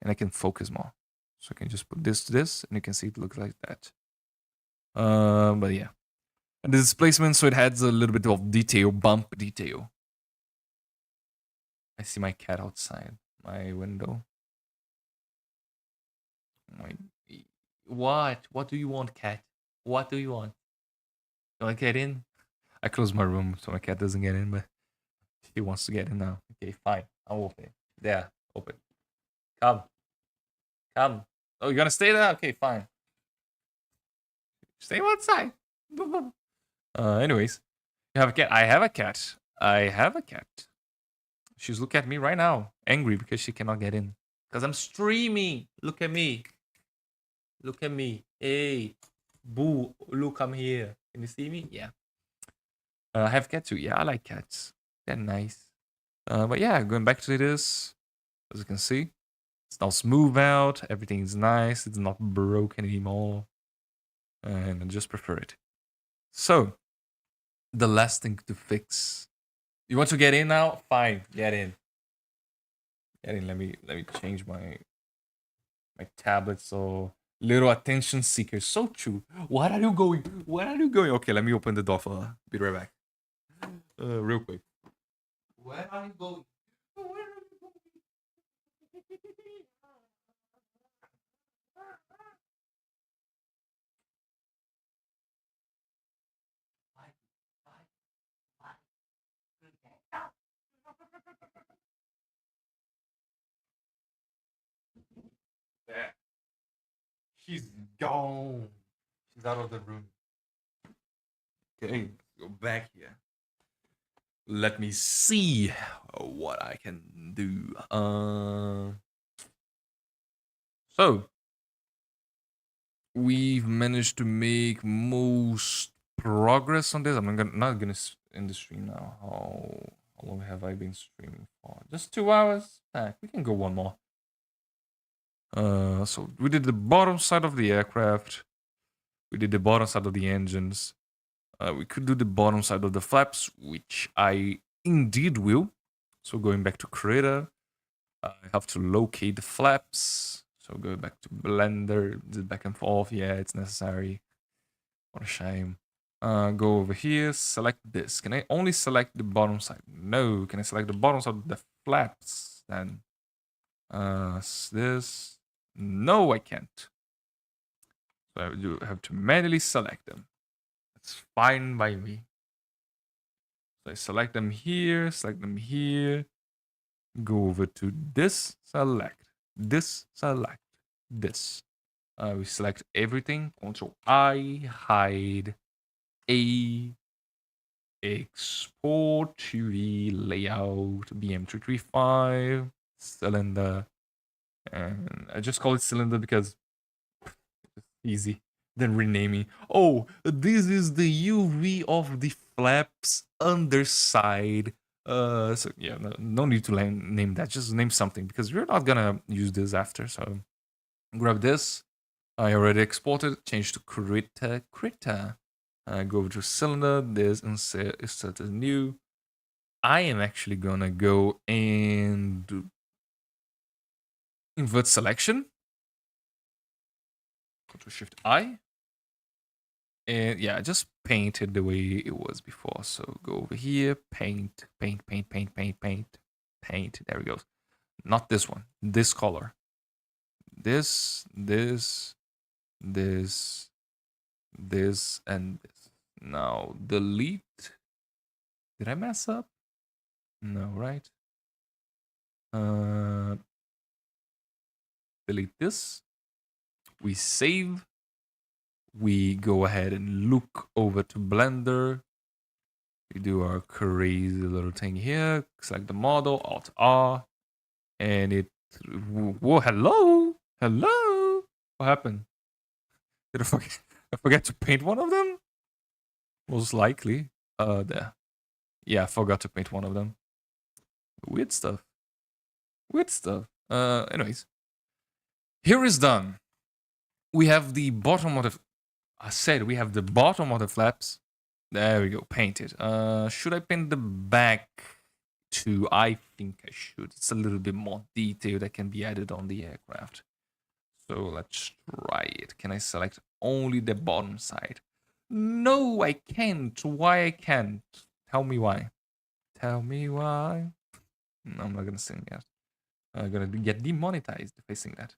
And I can focus more. So I can just put this to this, and you can see it looks like that. But yeah. And the displacement, so it adds a little bit of detail, bump detail. I see my cat outside my window. What? What do you want, cat? What do you want? You want to get in? I close my room so my cat doesn't get in, but he wants to get in now. Okay, fine. I'll open it. There, open. Come. Come. Oh, you're gonna stay there? Okay, fine. Stay outside. Anyways, you have a cat. I have a cat. I have a cat. She's looking at me right now, angry because she cannot get in. Because I'm streaming. Look at me. Look at me. Hey, boo. Look, I'm here. Can you see me? Yeah. I have cats too. Yeah, I like cats. They're nice. But yeah, going back to this, as you can see, it's now smooth out. Everything's nice. It's not broken anymore. And I just prefer it. So, the last thing to fix. You want to get in now? Fine, get in. Get in. Let me change my tablet so little attention seeker. So true. What are you going? Where are you going? Okay, let me open the door for be right back. Real quick. Where are you going? Where are you going? There. She's gone. She's out of the room. Okay, go back here. Let me see what I can do. So we've managed to make most progress on this. I'm not gonna end the stream now. How long have I been streaming for? Just 2 hours. We can go one more. So we did the bottom side of the aircraft. We did the bottom side of the engines. We could do the bottom side of the flaps, which I indeed will. So going back to Creator, I have to locate the flaps. So go back to Blender, the back and forth. Yeah, it's necessary. What a shame. Go over here, select this. Can I only select the bottom side? No. Can I select the bottom side of the flaps then? This. No, I can't. So I do have to manually select them. That's fine by me. So I select them here, go over to this, select, this, select, this. We select everything, Control I, hide, A, export to the layout, BM-355, cylinder, and I just call it cylinder because it's easy. Then renaming. Oh, this is the UV of the flaps underside. So yeah, no need to name that. Just name something because we're not gonna use this after. So grab this. I already exported. Change to Critter. Go over to cylinder. This insert a new. I am actually gonna go and do invert selection. Control Shift I. And yeah, just paint it the way it was before. So go over here, paint. There we go. Not this one, this color. This, and this. Now delete. Did I mess up? No, right? Delete this. We save. We go ahead and look over to Blender. We do our crazy little thing here. Select the model, Alt R, and it. Whoa, hello, hello. What happened? Did I forget? I forgot to paint one of them. Most likely. There. Yeah, I forgot to paint one of them. Weird stuff. Anyways, here is done. we have the bottom of the. I said we have the bottom of the flaps. There we go, painted. Should I paint the back too? I think I should. It's a little bit more detail that can be added on the aircraft. So let's try it. Can I select only the bottom side? No, I can't. Why I can't? Tell me why. Tell me why. No, I'm not gonna sing that. I'm gonna get demonetized if I sing that.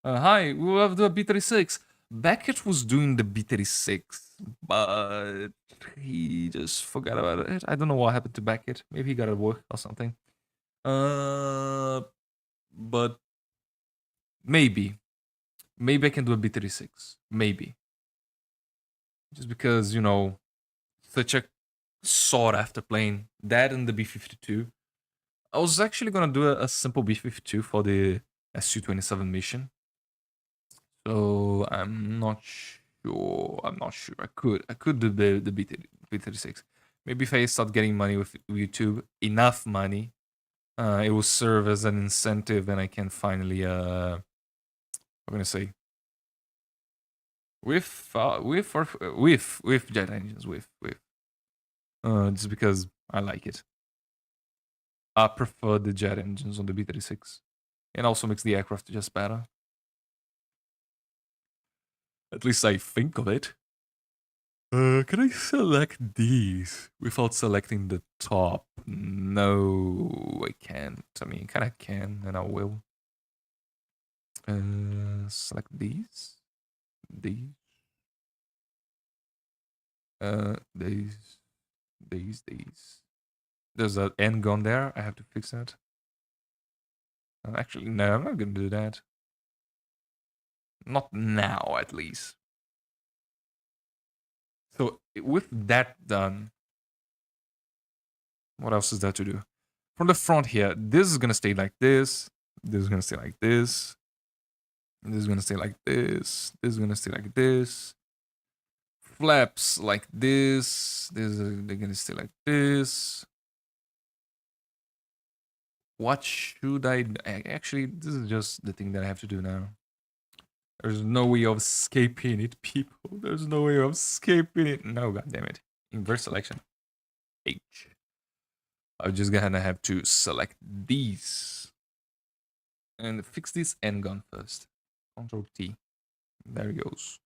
Hi, we have the B36. Beckett was doing the B36, but he just forgot about it. I don't know what happened to Beckett. Maybe he got at work or something. But maybe I can do a B36. Maybe. Just because, you know, such a sought after plane. That and the B-52. I was actually gonna do a simple B-52 for the SU-27 mission. So I'm not sure. I could do the B-36. Maybe if I start getting money with YouTube, enough money, it will serve as an incentive, and I can finally I'm gonna say with jet engines with just because I like it. I prefer the jet engines on the B-36. It also makes the aircraft just better. At least I think of it. Can I select these without selecting the top? No, I can't. I mean, kind of can, and I will. Select these. These. These. These. There's an end gun there. I have to fix that. Actually, no, I'm not gonna do that. Not now, at least. So with that done, what else is there to do? From the front here, this is gonna stay like this. This is gonna stay like this. This is gonna stay like this. This is gonna stay like this. Flaps like this. They're gonna stay like this. What should I actually? This is just the thing that I have to do now. There's no way of escaping it, people. There's no way of escaping it. No, goddammit. Invert selection. H. I'm just gonna have to select these. And fix this end gun first. Control T. There it goes.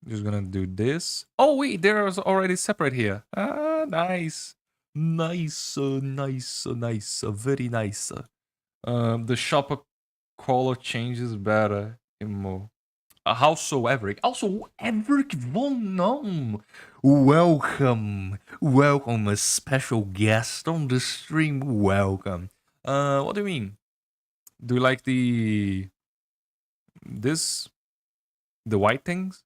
Just gonna do this. Oh wait, they're already separate here. Ah, nice. Nice, very nice. The shopper color changes better and more. Also, Everick. Also, Everick Von Nom. Welcome, a special guest on the stream. Welcome. What do you mean? Do you like the white things?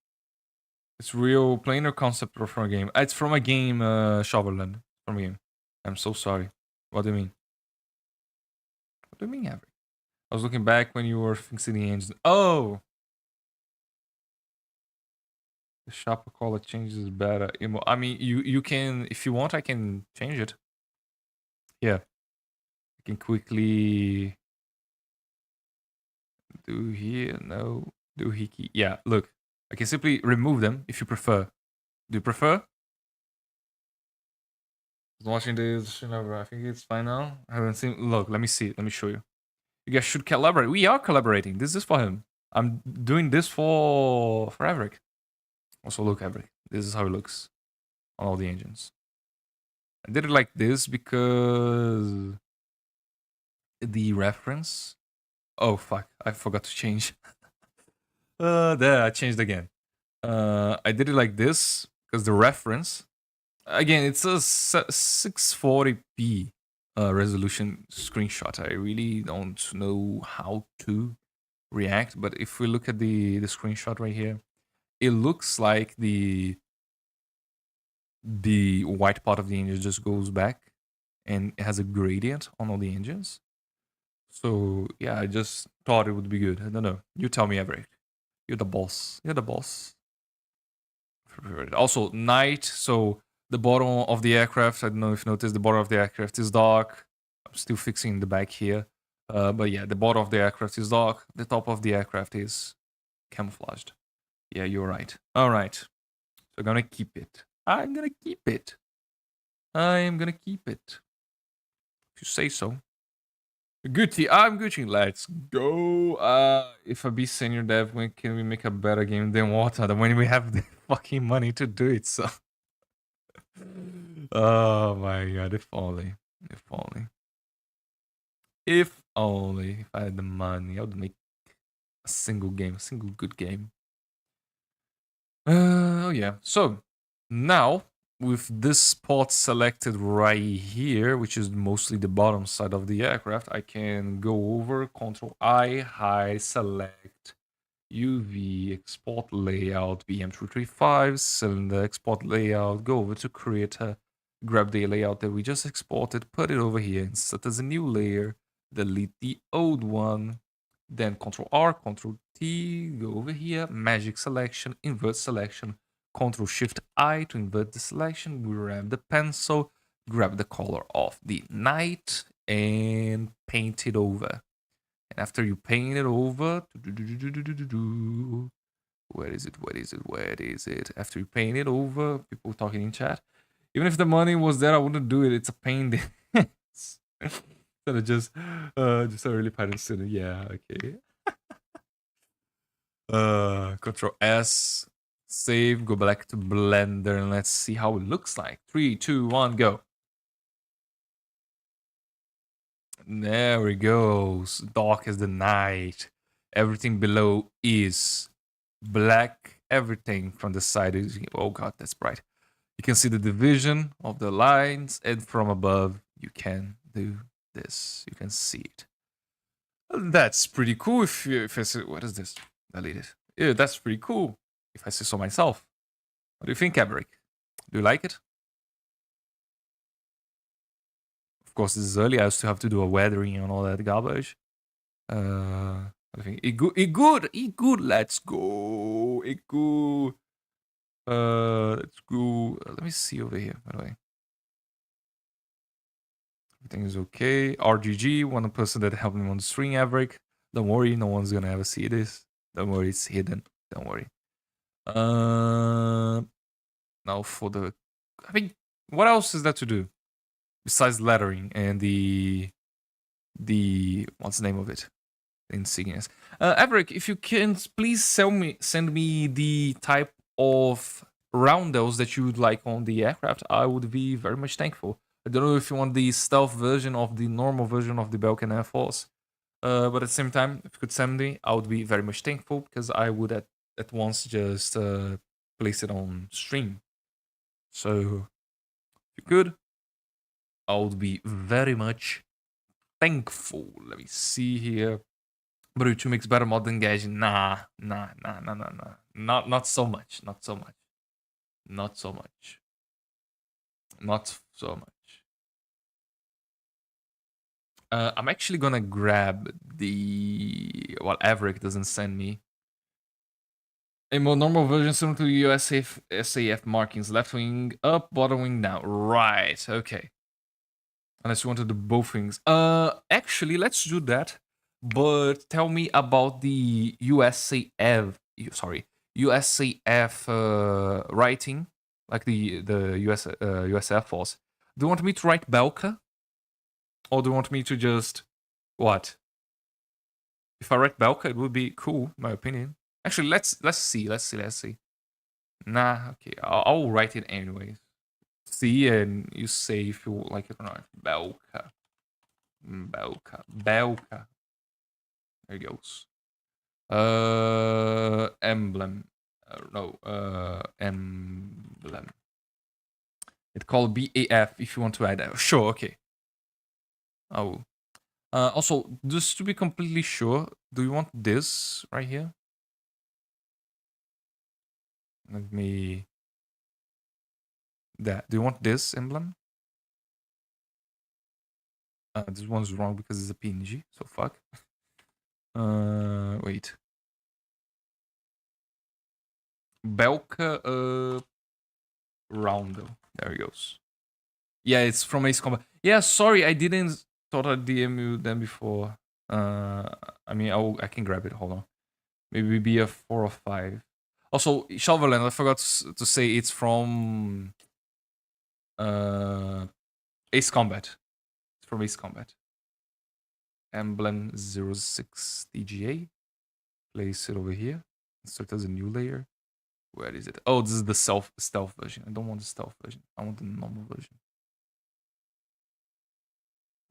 It's real planar concept or from a game? It's from a game, Shovelland. From a game. I'm so sorry. What do you mean? What do you mean, Everick? I was looking back when you were fixing the engine. Oh! The shopper color changes better. I mean, you can, if you want, I can change it. Yeah. I can quickly do here. No. Do hiki. Yeah, look. I can simply remove them if you prefer. Do you prefer? Watching this, I think it's fine now. I haven't seen. Look, let me see. Let me show you. You guys should collaborate. We are collaborating. This is for him. I'm doing this for Everick. Also, look, Everick. This is how it looks on all the engines. I did it like this because the reference. Oh fuck! I forgot to change. There, I changed again. I did it like this because the reference. Again, it's a 640p resolution screenshot. I really don't know how to react, but if we look at the screenshot right here, it looks like the white part of the engine just goes back and it has a gradient on all the engines. So yeah, I just thought it would be good. I don't know. You tell me, Everick. You're the boss. You're the boss. Also, night. So the bottom of the aircraft, I don't know if you noticed, the bottom of the aircraft is dark. I'm still fixing the back here. But yeah, the bottom of the aircraft is dark. The top of the aircraft is Camouflaged. Yeah, you're right. All right. So I'm gonna keep it. I'm gonna keep it. I am gonna keep it. If you say so. Gucci, I'm Gucci. Let's go. If I be senior dev, when can we make a better game than Water? When we have the fucking money to do it, so. Oh my god, if only. If only. If only. If I had the money, I would make a single game, a single good game. Oh yeah. So now with this spot selected right here, which is mostly the bottom side of the aircraft, I can go over, Control I, hide, select, UV, export layout, BM-355, cylinder, export layout, go over to creator, grab the layout that we just exported, put it over here, insert as a new layer, delete the old one, then Control R, Control T, go over here, magic selection, invert selection, Control Shift I to invert the selection, grab the pencil, grab the color of the night, and paint it over. And after you paint it over, where is it? Where is it? Where is it? After you paint it over, people talking in chat. Even if the money was there, I wouldn't do it. It's a pain. Instead of just a really Python student. Yeah, okay. Control S, save, go back to Blender, and let's see how it looks like. 3, 2, 1, go. There we go. Dark as the night. Everything below is black. Everything from the side is. Oh god, that's bright. You can see the division of the lines, and from above, you can do this. You can see it. That's pretty cool. If I say, what is this? Delete it. Yeah, that's pretty cool. If I say so myself. What do you think, Averick? Do you like it? Of course, this is early. I still have to do a weathering and all that garbage. I think it good. Let's go. It good. Let's go. Let me see over here. By the way, everything is okay. RGG, one person that helped me on the string, Averick. Don't worry, no one's gonna ever see this. Don't worry, it's hidden. Don't worry. Now for the, I mean, what else is there to do besides lettering and the what's the name of it? Insignias. Averick, if you can please send me the type of roundels that you would like on the aircraft, I would be very much thankful. I don't know if you want the stealth version of the normal version of the Belkin Air Force, but at the same time, if you could send me, I would be very much thankful because I would at once just place it on stream. So if you could, I would be very much thankful. Let me see here. But to makes better mod than Gage. Nah. Not so much. Not so much. Not so much. Not so much. I'm actually gonna grab the Averick doesn't send me. A more normal version similar to SAF markings. Left wing up, bottom wing down. Right, okay. Unless you want to do both things. Actually, let's do that. But tell me about the USAF writing, like the US Air Force. Do you want me to write Belka? Or do you want me to just what? If I write Belka, it would be cool, in my opinion. Actually, let's see. Nah, okay, I'll write it anyways. See, and you say if you like it or not. Belka. There it goes. Emblem. Emblem. It's called BAF if you want to add that. Sure, okay. Oh. Also, just to be completely sure, do you want this right here? Let me... That. Do you want this emblem? This one's wrong because it's a PNG, so fuck. Wait. Belka, Roundel. There he goes. Yeah, it's from Ace Combat. Yeah, sorry, I didn't thought I'd DM you them before. I mean, I can grab it. Hold on. Maybe be a 4 or 5. Also, Shovelland, I forgot to say it's from Ace Combat. It's from Ace Combat. Emblem 06 TGA. Place it over here. Insert as a new layer. Where is it? Oh, this is the stealth version. I don't want the stealth version. I want the normal version.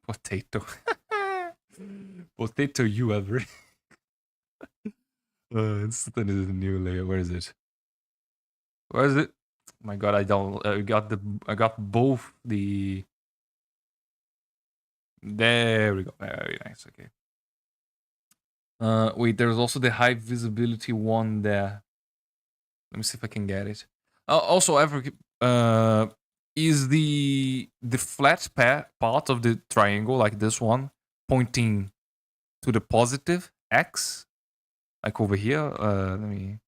Potato. Potato you ever. Insert as a new layer. Where is it? Where is it? Oh my god, I got both the. There we go. Very nice. Okay. Wait, there's also the high visibility one there. Let me see if I can get it. Also, is the flat part of the triangle like this one pointing to the positive X, like over here? Let me,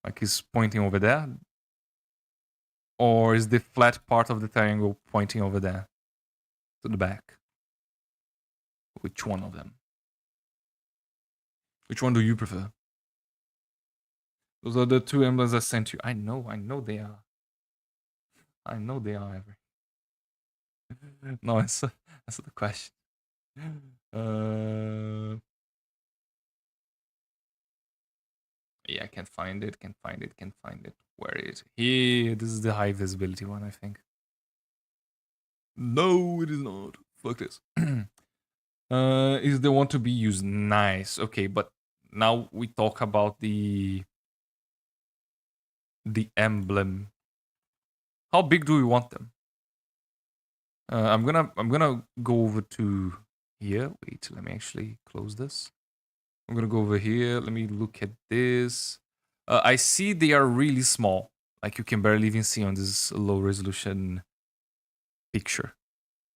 like, is pointing over there, or is the flat part of the triangle pointing over there to the back? Which one of them? Which one do you prefer? Those are the two emblems I sent you. I know they are. I know they are. No, that's the question. Yeah, I can't find it. Where is it? Here, this is the high visibility one, I think. No, it is not. Fuck this. Is the one to be used? Nice. Okay, but now we talk about the emblem. How big do we want them? I'm gonna go over to here. Wait, let me actually close this. I'm gonna go over here. Let me look at this. I see they are really small. Like, you can barely even see on this low resolution picture.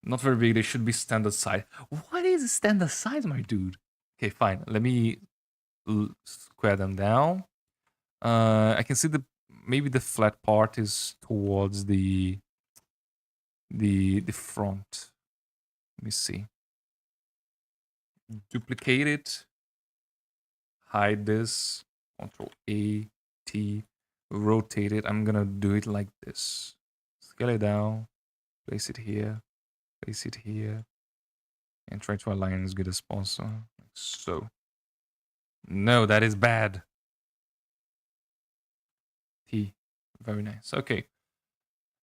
Not very big. They should be standard size. What is standard size, my dude? Okay, fine. Let me square them down. I can see maybe the flat part is towards the front. Let me see. Duplicate it. Hide this. Control A, T. Rotate it. I'm gonna do it like this. Scale it down. Place it here. Place it here. And try to align as good as possible. Like so. No, that is bad. T. Very nice. Okay.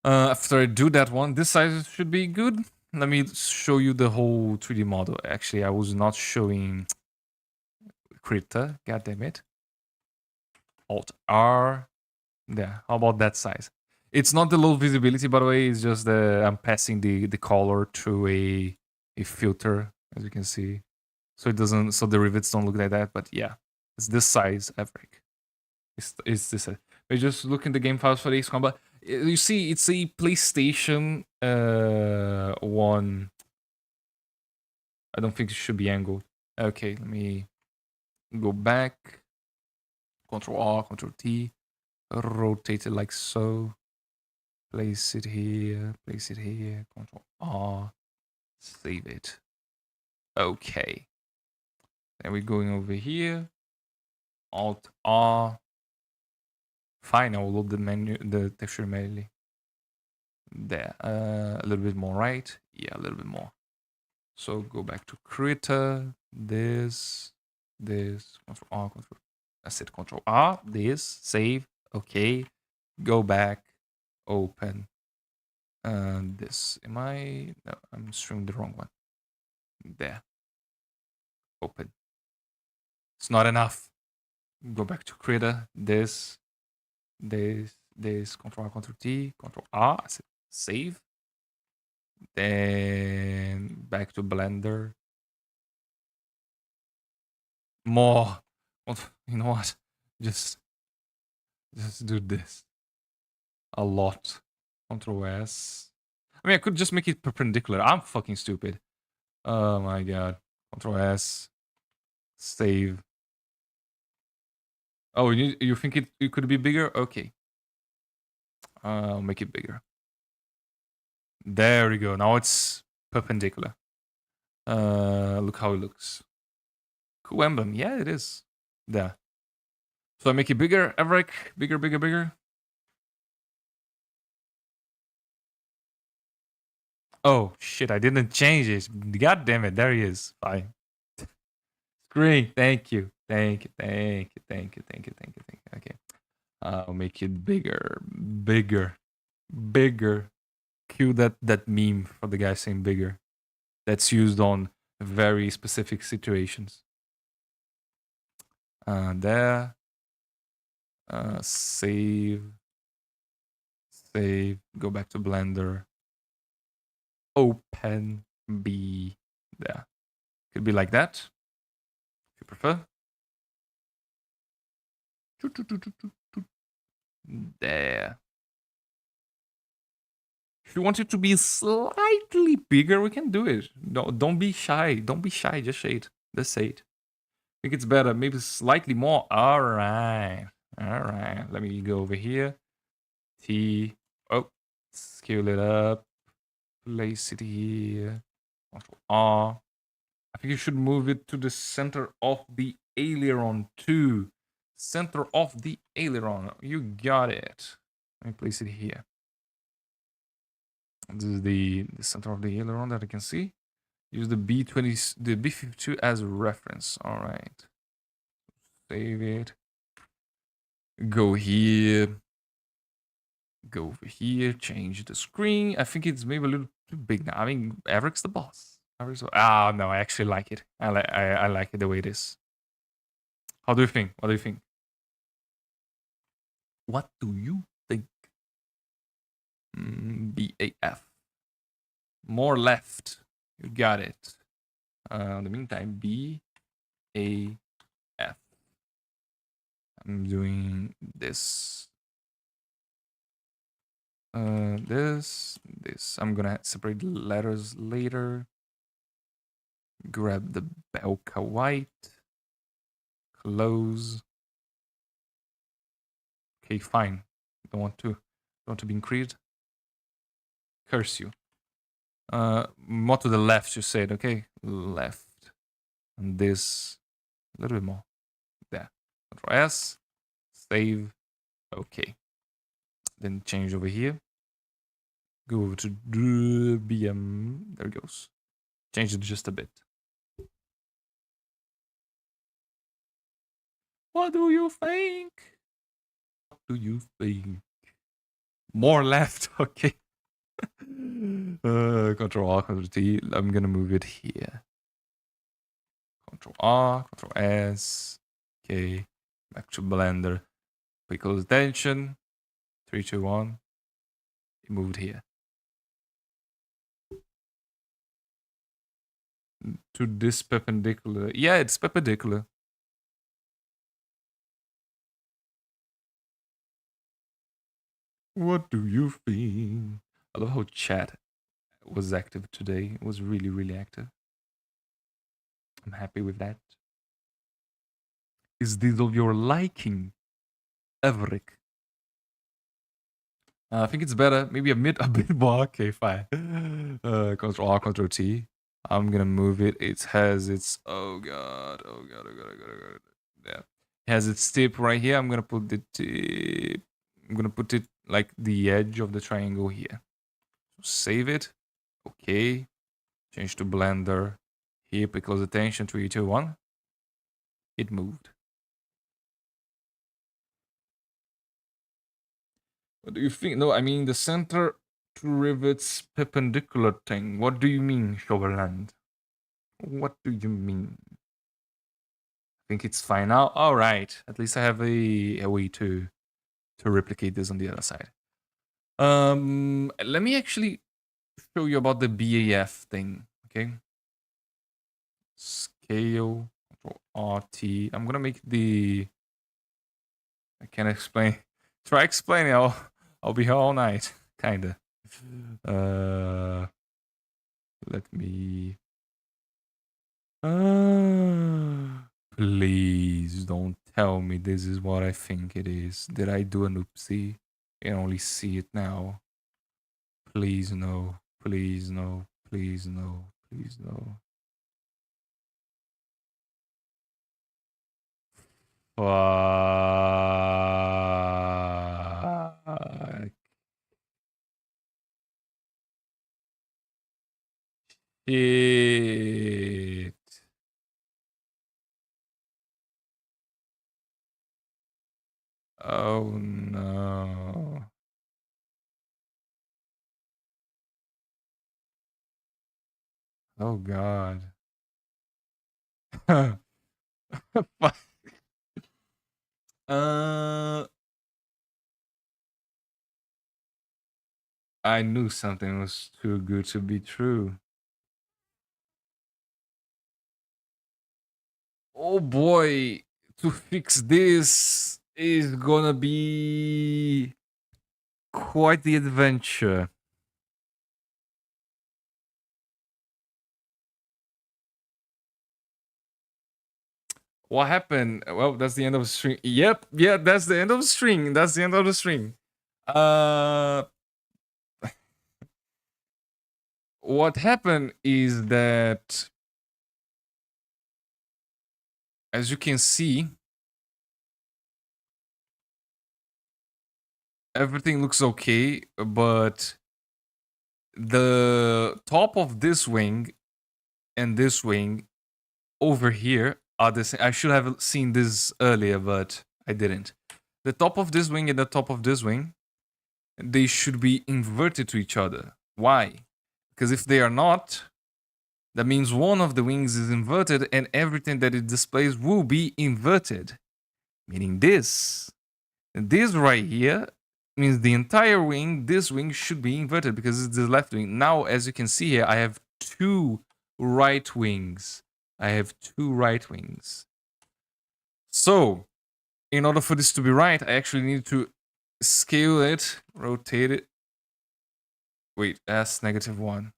After I do that one, this size should be good. Let me show you the whole 3D model. Actually, I was not showing Krita. God damn it. Alt R. There. How about that size? It's not the low visibility, by the way. It's just I'm passing the color through a filter, as you can see, so it doesn't. So the rivets don't look like that. But yeah, it's this size, Everick. It's this size. We just look in the game files for Ace Combat. You see, it's a PlayStation one. I don't think it should be angled. Okay, let me go back. Control R, Control T. Rotate it like so. Place it here. Place it here. Control R. Save it. Okay. Then we're going over here. Alt R. Fine, I will load the texture manually. There. A little bit more right. Yeah, a little bit more. So go back to creator. This. Control R. Control. That's it. Control R. This. Save. Okay. Go back. Open. This. Am I? No, I'm streaming the wrong one. There. Open. It's not enough. Go back to creator. This. Control R, Control T, Control R. Save. Then back to Blender. More. You know what? Just do this. A lot. Control S. I mean, I could just make it perpendicular. I'm fucking stupid. Oh my god. Control S. Save. Oh, you think it could be bigger? Okay. I'll make it bigger. There we go. Now it's perpendicular. Look how it looks. Cool emblem. Yeah, it is. There. So I make it bigger, Everick? Bigger, bigger, bigger? Oh, shit, I didn't change it. God damn it, there he is. Fine. Screen, thank you. Thank you, thank you, thank you, thank you, thank you, thank you. Okay. I'll make it bigger, bigger, bigger. Cue that meme for the guy saying bigger. That's used on very specific situations. There. Save. Save. Go back to Blender. Open B. There. Could be like that, if you prefer. There. If you want it to be slightly bigger, we can do it. Don't be shy. Don't be shy. Just say it. Just say it. I think it's better. Maybe slightly more. All right. All right. Let me go over here. T. Oh, scale it up. Place it here. Control R. I think you should move it to the center of the aileron too. Center of the aileron. You got it. Let me place it here. This is the center of the aileron that I can see. Use the B20, the B52 as a reference. All right. Save it. Go here. Go over here. Change the screen. I think it's maybe a little too big now. I mean, Averick's the boss. Ah, no, I actually like it. I like it the way it is. How do you think? What do you think? What do you think? BAF. More left. You got it. In the meantime, BAF. I'm doing this. This. I'm gonna separate the letters later. Grab the Belka white. Close. Okay, fine. Don't want to be increased. Curse you. More to the left, you said, okay? Left. And this a little bit more. There. Control S. Save. Okay. Then change over here. Go over to BM. There it goes. Change it just a bit. What do you think? What do you think? More left. Okay. Control R, Control T. I'm gonna move it here. Control R, Control S. Okay. Back to Blender. Pay close attention. 3, 2, 1. It moved here. To this perpendicular. Yeah, it's perpendicular. What do you think? I love how chat was active today. It was really, really active. I'm happy with that. Is this of your liking, Everick? I think it's better. Maybe a bit more. Okay, fine. Control R, Control T. I'm gonna move it. It has its oh god. Yeah. It has its tip right here. I'm gonna put the tip. I'm gonna put it like the edge of the triangle here. So save it. Okay. Change to Blender. Here, pay close attention. 3, 2, 1. It moved. What do you think? No, I mean the center to rivets perpendicular thing. What do you mean, Shoverland? What do you mean? I think it's fine now. All right. At least I have a way to replicate this on the other side. Let me actually show you about the BAF thing. Okay. Scale, Control RT. I'm gonna make the. I can't explain. Try explaining. I'll be here all night. Kinda. Let me. Please don't tell me this is what I think it is. Did I do an oopsie? I only see it now. Please no. Please no. Please no. Please no. Fuck. Shit. Oh no. Oh god. uh, I knew something was too good to be true. Oh boy, to fix this is gonna be quite the adventure. What happened? Well, that's the end of the string. Yep, yeah, that's the end of the string. That's the end of the string. Uh, what happened is that, as you can see, everything looks okay, but the top of this wing and this wing over here are the same. I should have seen this earlier, but I didn't. The top of this wing and the top of this wing, they should be inverted to each other. Why? Because if they are not, that means one of the wings is inverted and everything that it displays will be inverted. Meaning this. And this right here means the entire wing, this wing should be inverted because it's the left wing. Now, as you can see here, I have two right wings. I have two right wings. So, in order for this to be right, I actually need to scale it, rotate it. Wait, S -1.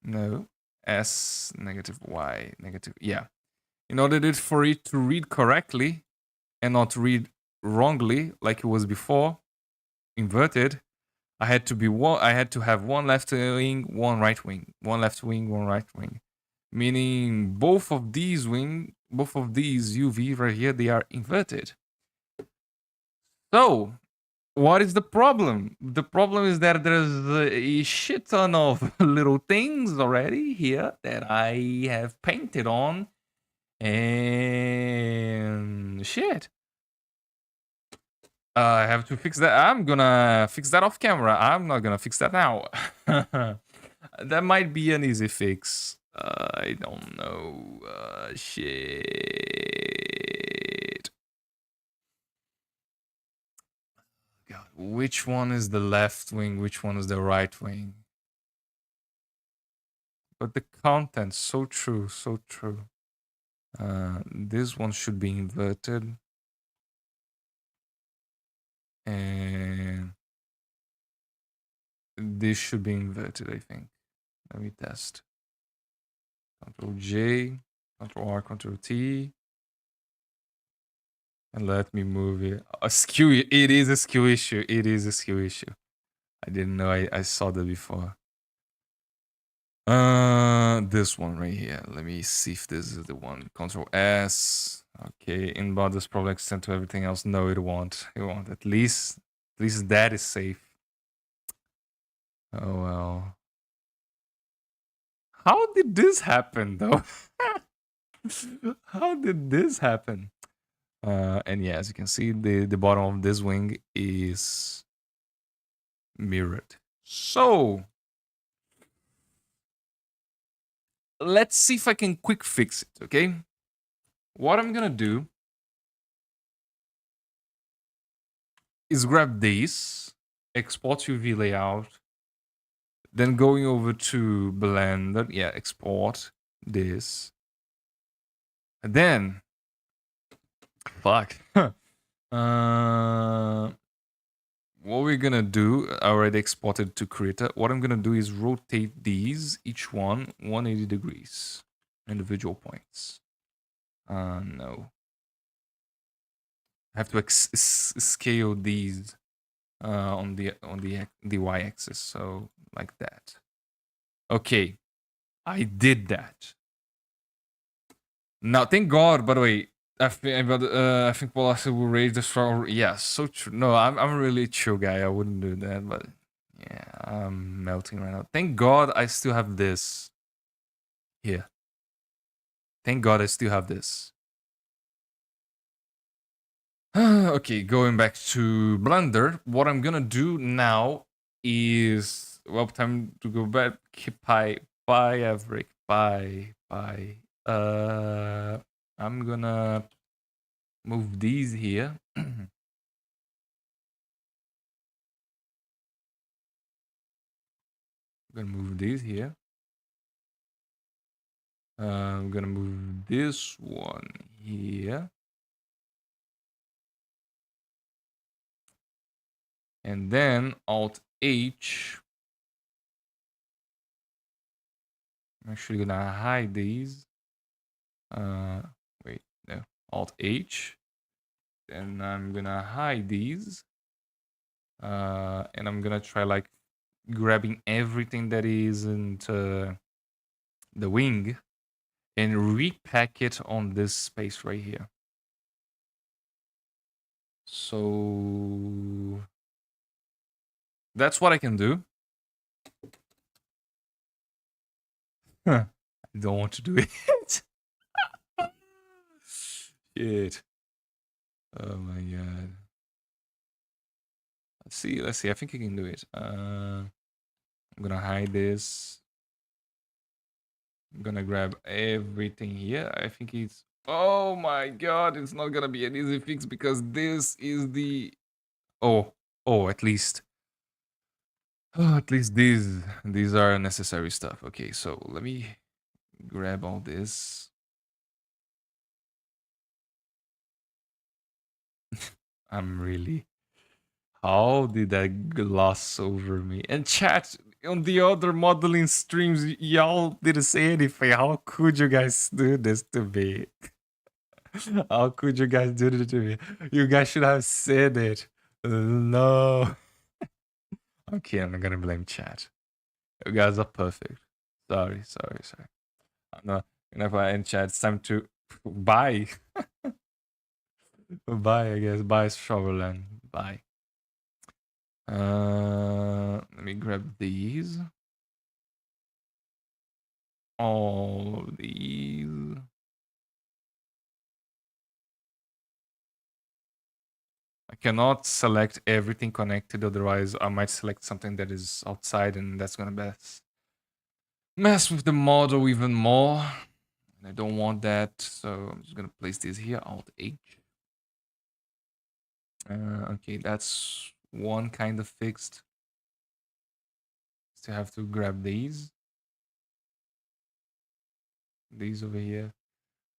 No, S -y negative. Yeah. In order for it to read correctly and not read wrongly like it was before, inverted, I had to have one left wing, one right wing, one left wing, one right wing, meaning both of these UV right here, they are inverted. So, what is the problem? The problem is that there's a shit ton of little things already here that I have painted on, and shit. I have to fix that. I'm gonna fix that off camera. I'm not gonna fix that now. That might be an easy fix. I don't know. Shit. God, which one is the left wing? Which one is the right wing? But the content, so true, so true. This one should be inverted. And this should be inverted, I think. Let me test. Control J, Control R, Control T. And let me move it. A skew, it is a skew issue. It is a skew issue. I didn't know I saw that before. This one right here. Let me see if this is the one. Control S. Okay, inbound does probably extend to everything else. No, it won't. It won't. At least that is safe. Oh well. How did this happen though? How did this happen? And yeah, as you can see, the bottom of this wing is mirrored. So let's see if I can quick fix it, okay? What I'm gonna do is grab this, export UV layout, then going over to Blender, yeah, export this. And then, fuck. What we're gonna do, I already exported to Creator. What I'm gonna do is rotate these, each one 180 degrees, individual points. No. I have to scale these on the y-axis, so like that. Okay, I did that. Now, thank God. By the way, I think Polacy will raise the strong. Yeah, so true. No, I'm a really chill guy. I wouldn't do that, but yeah, I'm melting right now. Thank God I still have this here. Thank God I still have this. Okay, going back to Blender. What I'm gonna do now is time to go back. Bye, Averick. Bye. I'm gonna move these here. I'm gonna move these here. I'm gonna move this one here. And then Alt H. I'm actually gonna hide these. Wait, no. Alt H. Then I'm gonna hide these. And I'm gonna try like grabbing everything that isn't the wing and repack it on this space right here. So that's what I can do. I don't want to do it. Shit. Oh my god. Let's see. I think I can do it. I'm gonna hide this. I'm gonna grab everything here. I think it's... Oh my god, it's not gonna be an easy fix because this is the... Oh, at least... Oh, at least these are necessary stuff. Okay, so let me grab all this. I'm really... How did that gloss over me? And chat, on the other modeling streams, y'all didn't say anything. How could you guys do this to me? How could you guys do this to me? You guys should have said it. No. Okay, I'm not gonna blame chat. You guys are perfect. Sorry. I'm not gonna buy in chat. It's time to buy. Buy, I guess. Buy Shoverland. Buy. Let me grab these. All of these. I cannot select everything connected, otherwise I might select something that is outside and that's gonna mess with the model even more. And I don't want that, so I'm just gonna place this here, Alt H. Okay, that's one kind of fixed. Still have to grab these. These over here.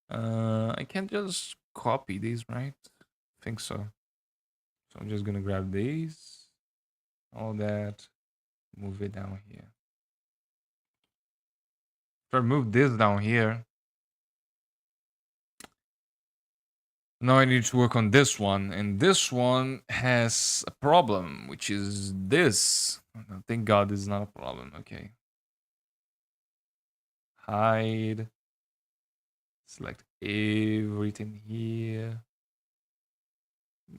I can't just copy these, right? I think so. So I'm just gonna grab these, all that, move it down here. If I move this down here, now I need to work on this one, and this one has a problem, which is this. Thank God this is not a problem. Okay. Hide. Select everything here.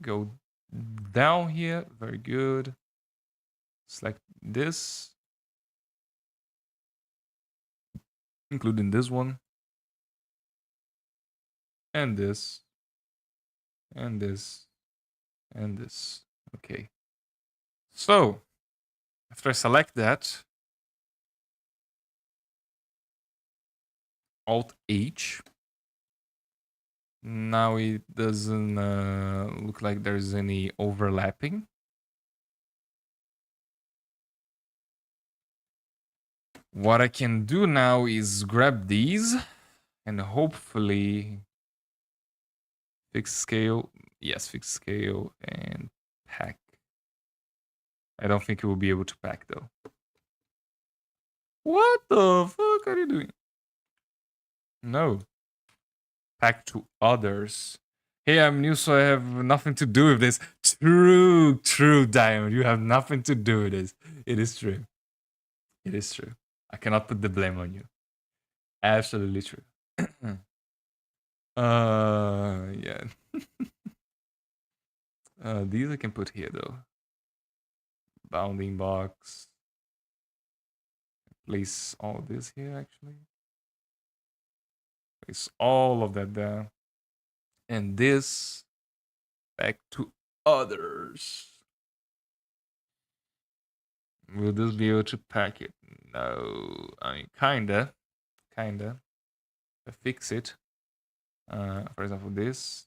Go down here. Very good. Select this, including this one, and this, and this, and this. Okay. So after I select that, Alt H. Now it doesn't look like there's any overlapping. What I can do now is grab these and hopefully fix scale. Yes, fix scale and pack. I don't think it will be able to pack though. What the fuck are you doing? No. Pack to others. Hey, I'm new, so I have nothing to do with this. True, Diamond. You have nothing to do with this. It is true. It is true. I cannot put the blame on you. Absolutely true. Yeah. These I can put here though. Bounding box. Place all this here actually. Place all of that there. And this back to others. Will this be able to pack it? No. I mean, kinda. Kinda. I fix it. For example, this.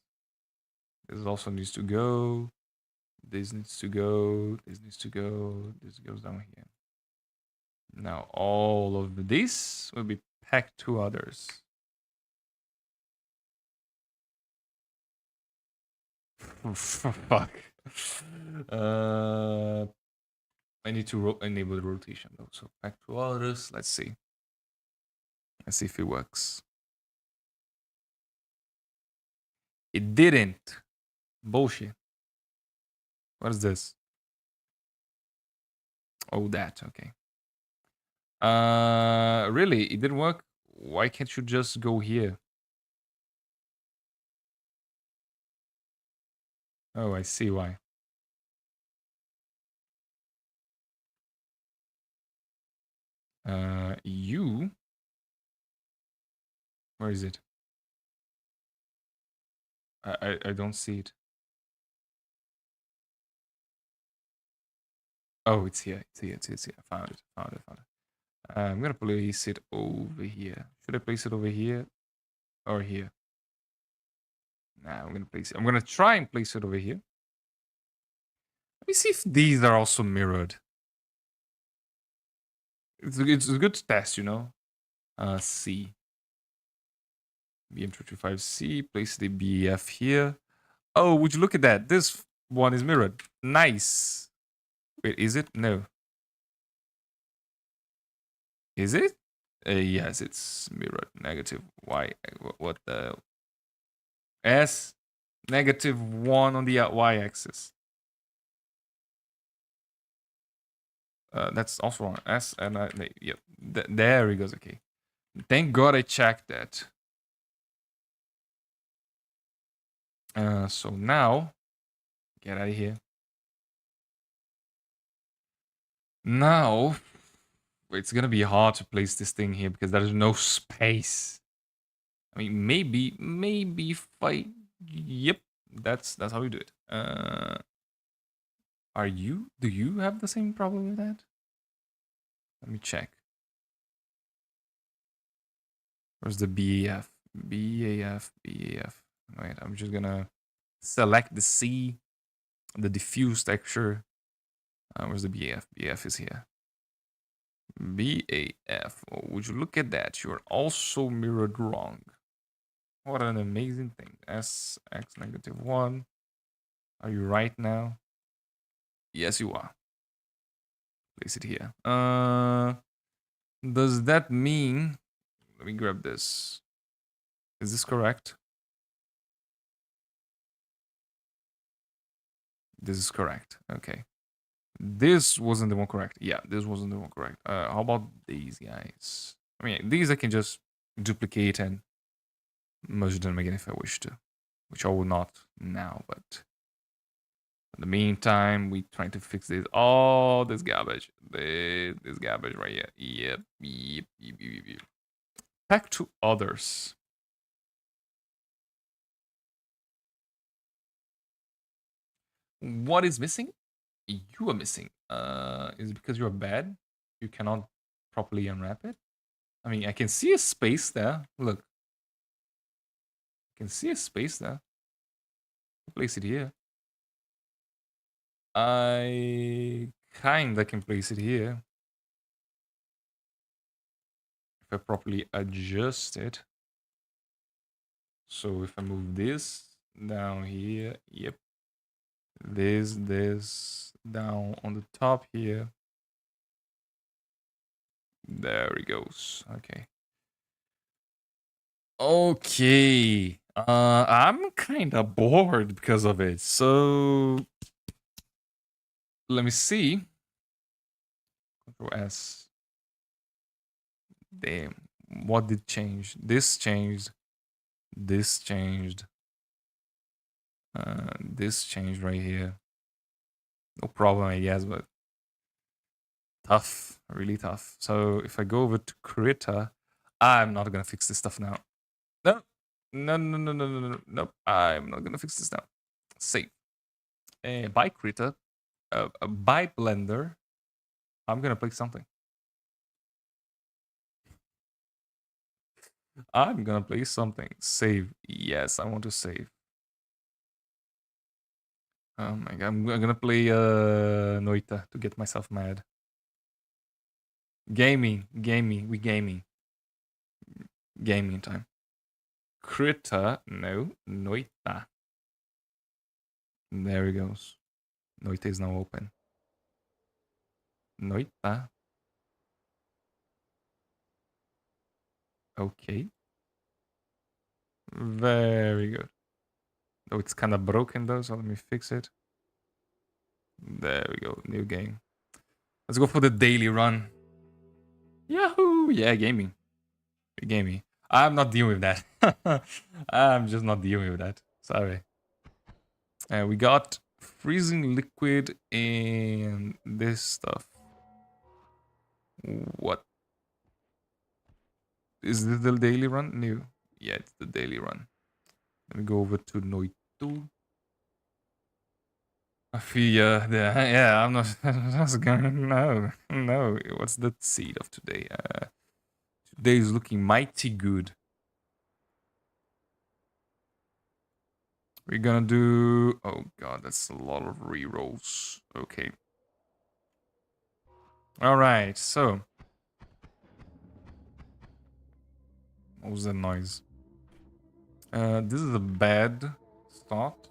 This also needs to go. This needs to go. This needs to go. This goes down here. Now all of this will be packed to others. Fuck. I need to enable the rotation though. So pack to others. Let's see. Let's see if it works. It didn't. Bullshit. What is this? Oh, that. Okay. Really? It didn't work? Why can't you just go here? Oh, I see why. You? Where is it? I don't see it. Oh, it's here. It's here. It's here. I found it. Found it. Found it. I'm gonna place it over here. Should I place it over here or here? Nah, I'm gonna place it. I'm gonna try and place it over here. Let me see if these are also mirrored. It's a good test, you know. C. BM-355C. Place the BF here. Oh, would you look at that? This one is mirrored. Nice. Wait, is it? No. Is it? Yes, it's mirrored. Negative Y. What the? S. -1 on the y-axis. That's also wrong. S and yep. There he goes. Okay. Thank God I checked that. So now, get out of here. Now, it's gonna be hard to place this thing here because there's no space. I mean, maybe if I, yep, that's how we do it. Do you have the same problem with that? Let me check. Where's the BAF? BAF. Wait, I'm just gonna select the C, the diffuse texture. Where's the BAF? BAF is here. BAF. Oh, would you look at that? You're also mirrored wrong. What an amazing thing. S x -1. Are you right now? Yes, you are. Place it here. Does that mean? Let me grab this. Is this correct? This is correct. Okay. This wasn't the one correct. Yeah, this wasn't the one correct. How about these guys? I mean, these I can just duplicate and merge them again if I wish to, which I will not now, but in the meantime, we trying to fix this. Oh, this garbage. This garbage right here. Yep. Back to others. What is missing? You are missing. Is it because you're bad? You cannot properly unwrap it? I mean, I can see a space there. Look. I can see a space there. I'll place it here. I kinda can place it here. If I properly adjust it. So if I move this down here, yep. This down on the top here. There it goes. Okay. Okay. I'm kind of bored because of it. So let me see. Control S. Damn. What did change? This changed. This changed. This changed right here. No problem, I guess, but tough, really tough. So if I go over to Krita, I'm not gonna fix this stuff now. No, no, no, no, no, no, no, nope. I'm not gonna fix this now. Save. By Krita, by Blender, I'm gonna play something. I'm gonna play something. Save. Yes, I want to save. Oh my god, I'm gonna play Noita to get myself mad. Gaming, we gaming. Gaming time. Krita, no, Noita. There he goes. Noita is now open. Noita. Okay. Very good. Oh, it's kind of broken though, so let me fix it. There we go, new game. Let's go for the daily run. Yahoo! Yeah, gaming. Gaming. I'm not dealing with that. I'm just not dealing with that. Sorry. We got freezing liquid and this stuff. What? Is this the daily run? New. Yeah, it's the daily run. Let me go over to Noitu. I feel yeah, I'm not going. No. What's the seed of today? Today is looking mighty good. We're gonna do. Oh god, that's a lot of rerolls. Okay. All right. So, what was that noise? This is a bad start.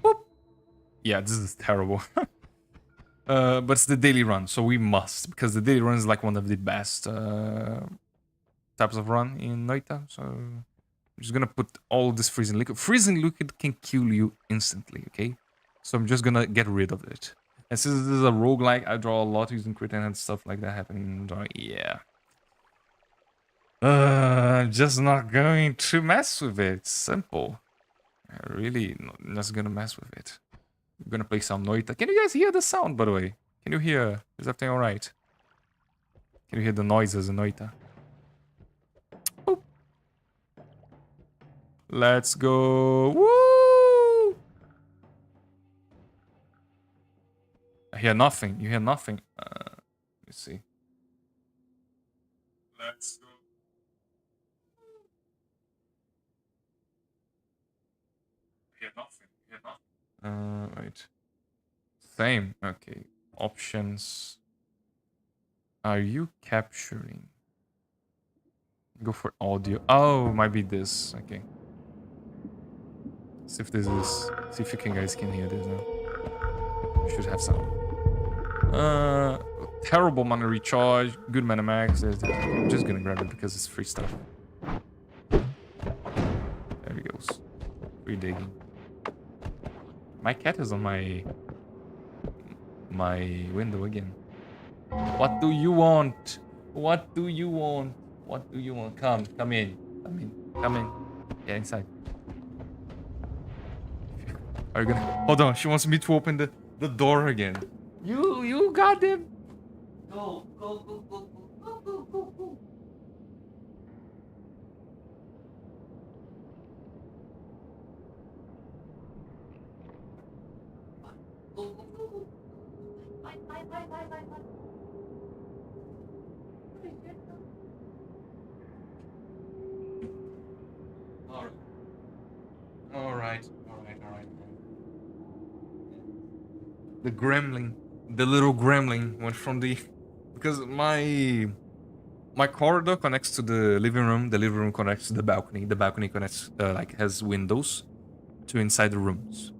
Whoop. Yeah, this is terrible. But it's the daily run, so we must, because the daily run is like one of the best types of run in Noita. So I'm just gonna put all this freezing liquid. Freezing liquid can kill you instantly, okay? So I'm just gonna get rid of it. And since this is a roguelike, I draw a lot using crit and stuff like that happening. Yeah. I'm just not going to mess with it. Simple. I really not just gonna mess with it. I'm gonna play some Noita. Can you guys hear the sound, by the way? Can you hear? Is everything alright? Can you hear the noises in Noita? Boop. Let's go. Woo! I hear nothing. You hear nothing. Let me see. Let's go. I hear nothing. I hear nothing. Right. Same. Okay. Options. Are you capturing? Go for audio. Oh, might be this. Okay. See if this is. See if you guys can hear this now. We should have sound. Terrible mana recharge. Good mana max. I'm just gonna grab it because it's free stuff. There he goes. Free digging. My cat is on my window again. What do you want? What do you want? What do you want? Come in. Come in. Get inside. Are you gonna... Hold on, she wants me to open the door again. You got him. Go. All right. The gremlin, the little gremlin went from the... Because my corridor connects to the living room connects to the balcony connects, like, has windows to inside the rooms.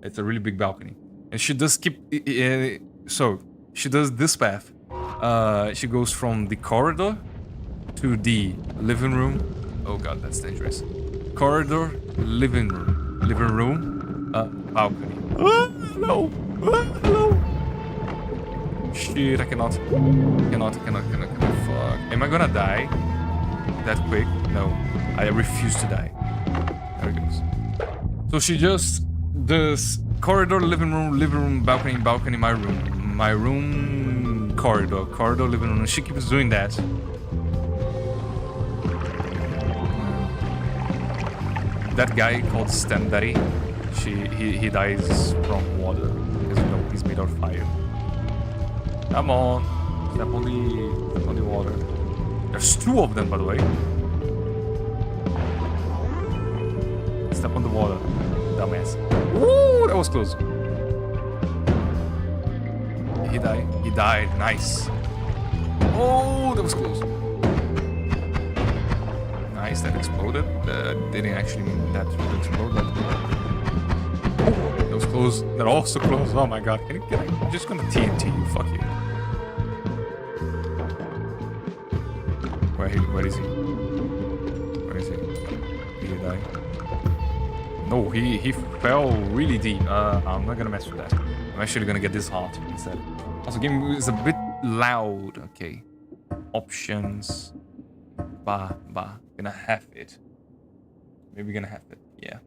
It's a really big balcony. And she does keep... so, she does this path. She goes from the corridor to the living room. Oh god, that's dangerous. Corridor, living room, balcony. No! Hello! Shit, I cannot. Fuck. Am I gonna die that quick? No, I refuse to die. There it goes. So she just does corridor, living room, balcony, my room, corridor, living room. She keeps doing that. That guy called Stan Daddy, he dies from water because you know he's made of fire. Come on, step on the water. There's 2 of them, by the way. Step on the water, dumbass. Woo, that was close. He died. He died. Nice. Oh, that was close. Nice, that exploded. Didn't actually mean that to explode, but... Oh, that was close. That also close. Oh my god. Can I... I'm just gonna TNT you. Fuck you. Where is he? Where is he? Did he die? No, he fell really deep. I'm not gonna mess with that. I'm actually gonna get this heart instead. Also, game is a bit loud. Okay. Options. Gonna have it. Maybe gonna have it. Yeah.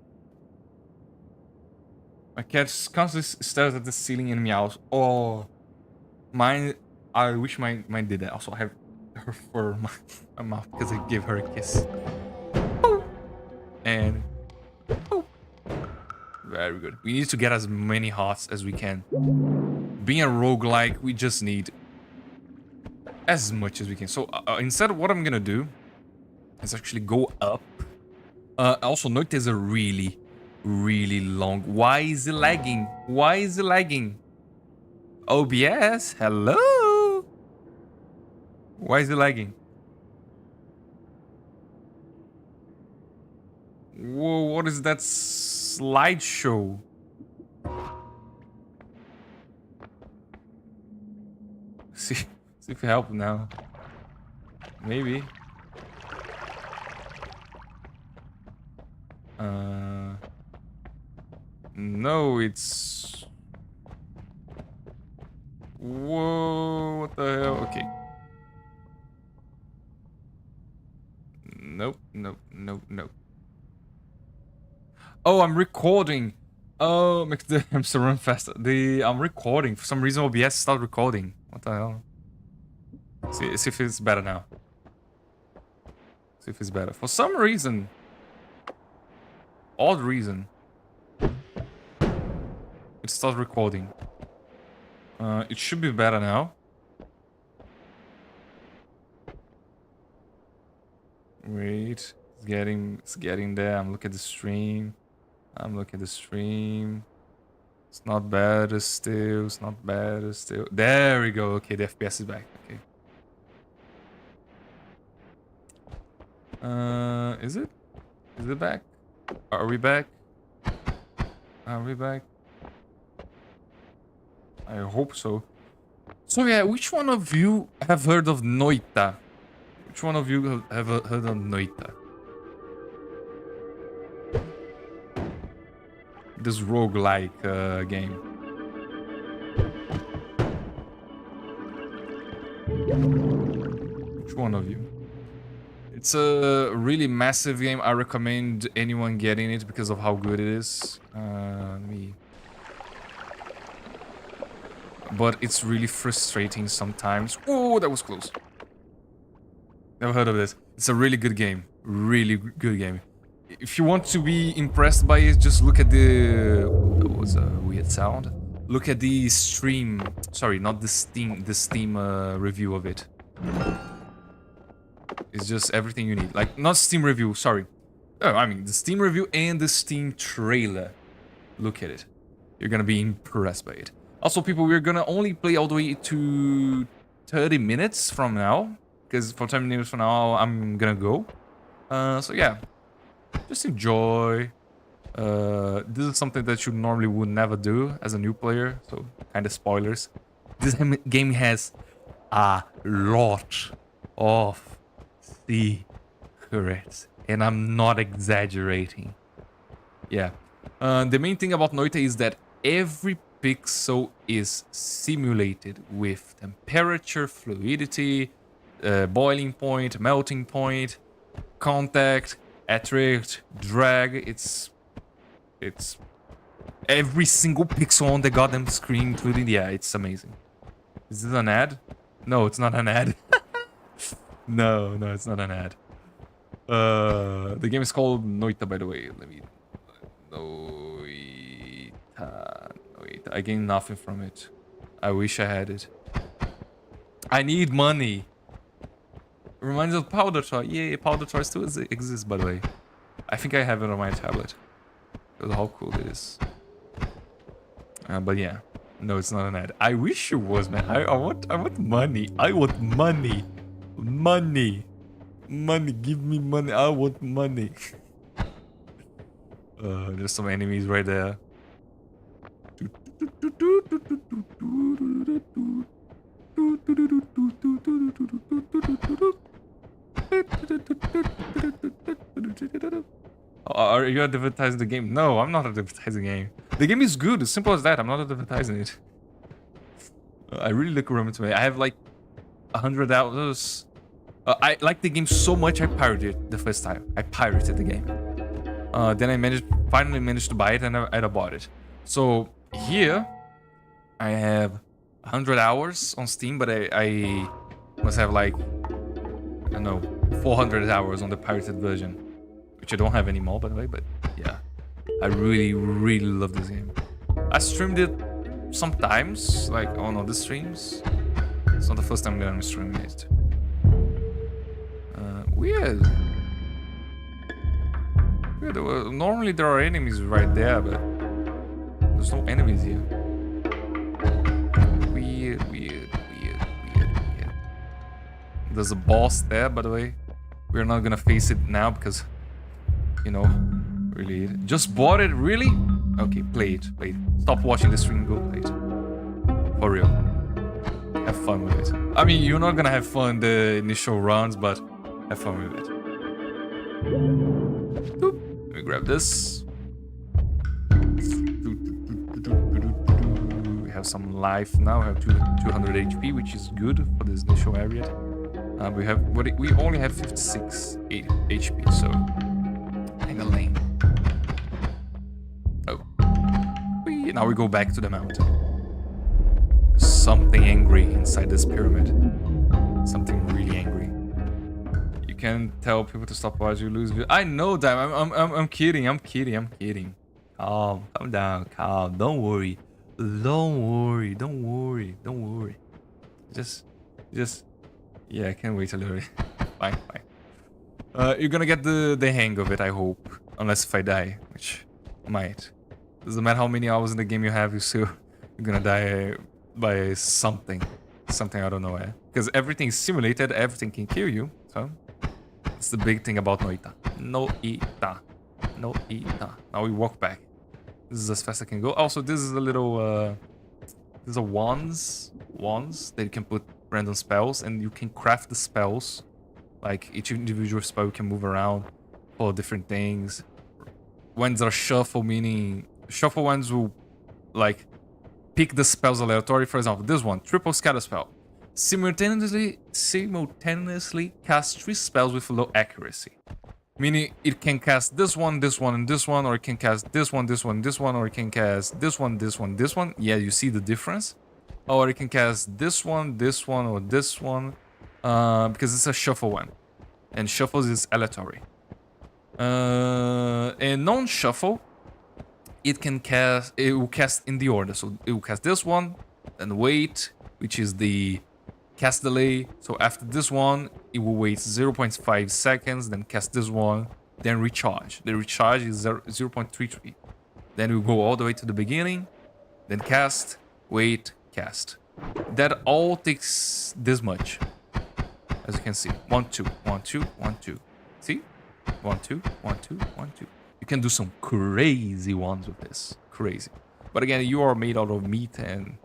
My cat constantly stares at the ceiling and meows. Oh, mine. I wish mine did that. Also, I have her fur on my mouth because I gave her a kiss. And very good. We need to get as many hearts as we can. Being a roguelike, we just need as much as we can. So instead, what I'm gonna do is actually go up. Also, note there's a really long. Why is it lagging? Why is it lagging? OBS, hello. Why is it lagging? Whoa, what is that slideshow? See if you help now. Maybe. No, it's... Whoa, what the hell? Okay. Nope. Oh, I'm recording. Oh, makes the hamster run faster. I'm recording. For some reason, OBS stopped recording. What the hell? See if it's better now. See if it's better. For some reason. Odd reason. It stopped recording. It should be better now. Wait. It's getting there. I'm looking at the stream. It's not better still. There we go. Okay, the FPS is back. Okay. Is it? Is it back? Are we back? I hope so. So yeah, which one of you have heard of Noita? Which one of you have heard of Noita? This roguelike game. Which one of you? It's a really massive game. I recommend anyone getting it because of how good it is. But it's really frustrating sometimes. Oh, that was close. Never heard of this. It's a really good game. Really good game. If you want to be impressed by it, just look at the... That was a weird sound. Look at the stream. Sorry, not the Steam review of it. It's just everything you need. Like, not Steam review, sorry. Oh, I mean, the Steam review and the Steam trailer. Look at it. You're gonna be impressed by it. Also, people, we're gonna only play all the way to 30 minutes from now. Because for 10 minutes from now, I'm gonna go. So yeah. Just enjoy. This is something that you normally would never do as a new player. So, kind of spoilers. This game has a lot of secrets. And I'm not exaggerating. Yeah. The main thing about Noita is that every pixel is simulated with temperature, fluidity, boiling point, melting point. contact, attract, drag. It's every single pixel on the goddamn screen, including it's amazing. Is this an ad? No, it's not an ad. No, it's not an ad. The game is called Noita, by the way. Let me. Noita. I gained nothing from it. I wish I had it. I need money. It reminds me of Powder Toy. Yeah, Powder Toy still exists, by the way. I think I have it on my tablet. Because how cool it is. But yeah. No, it's not an ad. I wish it was, man. I want money. I want money. Money. Money. Give me money. I want money. There's some enemies right there. Are you advertising the game? No, I'm not advertising the game. The game is good. As simple as that. I'm not advertising it. I really look around to me. I have like 100 hours. I like the game so much I pirated it the first time. I pirated the game. Then I finally managed to buy it and I bought it. So here I have 100 hours on Steam, but I must have like, I don't know, 400 hours on the pirated version, which I don't have anymore, by the way. But yeah, I really love this game. I streamed it sometimes, like on other streams. It's not the first time that I'm streaming it. Weird. Normally there are enemies right there, but there's no enemies here. Weird. There's a boss there, by the way. We're not gonna face it now because, you know, really. Just bought it, really? Okay, play it. Stop watching the stream, go play it. For real. Have fun with it. I mean, you're not gonna have fun the initial runs, but have fun with it. Boop. Let me grab this. We have some life now. We have 200 HP, which is good for this initial area. We only have 56 HP, so hang a lane. Oh, now we go back to the mountain. Something angry inside this pyramid. Something really angry. You can tell people to stop watching you lose. I know that. I'm kidding. Calm down. Don't worry. Just. Yeah, I can't wait a little bit. Fine. You're gonna get the hang of it, I hope. Unless if I die, which I might. Doesn't matter how many hours in the game you have, you're gonna die by something. Something I don't know where. Because everything is simulated, everything can kill you. So it's the big thing about Noita. Noita. Now we walk back. This is as fast as I can go. Also, this is a little there's a wands that you can put random spells, and you can craft the spells. Like each individual spell you can move around for different things. Wands are shuffle, meaning shuffle wands will like pick the spells aleatory. For example, this one, triple scatter spell. Simultaneously cast 3 spells with low accuracy. Meaning it can cast this one, and this one, or it can cast this one, or it can cast this one. Yeah, you see the difference? Or it can cast this one, or this one. Because it's a shuffle one. And shuffles is aleatory. And non-shuffle, it will cast in the order. So it will cast this one, then wait, which is the cast delay. So after this one, it will wait 0.5 seconds, then cast this one, then recharge. The recharge is 0.33. Then we go all the way to the beginning, then cast, wait, cast. That all takes this much. As you can see, 1, 2, 1, 2, 1, 2. See? 1, 2, 1, 2, 1, 2. You can do some crazy ones with this. Crazy. But again, you are made out of meat and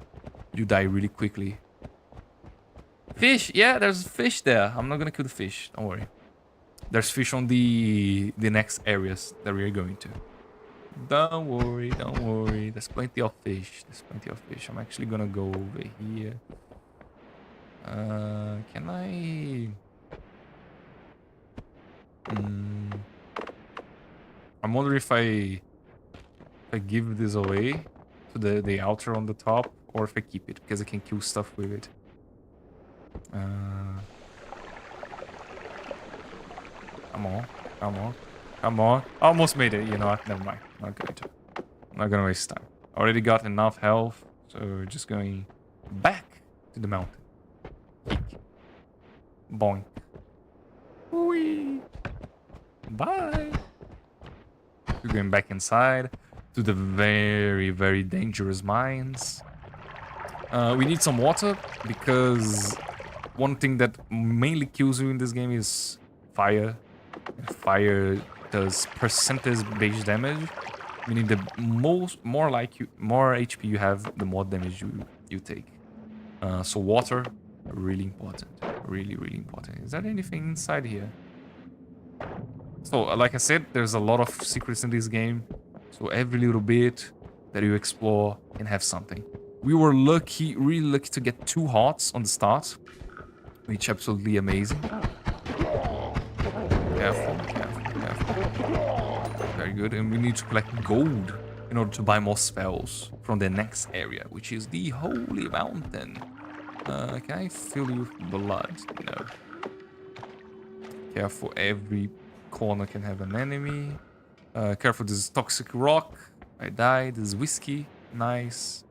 you die really quickly. Fish! Yeah, there's fish there. I'm not gonna kill the fish. Don't worry. There's fish on the next areas that we are going to. Don't worry. There's plenty of fish. I'm actually gonna go over here. Can I... I'm wondering if I give this away to the altar on the top, or if I keep it, because I can kill stuff with it. Come on, come on, come on. Almost made it, you know what? Never mind. Not going to. I'm not gonna waste time. Already got enough health, so we're just going back to the mountain. Kick. Boink. Whee. Bye. We're going back inside to the very, very dangerous mines. We need some water because one thing that mainly kills you in this game is fire. Fire does percentage-based damage, meaning the more HP you have, the more damage you take. So water, really important, really important. Is there anything inside here? So like I said, there's a lot of secrets in this game. So every little bit that you explore can have something. We were lucky, really lucky to get 2 hearts on the start, which absolutely amazing. Careful, careful, careful. Very good. And we need to collect gold in order to buy more spells from the next area, which is the Holy Mountain. Can I fill you with blood? No. Careful, every corner can have an enemy. Careful, this is toxic rock. I died. This is whiskey. Nice.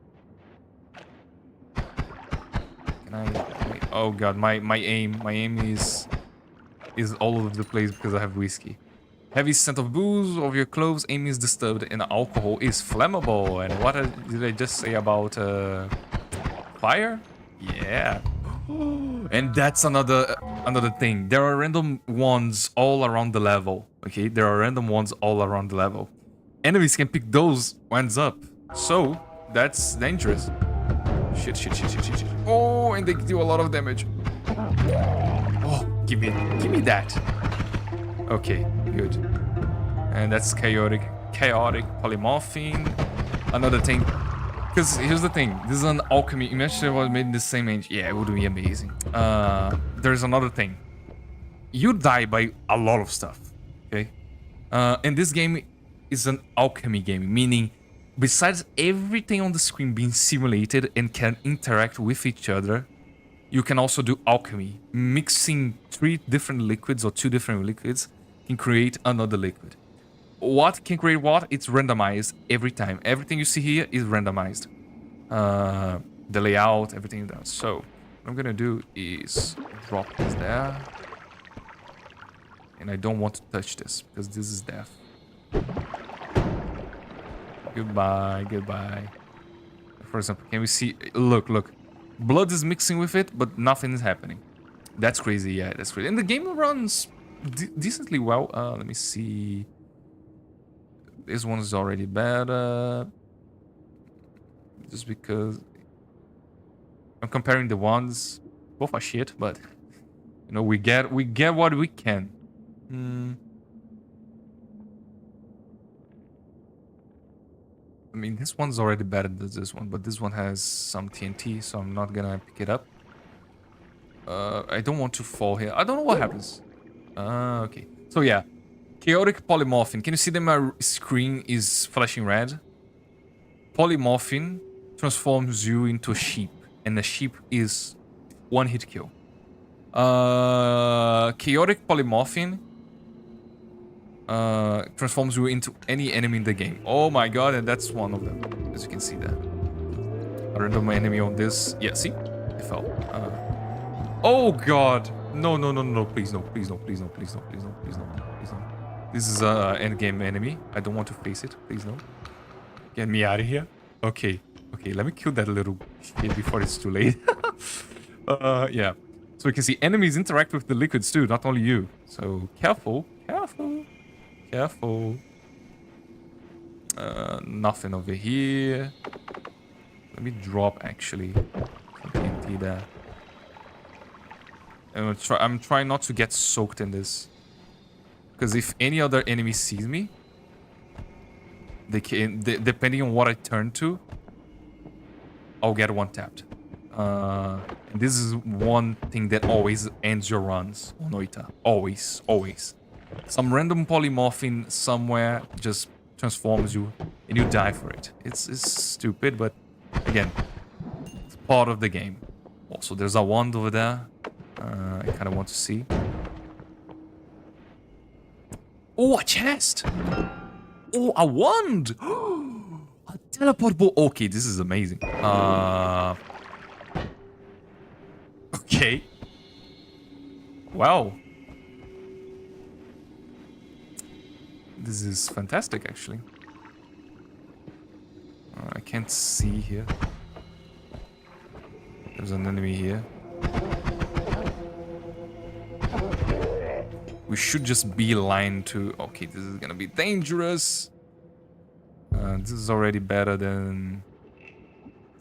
Can I oh god, my aim is all over the place because I have whiskey. Heavy scent of booze of your clothes, aim is disturbed, and alcohol is flammable. And what did I just say about fire? Yeah. And that's another thing. There are random ones all around the level. Okay, there are random ones all around the level. Enemies can pick those ones up, so that's dangerous. Shit. Oh, and they do a lot of damage. Oh, give me that. Okay, good. And that's chaotic polymorphine. Another thing, because here's the thing. This is an alchemy. Imagine it was made in the same age. Yeah, it would be amazing. There's another thing. You die by a lot of stuff. Okay, and this game is an alchemy game, meaning besides everything on the screen being simulated and can interact with each other, you can also do alchemy. Mixing 3 different liquids or 2 different liquids can create another liquid. What can create what? It's randomized every time. Everything you see here is randomized. The layout, everything does. So what I'm gonna do is drop this there. And I don't want to touch this because this is death. Goodbye. For example, can we see? Look. Blood is mixing with it, but nothing is happening. That's crazy. Yeah, that's crazy. And the game runs decently well. Let me see. This one is already better. Just because I'm comparing the ones. Both are shit, but you know we get what we can. I mean, this one's already better than this one, but this one has some TNT, so I'm not gonna pick it up. I don't want to fall here. I don't know what happens. Okay. So yeah, chaotic polymorphine. Can you see that my screen is flashing red? Polymorphine transforms you into a sheep, and the sheep is 1 hit kill. Chaotic polymorphine transforms you into any enemy in the game. Oh my god, and that's one of them, as you can see there. A random enemy on this. Yeah, see? It fell. Oh god! No, please no. This is a endgame enemy. I don't want to face it. Please no. Get me out of here. Okay, let me kill that little shit before it's too late. Yeah. So you can see enemies interact with the liquids too, not only you. So careful. Nothing over here. Let me drop actually some TNT there. And I'm trying not to get soaked in this, because if any other enemy sees me, depending on what I turn to, I'll get one tapped. And this is one thing that always ends your runs on Noita. Always. Some random polymorphine somewhere just transforms you and you die for it. It's stupid, but again, it's part of the game. Also, there's a wand over there. I kind of want to see. Oh, a chest! Oh, a wand! A teleportable. Okay, this is amazing. Okay. Wow. This is fantastic, actually. I can't see here. There's an enemy here. We should just beeline to... Okay, this is gonna be dangerous. This is already better than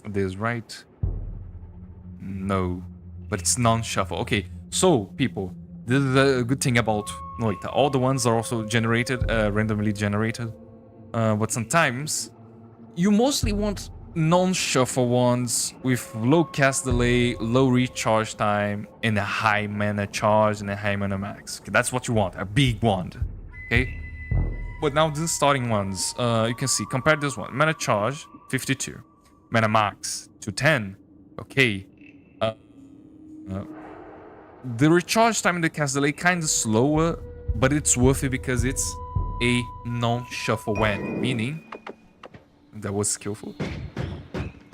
this, right? No. But it's non-shuffle. Okay, so, people, this is a good thing about Noita. All the ones are also generated, randomly generated. But sometimes, you mostly want non-shuffle ones with low cast delay, low recharge time, and a high mana charge and a high mana max. Okay, that's what you want, a big wand. Okay? But now the starting ones, you can see, compare this one. Mana charge, 52. Mana max, 210. Okay. The recharge time and the cast delay kind of slower, but it's worth it because it's a non-shuffle wand, meaning that was skillful.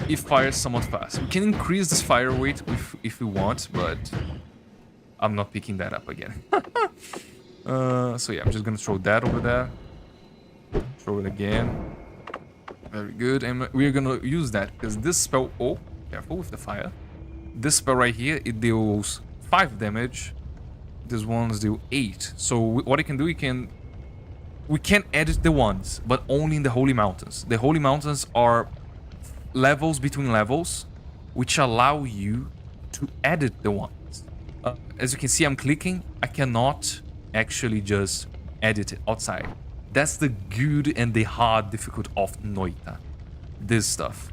It fires somewhat fast. We can increase this fire rate if we want, but I'm not picking that up again. So yeah, I'm just gonna throw that over there. Throw it again. Very good. And we're gonna use that because this spell... Oh, careful with the fire. This spell right here, it deals 5 damage. These ones do 8. So what you can do, we can edit the ones, but only in the Holy Mountains. The Holy Mountains are levels between levels, which allow you to edit the ones. As you can see, I'm clicking. I cannot actually just edit it outside. That's the good and the hard difficult of Noita. This stuff.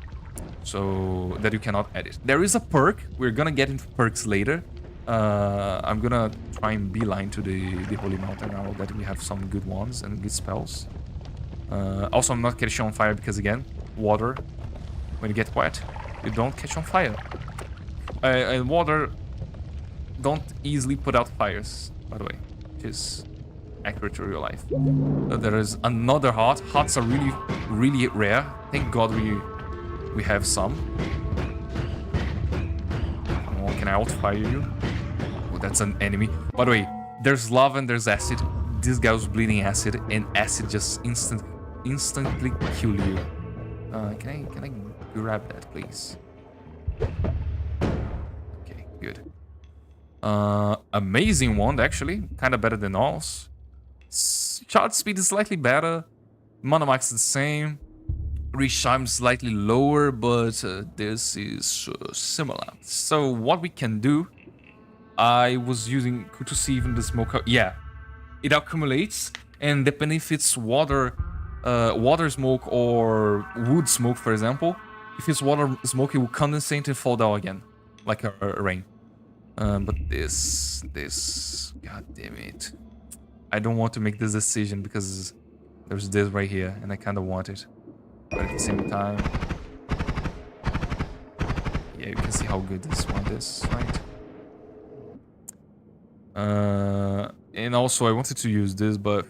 So that you cannot edit. There is a perk. We're gonna get into perks later. I'm gonna try and beeline to the Holy Mountain now that we have some good ones and good spells. Also, I'm not catching on fire because, again, water. When you get wet, you don't catch on fire. And water don't easily put out fires, by the way, which is accurate to real life. There is another heart. Hearts are really, really rare. Thank God we have some. Oh, can I outfire you? Oh, that's an enemy. By the way, there's lava and there's acid. This guy was bleeding acid, and acid just instantly kill you. Can I grab that, please? Okay, good. Amazing wand, actually. Kind of better than ours. Charge speed is slightly better. Mana max is the same. Reach time is slightly lower, but this is similar. So what we can do... I was using... Good to see even the smoke... Yeah. It accumulates, and depending if it's water smoke or wood smoke, for example, if it's water smoke, it will condensate and fall down again, like a rain. But this, god damn it, I don't want to make this decision because there's this right here, and I kind of want it, but at the same time, yeah, you can see how good this one is, right? And also I wanted to use this, but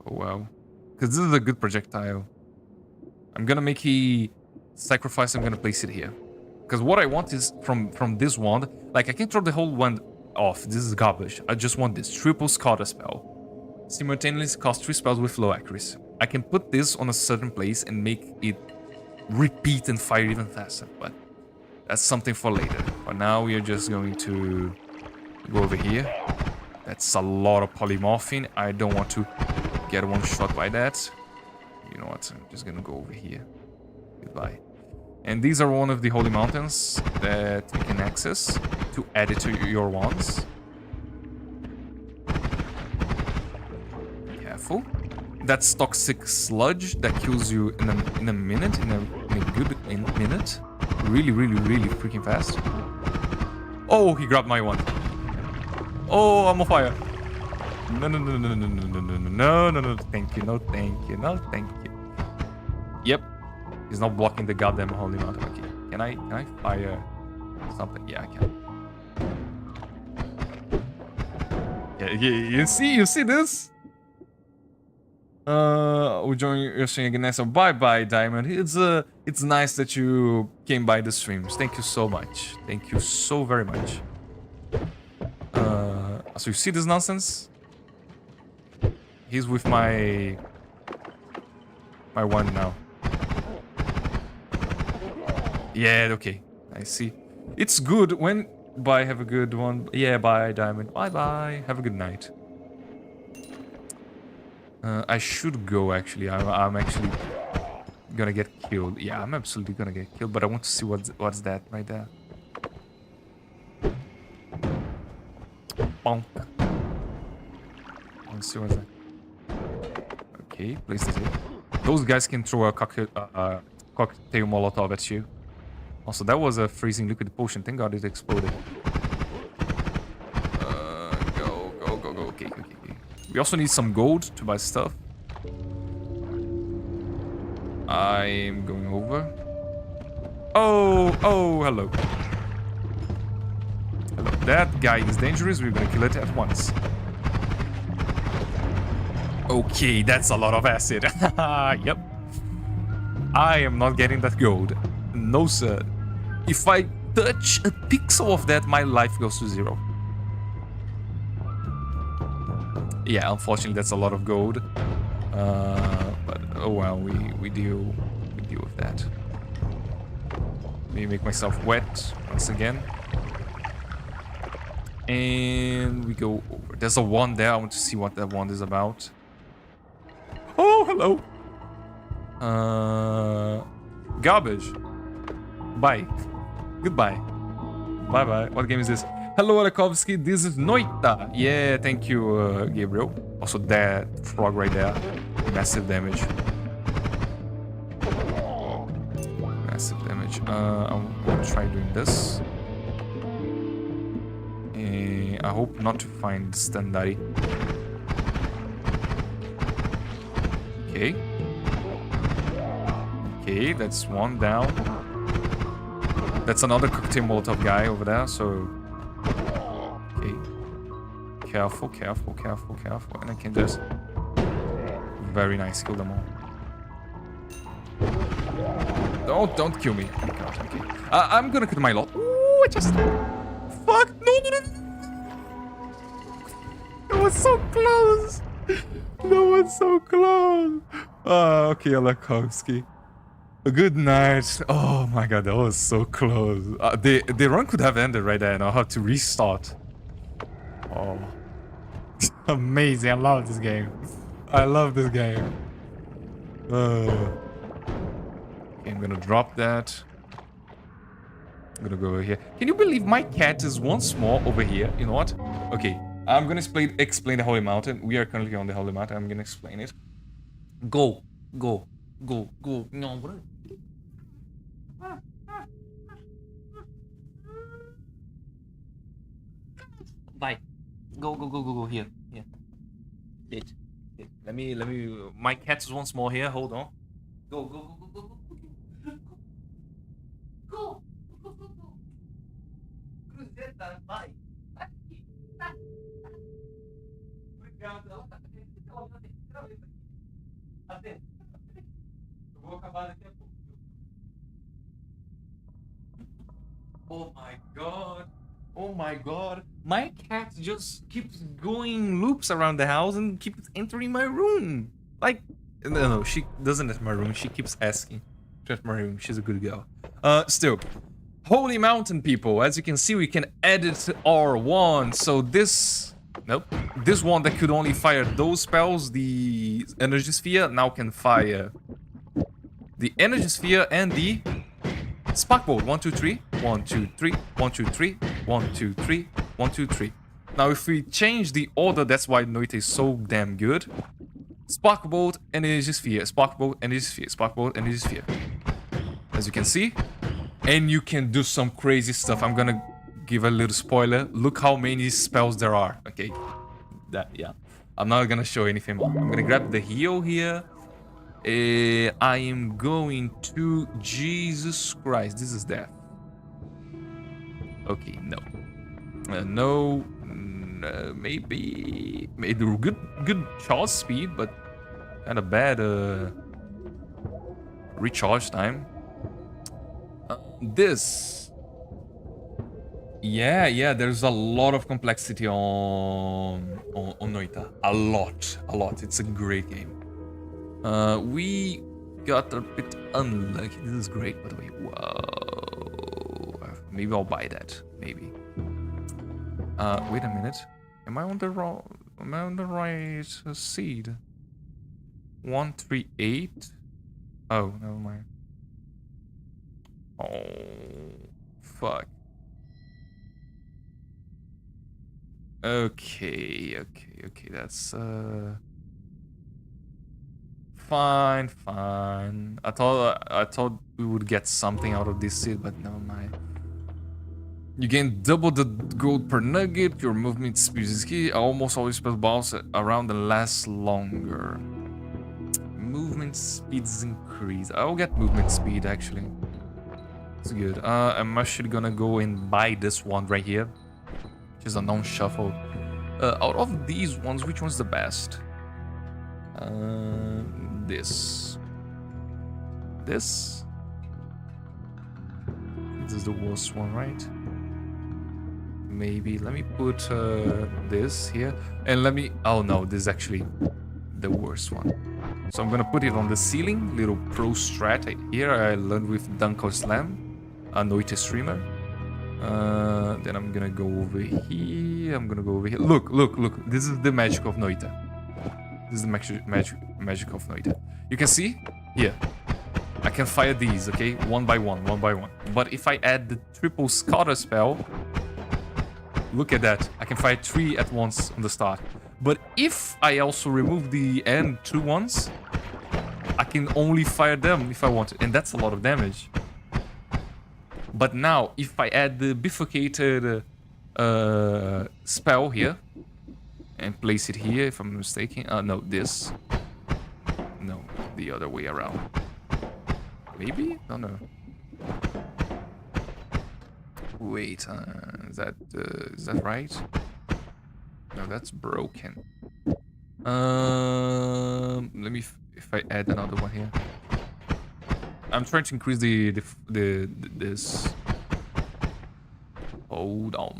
oh well, because this is a good projectile. I'm gonna make a sacrifice. I'm gonna place it here, because what I want is from this wand. Like, I can throw the whole wand off. This is garbage. I just want this triple scatter spell. Simultaneously cast 3 spells with low accuracy. I can put this on a certain place and make it repeat and fire even faster, but that's something for later. For now, we are just going to go over here. That's a lot of polymorphine. I don't want to get one shot by that. You know what? I'm just gonna go over here. Goodbye. And these are one of the holy mountains that you can access to add it to your wands. Careful. That's toxic sludge that kills you in a minute, in a good minute. Really, really, really freaking fast. Oh, he grabbed my one. Oh, I'm on fire. No, no, no, no, no, no, no, no, no, no, no, thank you, no, thank you, no, thank you. Yep, he's not blocking the goddamn holy mountain. Okay, can I fire something? Yeah, I can. Yeah, you see this? We'll join your stream again next time. Bye bye, Diamond. It's nice that you came by the streams. Thank you so much. Thank you so very much. So you see this nonsense? He's with my one now. Yeah, okay. I see. It's good when... Bye, have a good one. Yeah, bye, Diamond. Bye bye. Have a good night. I should go, actually. I'm actually gonna get killed. Yeah, I'm absolutely gonna get killed, but I want to see what's that right there. Bonk. Let's see what's that. Okay, place this here. Those guys can throw a cocktail Molotov at you. Also, that was a freezing liquid potion. Thank God it exploded. Go. Okay. We also need some gold to buy stuff. I'm going over. Oh, hello. Hello. That guy is dangerous. We're gonna kill it at once. Okay, that's a lot of acid. Yep. I am not getting that gold. No, sir. If I touch a pixel of that, my life goes to 0. Yeah, unfortunately, that's a lot of gold. But oh well, we deal with that. Let me make myself wet once again. And we go over. There's a wand there. I want to see what that wand is about. Oh, hello. Garbage. Bye. Goodbye. Bye-bye. What game is this? Hello, Arakovsky. This is Noita. Yeah, thank you, Gabriel. Also, that frog right there. Massive damage. Massive damage. I'm gonna try doing this. I hope not to find Standari. Okay. Okay, that's one down. That's another cocktail Molotov guy over there, so... Okay. Careful. And I can just... Very nice, kill them all. Don't kill me. Okay. I'm gonna kill my lot. Ooh, I just... Fuck! No! That was so close! That was so close! Okay, Olakovsky. Good night. Oh my god, that was so close. The run could have ended right there, and I had to restart. Oh. Amazing, I love this game. I love this game. Okay, I'm gonna drop that. I'm gonna go over here. Can you believe my cat is once more over here? You know what? Okay, I'm gonna explain the Holy Mountain. We are currently on the Holy Mountain. I'm gonna explain it. Go. No, bro. Bye. Go. Here. Wait. Let me. My cat is once more here. Hold on. Go. Cruzeta, vai. Aqui. Obrigado. Ela tá literalmente aqui. Até. Eu vou acabar daqui a pouco. Oh my god. My cat just keeps going loops around the house and keeps entering my room. Like, no, she doesn't enter my room. She keeps asking to enter my room. She's a good girl. Still. Holy Mountain, people. As you can see, we can edit our wand. So this... Nope. This one that could only fire those spells, the Energy Sphere, now can fire the Energy Sphere and the Spark Bolt. 1, 2, 3. 1, 2, 3. 1, 2, 3. 1, 2, 3. 1, 2, 3. Now, if we change the order, that's why Noite is so damn good. Spark Bolt, Energy Sphere. Spark Bolt, Energy Sphere. Spark Bolt, Energy Sphere. As you can see. And you can do some crazy stuff. I'm gonna give a little spoiler. Look how many spells there are. Okay. Yeah. I'm not gonna show anything more. I'm gonna grab the heal here. I am going to... Jesus Christ, this is death. Okay, no. No, maybe good charge speed, but kind of bad recharge time. This, yeah, there's a lot of complexity on Noita. A lot. It's a great game. We got a bit unlucky. This is great, by the way. Whoa, maybe I'll buy that. Maybe. Wait a minute. Am I on the right seed? 138. Oh, never mind. Oh, fuck. Okay. That's fine. I thought we would get something out of this seed, but never mind. You gain double the gold per nugget. Your movement speed is key. Almost always spell bounce around and last longer. Movement speeds increase. I'll get movement speed actually. It's good. I'm actually gonna go and buy this one right here, which is a non-shuffle. Out of these ones, which one's the best? This. This is the worst one, right? Maybe let me put this here, and let me... Oh no, this is actually the worst one. So I'm gonna put it on the ceiling. Little pro strat here I learned with Dunko Slam, a Noita streamer. Then I'm gonna go over here. Look. This is the magic of Noita. This is the magic of Noita. You can see here. I can fire these, okay, one by one. But if I add the triple scatter spell, look at that. I can fire 3 at once on the start. But if I also remove the end 2 ones, I can only fire them if I want to, and that's a lot of damage. But now, if I add the bifurcated spell here and place it here, if I'm mistaken, no, this. No, the other way around. Maybe? No. Wait, is that right? No, that's broken. Let me if I add another one here. I'm trying to increase this. Hold up.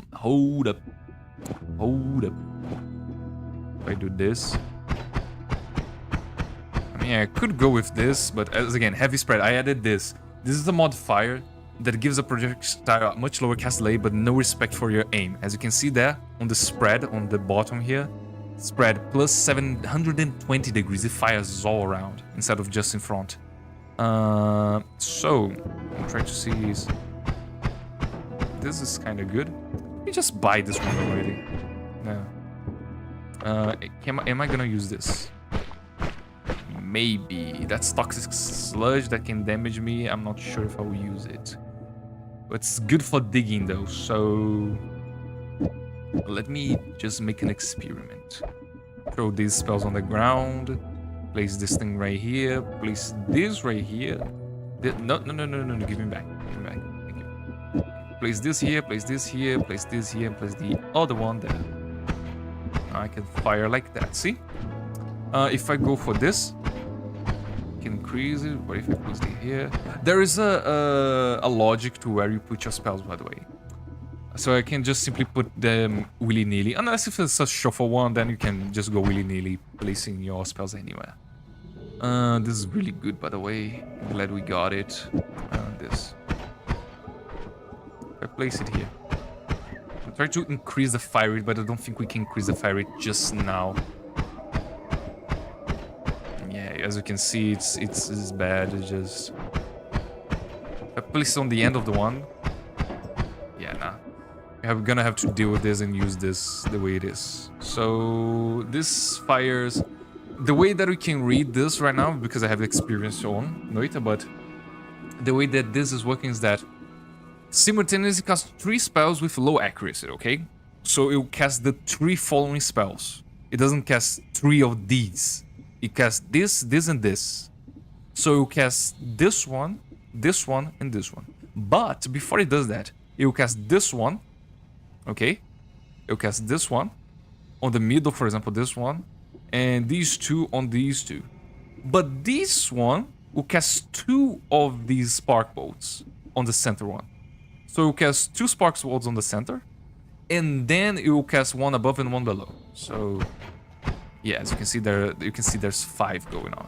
If I do this, I mean, I could go with this, but as again, heavy spread. I added this. This is a modifier that gives a projectile much lower cast delay, but no respect for your aim. As you can see there, on the spread, on the bottom here, spread plus 720 degrees. It fires all around, instead of just in front. So, I'm trying to see... This is kind of good. Let me just buy this one already. No. Am I gonna use this? Maybe. That's toxic sludge that can damage me. I'm not sure if I will use it. But it's good for digging though, so... Let me just make an experiment. Throw these spells on the ground. Place this thing right here. Place this right here. No, give me back. Thank you. Place this here, place this here, place this here, place the other one there. I can fire like that, see? If I go for this, I can increase it. What if I place it here? There is a logic to where you put your spells, by the way. So I can just simply put them willy-nilly. Unless if it's a shuffle one, then you can just go willy-nilly, placing your spells anywhere. This is really good, by the way. I'm glad we got it. This. I place it here. I'm trying to increase the fire rate, but I don't think we can increase the fire rate just now. Yeah, as you can see, it's bad. It's just... I place it on the end of the one. Yeah, nah. I'm gonna have to deal with this and use this the way it is. So this fires... The way that we can read this right now, because I have experience on Noita, but the way that this is working is that simultaneously cast 3 spells with low accuracy, okay? So it will cast the 3 following spells. it doesn't cast 3 of these. It casts this, this, and this. So it will cast this one, and this one. But before it does that, it will cast this one, okay? It will cast this one on the middle, for example, this one, and these two on these two. But this one will cast 2 of these spark bolts on the center one. So it will cast 2 spark bolts on the center, and then it will cast 1 above and 1 below. So yeah, as you can see there, there's 5 going on.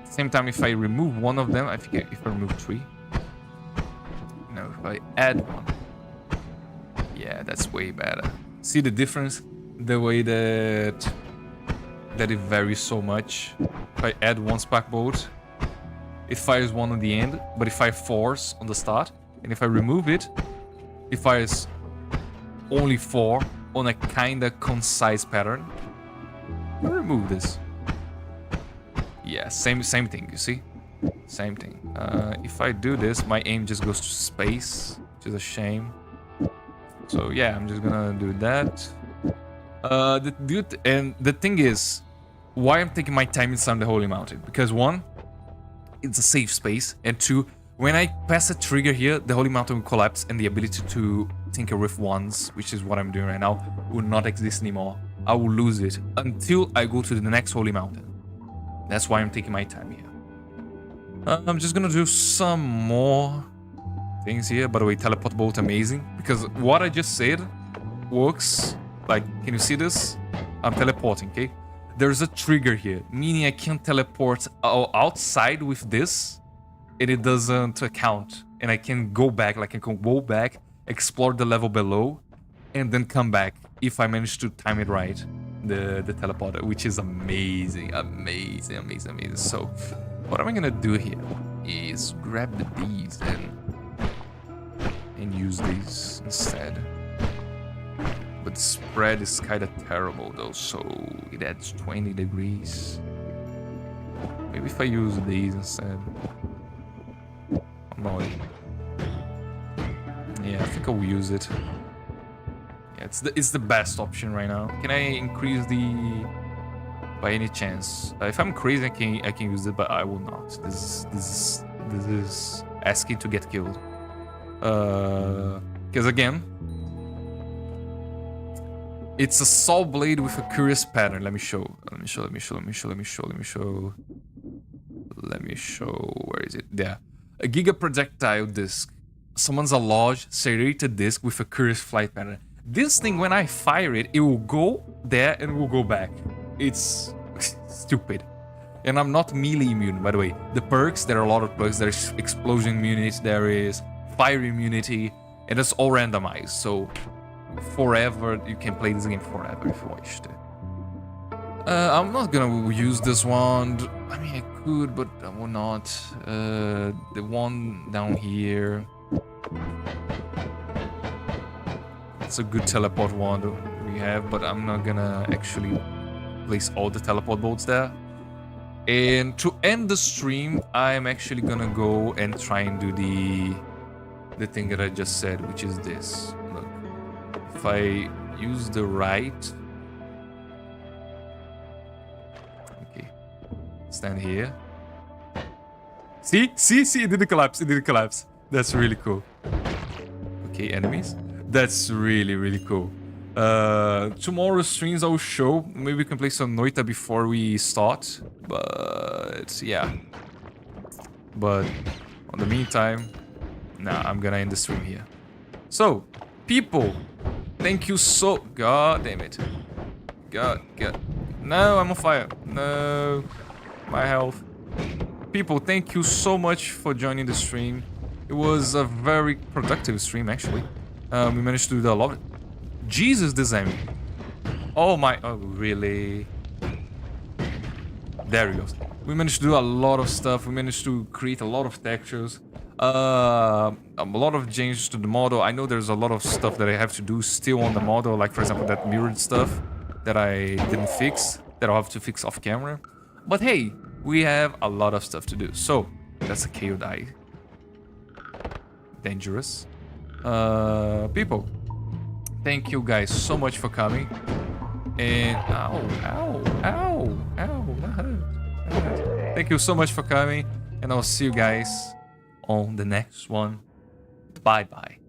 Same time, if I remove one of them, I think if I remove 3. No, if I add 1. Yeah, that's way better. See the difference? The way that it varies so much. If I add 1 spark bolt, it fires 1 on the end, but it fires 4s on the start. And if I remove it, it fires only 4 on a kinda concise pattern. I'll remove this. Yeah, same thing, you see? Same thing. If I do this, my aim just goes to space, which is a shame. So yeah, I'm just gonna do that. The thing is, why I'm taking my time inside the Holy Mountain? Because 1, it's a safe space, and 2, when I pass a trigger here, the Holy Mountain will collapse, and the ability to tinker with wands, which is what I'm doing right now, will not exist anymore. I will lose it until I go to the next Holy Mountain. That's why I'm taking my time here. I'm just gonna do some more things here. By the way, teleport bolt amazing, because what I just said works. Like, can you see this? I'm teleporting, okay? There's a trigger here, meaning I can teleport outside with this, and it doesn't count. And I can go back, like I can go back, explore the level below, and then come back if I manage to time it right. The teleporter, which is amazing. So what am I gonna do here is grab the bees and use these instead. But the spread is kind of terrible though, so it adds 20 degrees. Maybe if I use these instead. Yeah, I think I'll use it. Yeah, it's the best option right now. Can I increase the by any chance? If I'm crazy, I can use it, but I will not. This is asking to get killed. Because again, it's a saw blade with a curious pattern. Let me show. Where is it? There. A giga projectile disc. Summons a large serrated disc with a curious flight pattern. This thing, when I fire it, it will go there and will go back. It's stupid. And I'm not melee immune, by the way. The perks, there are a lot of perks. There's explosion immunity, there is fire immunity, and it's all randomized. So forever, you can play this game forever if you wish to. I'm not gonna use this wand. I mean, I could, but I will not. The one down here. It's a good teleport wand we have, but I'm not gonna actually place all the teleport bolts there. And to end the stream, I'm actually gonna go and try and do the thing that I just said, which is this. Look, if I use the right, okay, stand here. See, it didn't collapse. That's really cool. Okay, enemies. That's really cool. Tomorrow's streams I will show. Maybe we can play some Noita before we start. But yeah. But on the meantime, nah, I'm gonna end the stream here. So, people, thank you so. God damn it. God. No, I'm on fire. No, my health. People, thank you so much for joining the stream. It was a very productive stream, actually. We managed to do a lot of... Jesus, this enemy. Oh my... Oh, really? There he goes. We managed to do a lot of stuff. We managed to create a lot of textures. A lot of changes to the model. I know there's a lot of stuff that I have to do still on the model. Like, for example, that mirrored stuff that I didn't fix. That I'll have to fix off camera. But hey, we have a lot of stuff to do. So, that's a KO die. Dangerous. People, thank you guys so much for coming. And ow, that hurt. That hurt. Thank you so much for coming, and I'll see you guys on the next one. Bye bye.